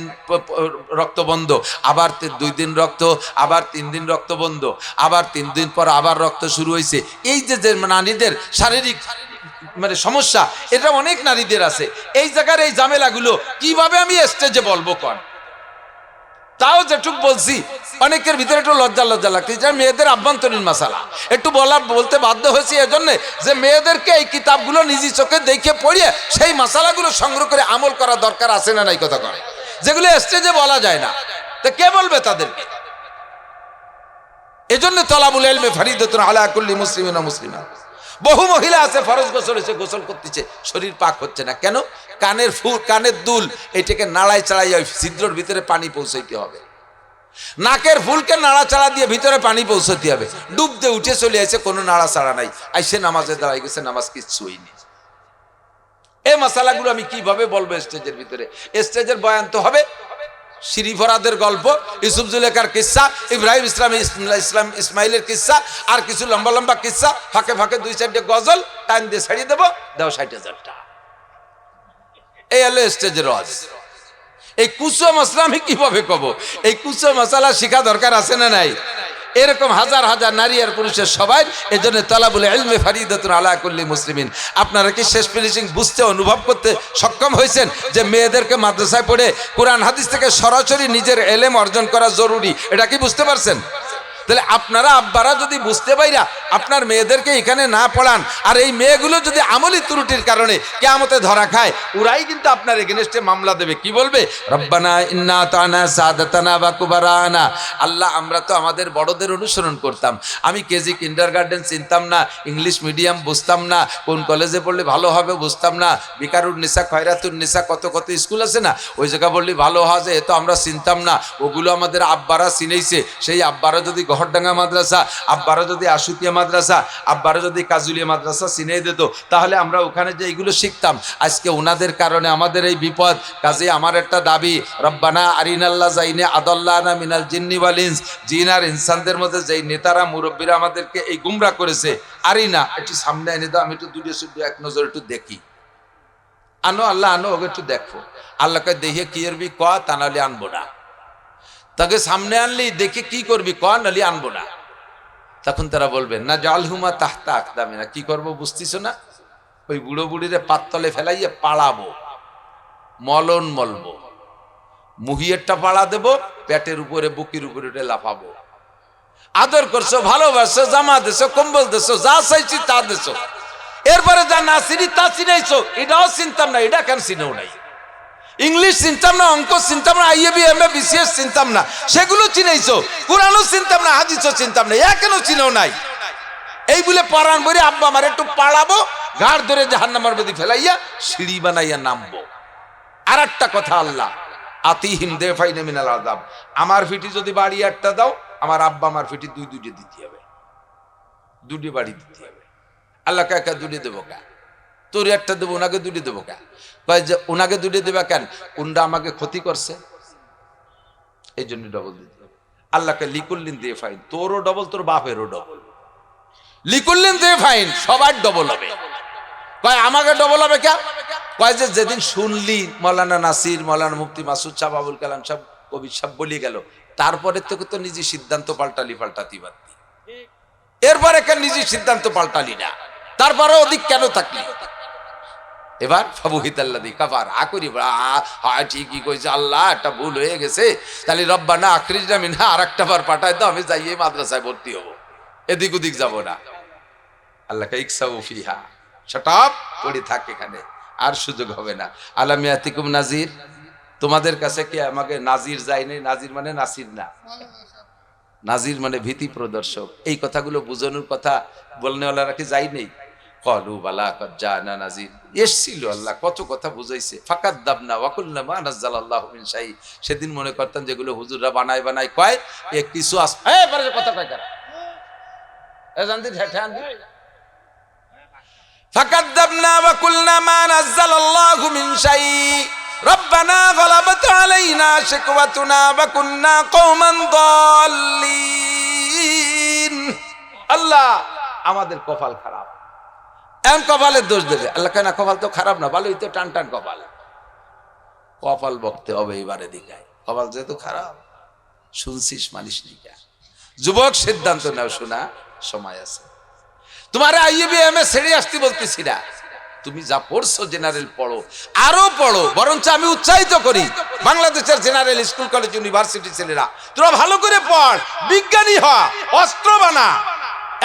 রক্ত বন্ধ, আবার 2 দিন রক্ত, আবার 3 দিন রক্ত বন্ধ, আবার 3 দিন পর আবার রক্ত শুরু হয়েছে। এই যে নারীদের শারীরিক মানে সমস্যা, এটা অনেক নারীদের আছে। এই জায়গার এই ঝামেলাগুলো কিভাবে আমি স্টেজে বলবো কোন? তাও যেটুক বলছি, অনেকের ভিতরে একটু লজ্জা লাগছে। মেয়েদের আভ্যন্তরীণ মাসালা একটু বলতে বাধ্য হয়েছি এজন্য যে মেয়েদেরকে এই কিতাবগুলো নিজে চোখে দেখে পড়িয়ে সেই মাসালাগুলো সংগ্রহ করে আমল করা দরকার আছে না নাই? কথা করে যেগুলো স্টেজে বলা যায় না, তো কে বলবে তাদেরকে? এজন্য তলাবুল ইলমে ফরিদাতুন আলা কুল্লি মুসলিমিন ওয়া মুসলিমা। বহু মহিলা আছে ফরজ গোসল এসে গোসল করতেছে, শরীর পাক হচ্ছে না কেন? কানের দুল এটাকে নাড়াই চাড়াই ওই ছিদ্রর ভিতরে পানি পৌঁছাইতে হবে, নাকের ফুলকে নাড়াচাড়া দিয়ে ভিতরে পানি পৌঁছাতে হবে। ডুব দিয়ে উঠে চলে আসে, কোনো নাড়াচাড়া নাই, আইসে নামাজে দাঁড়াই গেছে, নামাজ কিচ্ছু হয়নি। এই মশালাগুলো আমি কিভাবে বলবো স্টেজের ভিতরে? স্টেজের বয়ান তো হবে শিরিফরাদের গল্প, ইউসুফ জুলেখার কিস্সা, ইব্রাহিম ইসমাইলের কিস্সা, আর কিছু লম্বা লম্বা কিস্সা, ফাঁকে ফাঁকে 2-4টে গজল টাইম দিয়ে ছাড়িয়ে দেবো, দাও 60,000 টাকা। এই হলো স্টেজের ওয়াজ। এই কুসো মশলা আমি কিভাবে কব? এই কুসো মশলা শিখা দরকার আছে না নাই? এরকম হাজার হাজার নারী আর পুরুষের সবাই এজন্য তালাবুল ইলমে ফরিদাতুন আলা কুল্লি মুসলিমিন। আপনারা কি শেষ ফিনিশিং বুঝতে, অনুভব করতে সক্ষম হয়েছেন যে মেয়েদেরকে মাদ্রাসায় পড়ে কোরআন হাদিস থেকে সরাসরি নিজের এলেম অর্জন করা জরুরি? এটা কি বুঝতে পারছেন? তাহলে আপনারা আব্বারা যদি বুঝতে পাইরা আপনার মেয়েদেরকে এখানে না পড়ান, আর এই মেয়েগুলো যদি আমলি ত্রুটির কারণে কিয়ামতে ধরা খায়, ওরাই কিন্তু আপনার এগেইনস্টে মামলা দেবে। কি বলবে? রব্বানা ইন্না আতানা সাদাতানা ওয়া কুবারানা। আল্লাহ, আমরা তো আমাদের বড়দের অনুসরণ করতাম। আমি কেজি কিন্ডারগার্টেন চিনতাম না, ইংলিশ মিডিয়াম বুঝতাম না, কোন কলেজে পড়লে ভালো হবে বুঝতাম না, বিকারুন নিসা, খয়রাতুন নিসা, কত কত স্কুল আছে না, ওই জায়গা বললে ভালো হবে, এ তো আমরা চিনতাম না। ওগুলো আমাদের আব্বারা চিনেইছে। সেই আব্বারা যদি গহরডাঙ্গা মাদ্রাসা, আব্বারা যদি আশুতিয়া মাদ্রাসা, আব্বারা যদি কাজুলিয়া মাদ্রাসা চিনে দিত, তাহলে আমরা ওখানে যে এইগুলো শিখতাম। আজকে ওনাদের কারণে আমাদের এই বিপদ। কাজে আমার একটা দাবি, রব্বানা আরিনাল্লাহ জাইনে আদাল্লানা মিনাল জিন্নি ওয়াল ইনস, জিন আর ইনসানদের মধ্যে যেই নেতারা মুরব্বীরা আমাদেরকে এই গুমরা করেছে, আরিনা, একটু সামনে এনে দাও, আমি একটু দুটো শুধু এক নজর একটু দেখি। আনো আল্লাহ, আনো, ওকে একটু দেখো। আল্লাহকে দেখে কি করবি ক, তা নাহলে আনবো না। তাকে সামনে আনলি দেখে কি করবি ক, নাহলে আনবো না। তখন তারা বলবেন না জালহুমা তাহতা আকদামিনা, কি করব বুঝতিস না? ওই বুড়ো বুড়িরে পাততলে ফেলাইয়ে পাড়াবো, মলন মলবো, মুহিয়েরটা পাড়া দেব, পেটের উপরে বুকির উপরে উঠে লাফাবো। আদর করছো, ভালোবাসো, জামা দেছো, কম্বল দেছো, যা চাইছি তা দেছো, এরপরে যা না চিনি তা চিনাইছো, এটাও চিনতাম না, এটা কেন চিনেও নাই। ইংলিশ চিনতাম না, অঙ্ক চিনতাম না, আইএবি এমএ বিসিএস চিনতাম না, সেগুলো চিনাইছো। কোরআনও চিনতাম না, হাদিসও চিনতাম না, কেন চিনেও নাই। এই বলে পরাণ বলে আব্বা আমার একটু পাড়াবো, ঘাড় ধরে জাহান্নামের মধ্যে ফেলাইয়া সিঁড়ি বানাইয়া নামবো। আর একটা কথা, আল্লাহ আতিহিম দেফাইনা মিনাল আযাব, আমার ফিটি যদি বাড়ি একটা দাও, আমার আব্বা আমার ফিটি দুইটি দিতে হবে, দুটি বাড়ি দিতে হবে। আল্লাহ কাকা দুটি দেবো কা, তোর একটা দেবো, ওনাকে দুটি দেবো কা? কয় যে ওনাকে দুটি দেবা কেন? উনরা আমাকে ক্ষতি করছে, এই জন্য ডবল দিতে হবে। আল্লাহকে লিকুল্লিন দিয়ে ফাইন, তোরও ডবল, তোর বাপেরও ডবল। লিকুল্লিন দিয়ে ফাইন, সবার ডবল হবে। কয় আমাকে ডবল হবে কে? কয় যে যেদিন শুনলি মৌলানা নাসির, মৌলানা মুফতি মাসুদ সাহেব, আবুল কালাম সাহেব, কবির সাহেব বলে গেল, তারপরে তোকে তো নিজে সিদ্ধান্ত পাল্টাতি বাদ দি। এরপরে কেন নিজে সিদ্ধান্ত পাল্টালি না? তারপরে ওদিক কেন থাকলি? এবার ফাবুহিতাল্লাযী কাফার আকরি, হ্যাঁ ঠিকই কইছে, আল্লাহ একটা ভুল হয়ে গেছে, তাহলে রব্বানা আখরিজনা মিনহা, আরেকটা বার পাঠায় দাও, আমি যাইয়ে মাদ্রাসায় ভর্তি হব, এদিক ওদিক যাব না। আল্লাহকে ইকসাউ ফিহা, শাট আপ, পড়ে থাক এখানে, আর সুযোগ হবে না। আলাম ইয়াতিকুম নাজির, তোমাদের কাছে কি আমাকে নাজির যায়নি? নাজির মানে নাসির না, নাজির মানে ভীতি প্রদর্শক। এই কথাগুলো বুঝানোর কথা বলনেওয়ালারা কি যাই নেই? কলু বালা কদ জানা নাজির, এসছিল, আল্লাহ কত কথা বুঝাইছে। ফাকাদ্দাবনা ওয়া কুল্লা মা নাযালাল্লাহু মিন শাই, সেদিন মনে করতাম যেগুলো হুজুররা বানায় কয় এ কিছু আস, এই পরে কথা কয় কারা এ জানতি ঠেঠে আনতি। ফাকাদ্দাবনা ওয়া কুল্লা মা নাযালাল্লাহু মিন শাই রব্বানা গলাবাত আলাইনা শিকওয়াতুনা ওয়া কুন্না কওমান দাল্লিন। আল্লাহ আমাদের কপাল খারাপ, এমন কপালের দোষ দেবে। আল্লাহ কেন? কপাল তো খারাপ না, ভালোই তো, টান টান কপাল। কপাল বকতে হবে এবারে দিকায়, কপাল যেহেতু খারাপ, শুনছিস মানিস নি কে? যুবক সিদ্ধান্ত নাও, শোনা সময় আছে। তোমার আইএবি এমএ ছেড়ে আসতে বলতেছি না, তুমি যা পড়ছো জেনারেল পড়ো, আরো পড়ো। বরঞ্চ আমি উৎসাহিত করি বাংলাদেশের জেনারেল স্কুল কলেজ ইউনিভার্সিটি ছেলেরা, তোরা ভালো করে পড়, বিজ্ঞানী হ, অস্ত্র বানা।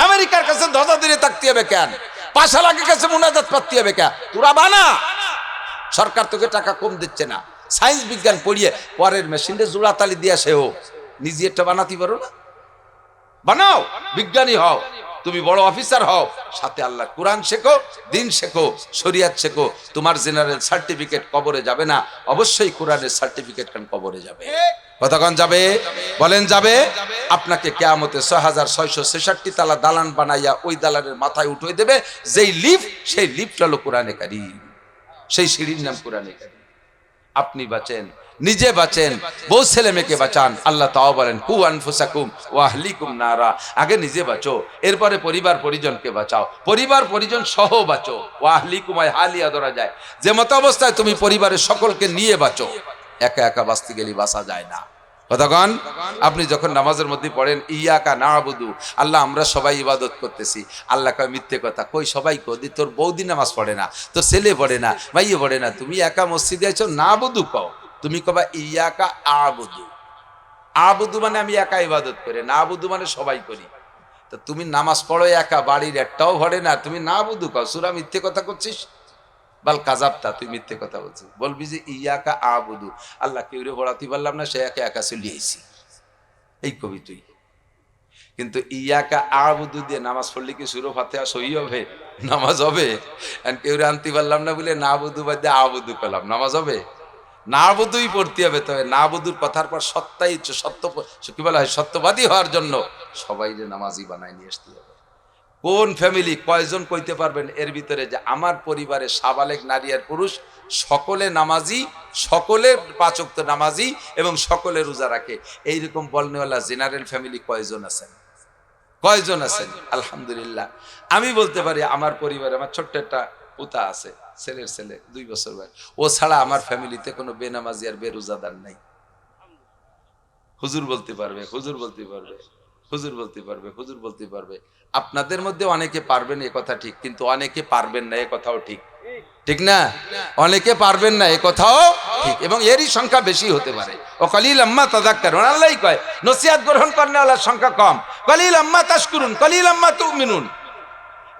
আমেরিকার কাছে ধ্বজা দিয়ে থাকতে হবে কেন? পাশালাকের কাছে মুনাজাত পাততে হবে কেন? তোরা বানা, সরকার তোকে টাকা কম দিচ্ছে না। সায়েন্স বিজ্ঞান পড়িয়ে পরের মেশিনে জোড়াতালি দিয়ে সেও নিজে একটা বানাতে পারো না? বানাও, বিজ্ঞানী হও, তুমি বড় অফিসার হও, সাথে আল্লাহ কোরআন শেখো, দিন শেখো, শরিয়াত শেখো। তোমার জেনারেল সার্টিফিকেট কবরে যাবে না, অবশ্যই কোরআনের সার্টিফিকেট কান কবরে যাবে। কতক্ষণ যাবে? বলেন যাবে। আপনাকে কিয়ামতে 6666 তালা দালান বানাইয়া ওই দালানের মাথায় উঠিয়ে দেবে। যেই লিফট, সেই লিফট হলো কোরআনে কারীম, সেই সিঁড়ির নাম কোরআনে কারীম। আপনি বাঁচেন, নিজে বাঁচেন, বউ ছেলে মেয়েকে বাঁচান। আল্লাহ তাও বলেন কু আনফুসাকুম ওয়া আহলিকুম নারা, আগে নিজে বাঁচো, এরপরে পরিবার পরিজনকে বাঁচাও, পরিবার পরিজন সহ বাঁচো। ওয়া আহলিকুম হালিয়া ধরা যায়, যে মত অবস্থায় তুমি পরিবারের সকলকে নিয়ে বাঁচো। একা একা বাঁচতে গেলে বাঁচা যায় না। কতক্ষণ? আপনি যখন নামাজের মধ্যে পড়েন ইয়াকা নাবুদু, আল্লাহ আমরা সবাই ইবাদত করতেছি, আল্লাহ কয় মিথ্যে কথা। কই সবাই কদি? তোর বৌদি নামাজ পড়ে না, তোর ছেলে পড়ে না, ভাইয়ে পড়ে না, তুমি একা মসজিদে আছো, নাবুদু কও। তুমি কবা ইয়াকা আবুদু, আবুদু মানে আমি একা ইবাদত করি, নাবুদু মানে সবাই করি। তো তুমি নামাজ পড়ো একা, বাড়ির একটাও পড়ে না, তুমি নাবুদু কও, সুরা মিথ্যে কথা করছিস। বাল কাজাবটা, তুই মিথ্যে কথা বলছিস। বলবি যে ইয়াকা আবুদু, আল্লাহ কেউ রে পড়াতে পারলাম না, সে একা একা চলিয়েছি, এই কবি তুই। কিন্তু ইয়াকা আবুদু দিয়ে নামাজ পড়লে কি সুরো ফাতিহা সহি হবে? নামাজ হবে? কেউ রে আনতে পারলাম না বলে না বুধু বাদ দিয়ে আবুদু পেলাম, নামাজ হবে? না বুধুই পড়তে হবে। তবে না বুধুর কথার পর সত্যাই সত্য, কি বলা হয়, সত্যবাদী হওয়ার জন্য সবাই যে নামাজি বানায় নিয়ে আসতে হবে। কোন ফ্যামিলি কয়জন কইতে পারবেন এর ভিতরে যে আমার পরিবারে সাবালেক নারী আর পুরুষ সকলে নামাজি, সকলে 5 ওয়াক্ত নামাজি এবং সকলে রোজা রাখে? এইরকম বলনেওয়ালা জেনারেল ফ্যামিলি কয়জন আছেন? কয়জন আছেন? আলহামদুলিল্লাহ আমি বলতে পারি আমার পরিবারে আমার ছোট্ট একটা পুতা আছে, ছেলের ছেলে 2 বছর বয়স, ও ছাড়া আমার ফ্যামিলিতে কোনো বেনামাজি আর বেরোজাদার নাই। হুজুর বলতে পারবে, হুজুর বলতে পারবে হুজুর বলতে পারবে, হুজুর বলতে পারবে। আপনাদের মধ্যে অনেকে পারবেন এ কথা ঠিক, কিন্তু অনেকে পারবেন না এ কথাও ঠিক, ঠিক না? অনেকে পারবেন না এ কথাও ঠিক, এবং এরই সংখ্যা বেশি হতে পারে। ও কলিলাম মা তাযাক্কারুন, আল্লাহই কয় নসিহত গ্রহণ করেনওয়ালার সংখ্যা কম, কলিলাম মা তাশকুরুন, কলিলাম মা তুমিনুন।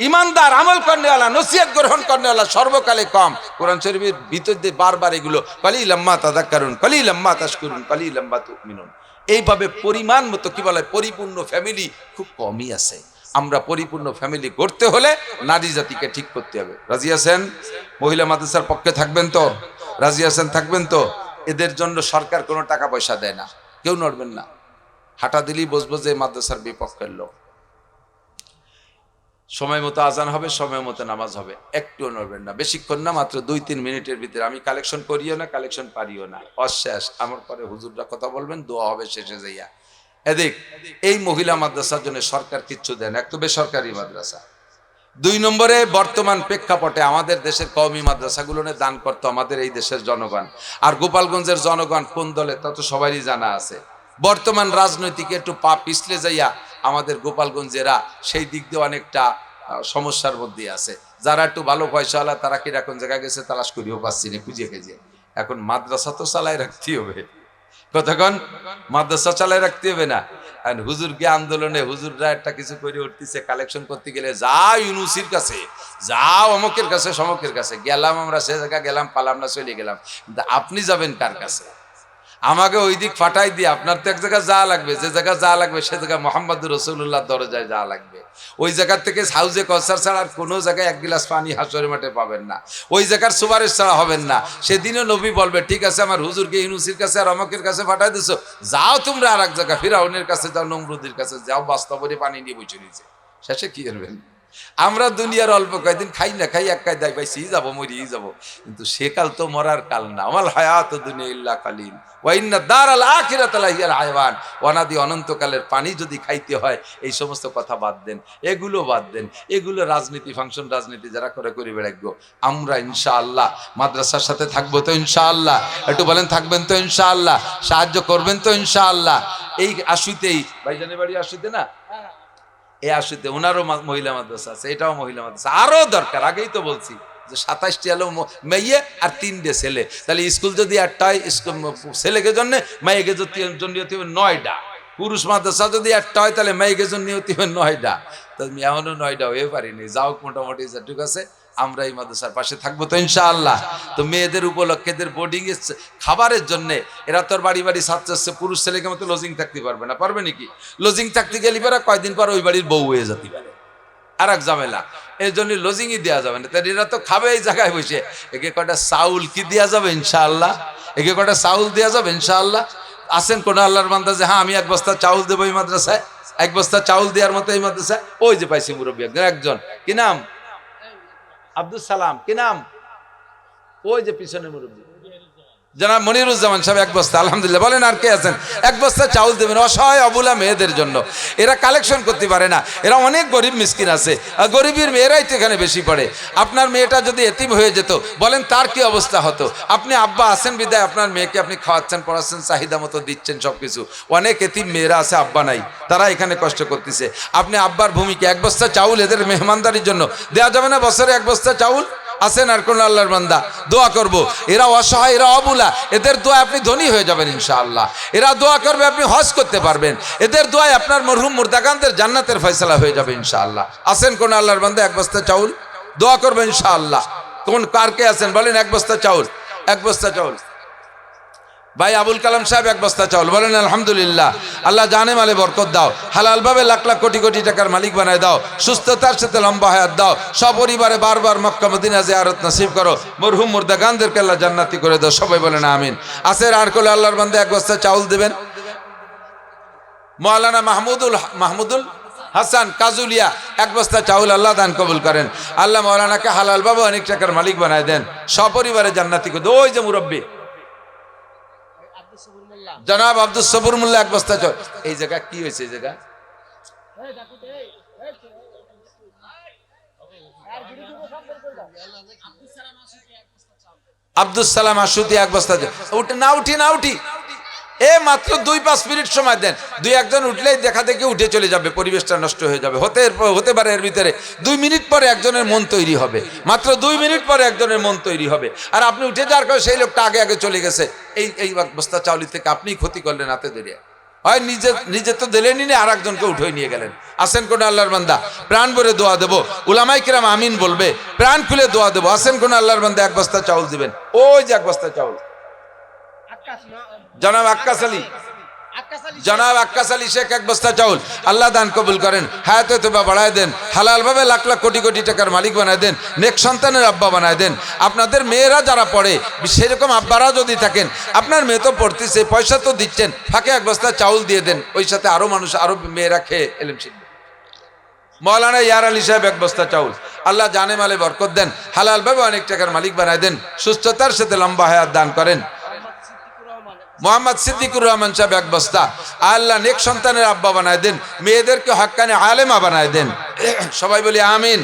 ইমানদার আমল করেনওয়ালা নসিহত গ্রহণ করেনওয়ালা সর্বকালে কম। কোরআন শরীফের ভিতর দিয়ে বারবার এগুলো কলিলাম মা তাযাক্কারুন, কলিলাম মা তাশকুরুন, কলিলাম মা তুমিনুন। এইভাবে পরিমাণ মতো কি বলে পরিপূর্ণ ফ্যামিলি খুব কমই আছে। আমরা পরিপূর্ণ ফ্যামিলি গড়তে হলে নারী জাতিকে ঠিক করতে হবে। রাজি আছেন? মহিলা মাদ্রাসার পক্ষে থাকবেন তো? রাজি আছেন? থাকবেন তো? এদের জন্য সরকার কোনো টাকা পয়সা দেয় না, কেউ নড়বেন না। হাঁটা দিলেই বসবো যে মাদ্রাসার বিপক্ষের লোক। সময় মতো আজান হবে, সময় মতো নামাজ হবে, একটুও নড়বেন না। বেশিক্ষণ না, মাত্র 2-3 মিনিটের ভিতরে। আমি কালেকশন করিও না, কালেকশন পারিও না, অশেষ। আমার পরে হুজুররা কথা বলবেন, দোয়া হবে শেষে যাইয়া। এদিক এই মহিলা মাদ্রাসার জন্য সরকার কিচ্ছু দেন, এক তো বেসরকারি মাদ্রাসা। 2 নম্বরে বর্তমান প্রেক্ষাপটে আমাদের দেশের কওমি মাদ্রাসাগুলো দান করতো আমাদের এই দেশের জনগণ। আর গোপালগঞ্জের জনগণ কোন দলে তা তো সবারই জানা আছে। বর্তমান রাজনৈতিক একটু পা পিছলে যাইয়া আমাদের গোপালগঞ্জেরা সেই দিক দিয়ে অনেকটা সমস্যার মধ্যে আছে। যারা একটু ভালো পয়সাওয়ালা তারা কিরকম জায়গায় গেছে তালাশ করিও পাচ্ছি না, খুঁজে খুঁজে। এখন মাদ্রাসা তো চালাই রাখতে হবে, কতক্ষণ মাদ্রাসা চালাই রাখতে হবে না? আর হুজুরকে আন্দোলনে হুজুররা একটা কিছু করে উঠতেছে, কালেকশন করতে গেলে যাও ইউনুসির কাছে, যাও অমকের কাছে, সমকের কাছে। গেলাম আমরা, সে জায়গা গেলাম, পালাম না, চলে গেলাম। কিন্তু আপনি যাবেন কার কাছে? আমাকে ওই দিক ফাটাই দিয়ে আপনার তো এক জায়গায় যা লাগবে, যে জায়গায় যা লাগবে সে জায়গায় মোহাম্মদুর রাসূলুল্লাহ দরজায় যা লাগবে। ওই জায়গার থেকে হাউজে কসার ছাড়া আর কোনো জায়গায় এক গিলাস পানি হাসরের মাঠে পাবেন না। ওই জায়গার সুপারিশ ছাড়া হবেন না। সেদিনও নবী বলবে, ঠিক আছে আমার হুজুরকে ইউনুসির কাছে আর অমকের কাছে ফাটাই দিছো, যাও তোমরা আর এক জায়গায় ফিরাউনের কাছে যাও, নমরুদের কাছে যাও, বাস্তবরে পানি নিয়ে বসে নিয়েছে। শেষে কি করবেন? আমরা দুনিয়ার অল্প কয়েকদিন খাই না খাই এক কায়দায় পাইছি যাবো, মরিয়েই যাবো। কিন্তু সে কাল তো মরার কাল না। আমাল হায়াত দুনিয়া ইল্লা কালিল ওয়া ইন্না দারাল আখিরাতা লাহিয়াল হায়াওয়ান। অনাদি অনন্তকালের পানি যদি খাইতে হয়, এই সমস্ত কথা বাদ দেন, এগুলো বাদ দেন। এগুলো রাজনীতি ফাংশন, রাজনীতি যারা করে করে বেড়াইবো। আমরা ইনশাআল্লাহ মাদ্রাসার সাথে থাকবো তো ইনশাআল্লাহ? একটু বলেন থাকবেন তো ইনশাআল্লাহ? সাহায্য করবেন তো ইনশাআল্লাহ? এই আশুতেই ভাইজানের বাড়ি আশুতে না, এই আশুতে ওনারও মহিলা মাদ্রাসা আছে, এটাও মহিলা মাদ্রাসা। আরো দরকার, আগেই তো বলছি যে 27টি হলো মেয়ে আর 3টে ছেলে। তাহলে স্কুল যদি একটা হয়, ছেলেকে জন্য, মেয়েকে জন্য 9টা। পুরুষ মাদ্রাসা যদি একটা হয়, তাহলে মেয়েকে জন্য 9টা। তো এখনো 9টা হয়ে পারিনি। যাও মোটামুটি যেটুকু আছে। আমরা এই মাদ্রাসার পাশে থাকবো তো ইনশাআল্লাহ? তো মেয়েদের উপলক্ষে এদের বোর্ডিং এর খাবারের জন্য এরা তোর বাড়ি বাড়ি ছাত্র আসছে, পুরুষ ছেলেকে মতো লজিং থাকতে পারবে না, পারবে নাকি? লজিং থাকতে গেলে পরে কয়দিন পর ওই বাড়ির বউ হয়ে যেতে পারে, আর এক ঝামেলা। এই জন্য লজিংই দেওয়া যাবে না। তাই এরা তো খাবে এই জায়গায় বসে। একে কটা চাউল কি দেওয়া যাবে ইনশাআল্লাহ? একে কটা চাউল দেওয়া যাবে ইনশাআল্লাহ? আসেন কোন আল্লাহর বান্দা যে হ্যাঁ আমি 1 বস্তা চাউল দেবো এই মাদ্রাসায়, 1 বস্তা চাউল দেওয়ার মতো এই মাদ্রাসায়? ওই যে পাইছি মুরব্বী একজন, কি নাম? আব্দুল সালাম। কি নাম? ওই যে পিছনে মুরব্বী জনাব মনিরুজ্জামান সাহেব 1 বস্তা। আলহামদুলিল্লাহ। বলেন আর কে আছেন? 1 বস্তা চাউল দেবেন অসহায় অবলা মেয়েদের জন্য। এরা কালেকশন করতে পারে না, এরা অনেক গরিব মিসকিন আছে। আর গরিবের মেয়েরাই তো এখানে বেশি পড়ে। আপনার মেয়েটা যদি এতিম হয়ে যেত, বলেন তার কি অবস্থা হতো? আপনি আব্বা আছেন বিদায় আপনার মেয়েকে আপনি খাওয়াচ্ছেন, পড়াচ্ছেন, চাহিদা মতো দিচ্ছেন সবকিছু। অনেক এতিম মেয়েরা আছে, আব্বা নাই, তারা এখানে কষ্ট করতেছে। আপনি আব্বার ভূমিকা 1 বস্তা চাউল এদের মেহমানদারির জন্য দেওয়া যাবে না? বছরে 1 বস্তা চাউল। আছেন আর কোন আল্লাহর বান্দা? দোয়া করব। এরা অসহায়, এরা অবুলা, এদের দোয়া আপনি ধনী হয়ে যাবেন ইনশাআল্লাহ। এরা দোয়া করবে, আপনি হজ করতে পারবেন। এদের দোয়ায় আপনার মরহুম মুর্দাগানদের জান্নাতের ফয়সালা হয়ে যাবে ইনশাআল্লাহ। আছেন কোন আল্লাহর বান্দা? 1 বস্তা চাউল দোয়া করবেন ইনশাআল্লাহ। কোন কার কে আছেন বলেন? 1 বস্তা চাউল, 1 বস্তা চাউল। ভাই আবুল কালাম সাহেব 1 বস্তা চাউল। বলেন আলহামদুলিল্লাহ। আল্লাহ জানে মালে বরকত দাও, হালাল ভাবে লাখ লাখ কোটি কোটি টাকার মালিক বানায় দাও, সুস্থতার সাথে লম্বা হায়াত দাও, সপরিবারে বারবার মক্কা মদিনা জিয়ারত নসিব করো, মরহুম মুর্দাগানদেরকে আল্লাহ জান্নাতি করে দাও। সবাই বলেন আমিন। আসের আর কোলে আল্লাহর বান্দা 1 বস্তা চাউল দেবেন। মাওলানা মাহমুদুল হাসান কাজুলিয়া 1 বস্তা চাউল আল্লাহ দান কবুল করেন। আল্লাহ মাওলানাকে হালাল ভাবে অনেক টাকার মালিক বানায় দেন, সপরিবারে জান্নাতি করে দেন। ওই যে মুরব্বী জনাব আব্দুল সবুর মোল্লা 1 বস্তা চাউল। এই জায়গা কি হয়েছে? এই জায়গা আব্দুল সালাম আশুতি 1 বস্তা। উঠে না, উঠি না, উঠি এ মাত্র 2-5 মিনিট সময় দেন, 2-1 উঠলেই দেখা দেখে উঠে চলে যাবে, পরিবেশটা নষ্ট হয়ে যাবে। হতে পারে এর ভিতরে 2 মিনিট পরে একজনের মন তৈরি হবে, মাত্র 2 মিনিট পরে একজনের মন তৈরি হবে। আর আপনি উঠে যাওয়ার পর সেই লোকটা আগে আগে চলে গেছে, এই বস্তা চাউলি থেকে আপনি ক্ষতি করলেন হাতে ধরে। হয় নিজে তো দিলেনই না, আর একজনকে উঠে নিয়ে গেলেন। আসেন কোন আল্লাহর বান্দা, প্রাণ ভরে দোয়া দেবো, উলামায়ে কিরাম আমিন বলবে, প্রাণ খুলে দোয়া দেবো। আসেন কোন আল্লাহর বান্দা 1 বস্তা চাউল দিবেন। ওই যে 1 বস্তা চাউল, জনাব আক্কাস আলী, জনাব আক্কাস আলী শেখ 1 বস্তা চাউল। আল্লাহ দান কবুল করেন, হায়াতে তোবা বাড়ায় দেন, হালাল ভাবে লাখ লাখ কোটি কোটি টাকার মালিক বানায় দেন, নেক সন্তানের আব্বা বানায় দেন। আপনাদের মেয়েরা যারা পড়ে, সেরকম আব্বারা যদি থাকেন, আপনার মেয়ে তো পড়তেছে, পয়সা তো দিচ্ছেন, ফাঁকে 1 বস্তা চাউল দিয়ে দেন, ওই সাথে আরো মানুষ, আরো মেয়েরা খেয়ে এলেম শিখবে। মৌলানা ইয়ার আলী সাহেব 1 বস্তা চাউল। আল্লাহ জানে মালে বরকত দেন, হালাল ভাবে অনেক টাকার মালিক বানায় দেন, সুস্থতার সাথে লম্বা হায়াত দান করেন। মোহাম্মদ সিদ্দিকুর রহমান সাহেব 1 বস্তা। আল্লাহ নেক সন্তানের আব্বা বানায় দেন, মেয়েদেরকে হক্কানে আলেমা বানায় দেন। সবাই বলি আমিন।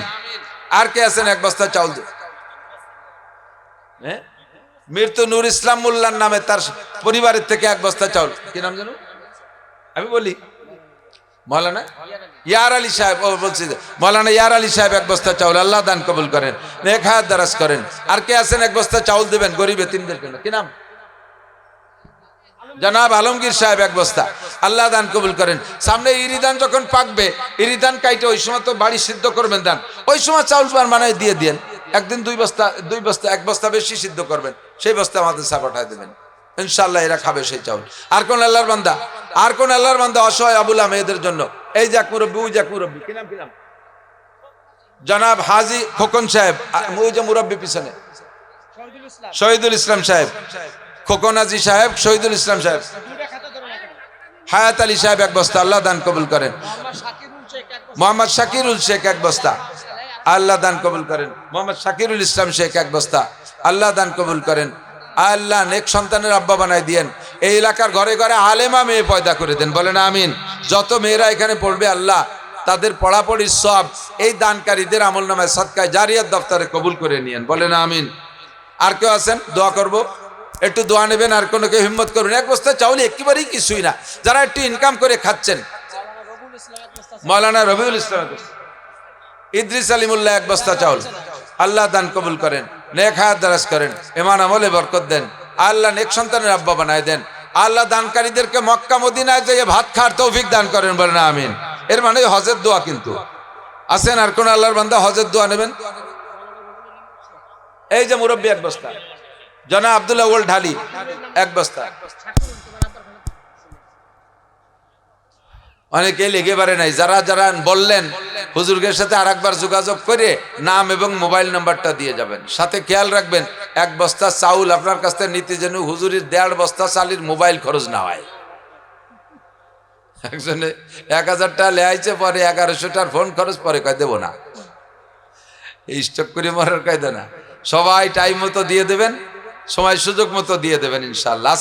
আর কে আছেন 1 বস্তা চাউল? মৃত্যু নূর ইসলাম মোল্লার নামে তার পরিবারের থেকে 1 বস্তা চাউল। কি নাম জানো? আমি বলি মৌলানা ইয়ার আলী সাহেব, বলছি মৌলানা ইয়ার আলী সাহেব 1 বস্তা চাউল। আল্লাহ দান কবুল করেন, নেক হায়াত দারাজ করেন। আর কে আছেন 1 বস্তা চাউল দিবেন গরিব এতিমদের জন্য? কি নাম? জনাব আলমগীর সাহেব 1 বস্তা। আল্লাহ দান কবুল করেন। সামনে ইরিদান যখন পাকবে, ইরিদান কাইটে ওই সময় তো বাড়ি সিদ্ধ করবেন ধান, ওই সময় চাউল পান মানে দিয়ে দিয়েন। একদিন 2 বস্তা 1 বস্তা বেশি সিদ্ধ করবেন, সেই বস্তা আমাদের চা পাঠায় দেবেন, ইনশাআল্লাহ এরা খাবে সেই চাউল। আর কোন আল্লাহর বান্দা, আর কোন আল্লাহর বান্দা অসহায় আবুলা মেয়েদের জন্য? এই যাক মুরব্বী, ওই যাক মুরব্বী, কি নাম কি নাম? জনাব হাজি খোকন সাহেব, ওই যে মুরব্বী পিছনে, শহীদুল ইসলাম সাহেব, খোকন হাজি সাহেব, শহীদুল ইসলাম সাহেব, হায়াত আলী সাহেব 1 বস্তা। আল্লাহ দান কবুল করেন। মোহাম্মদ শাকিরুল শেখ 1 বস্তা। আল্লাহ দান কবুল করেন। মোহাম্মদ শাকিরুল ইসলাম শেখ 1 বস্তা। আল্লাহ দান কবুল করেন। আল্লাহ নেক সন্তানের আব্বা বানাই দিয়েন, এই এলাকার ঘরে ঘরে আলেমা মেয়ে পয়দা করে দেন, বলেন আমিন। যত মেয়েরা এখানে পড়বে আল্লাহ তাদের পড়াপড়ির সব এই দানকারীদের আমল নামায় সদকায় জারিয়াত দফতরে কবুল করে নিয়েন, বলেন আমিন। আর কেউ আছেন দোয়া করব? একটু দোয়া নেবেন। আর কোনো কেউ হিম্মত করবেন? 1 বস্তা চাউল একেবারেই কিছুই না, যারা একটু ইনকাম করে খাচ্ছেন। মৌলানা রবিউল ইসলাম, ইদ্রিস আলিমুল্লাহ 1 বস্তা চাউল। আল্লাহ দান কবুল করেন, নেক হায়াত দারাজ করেন, ইমান আমলে বরকত দেন। আল্লাহ নেক সন্তানের আব্বা বানায় দেন। আল্লাহ দানকারীদেরকে মক্কা মদিনায় যেয়ে ভাত খাওয়ার তৌফিক দান করেন, বলেন আমিন। এর মানে হজের দোয়া কিন্তু আছেন। আর কোন আল্লাহর বান্দা হজের দোয়া নেবেন? এই যে মুরব্বী 1 বস্তা, জনাব আব্দুল্লাহ ওল ঢালি 1 বস্তা। অনেকে লেগে পারে নাই, যারা যারা বললেন হুজুরের সাথে আরেকবার যোগাযোগ করে নাম এবং মোবাইল নাম্বারটা দিয়ে যাবেন। সাথে খেয়াল রাখবেন 1 বস্তা চাউল আপনার কাছ থেকে নিতে যেন হুজুরের 1.5 বস্তা চালের মোবাইল খরচ না হয়। একজনে 1000 টাকা লেয়াইছে, পরে 1100 টাকার ফোন খরচ, পরে কয় দেবো না, এই স্টক করে মরার কায়দা না। সবাই টাইম মতো দিয়ে দেবেন, সময় সুযোগ মতো দিয়ে দেবেন ইনশাআল্লাহ।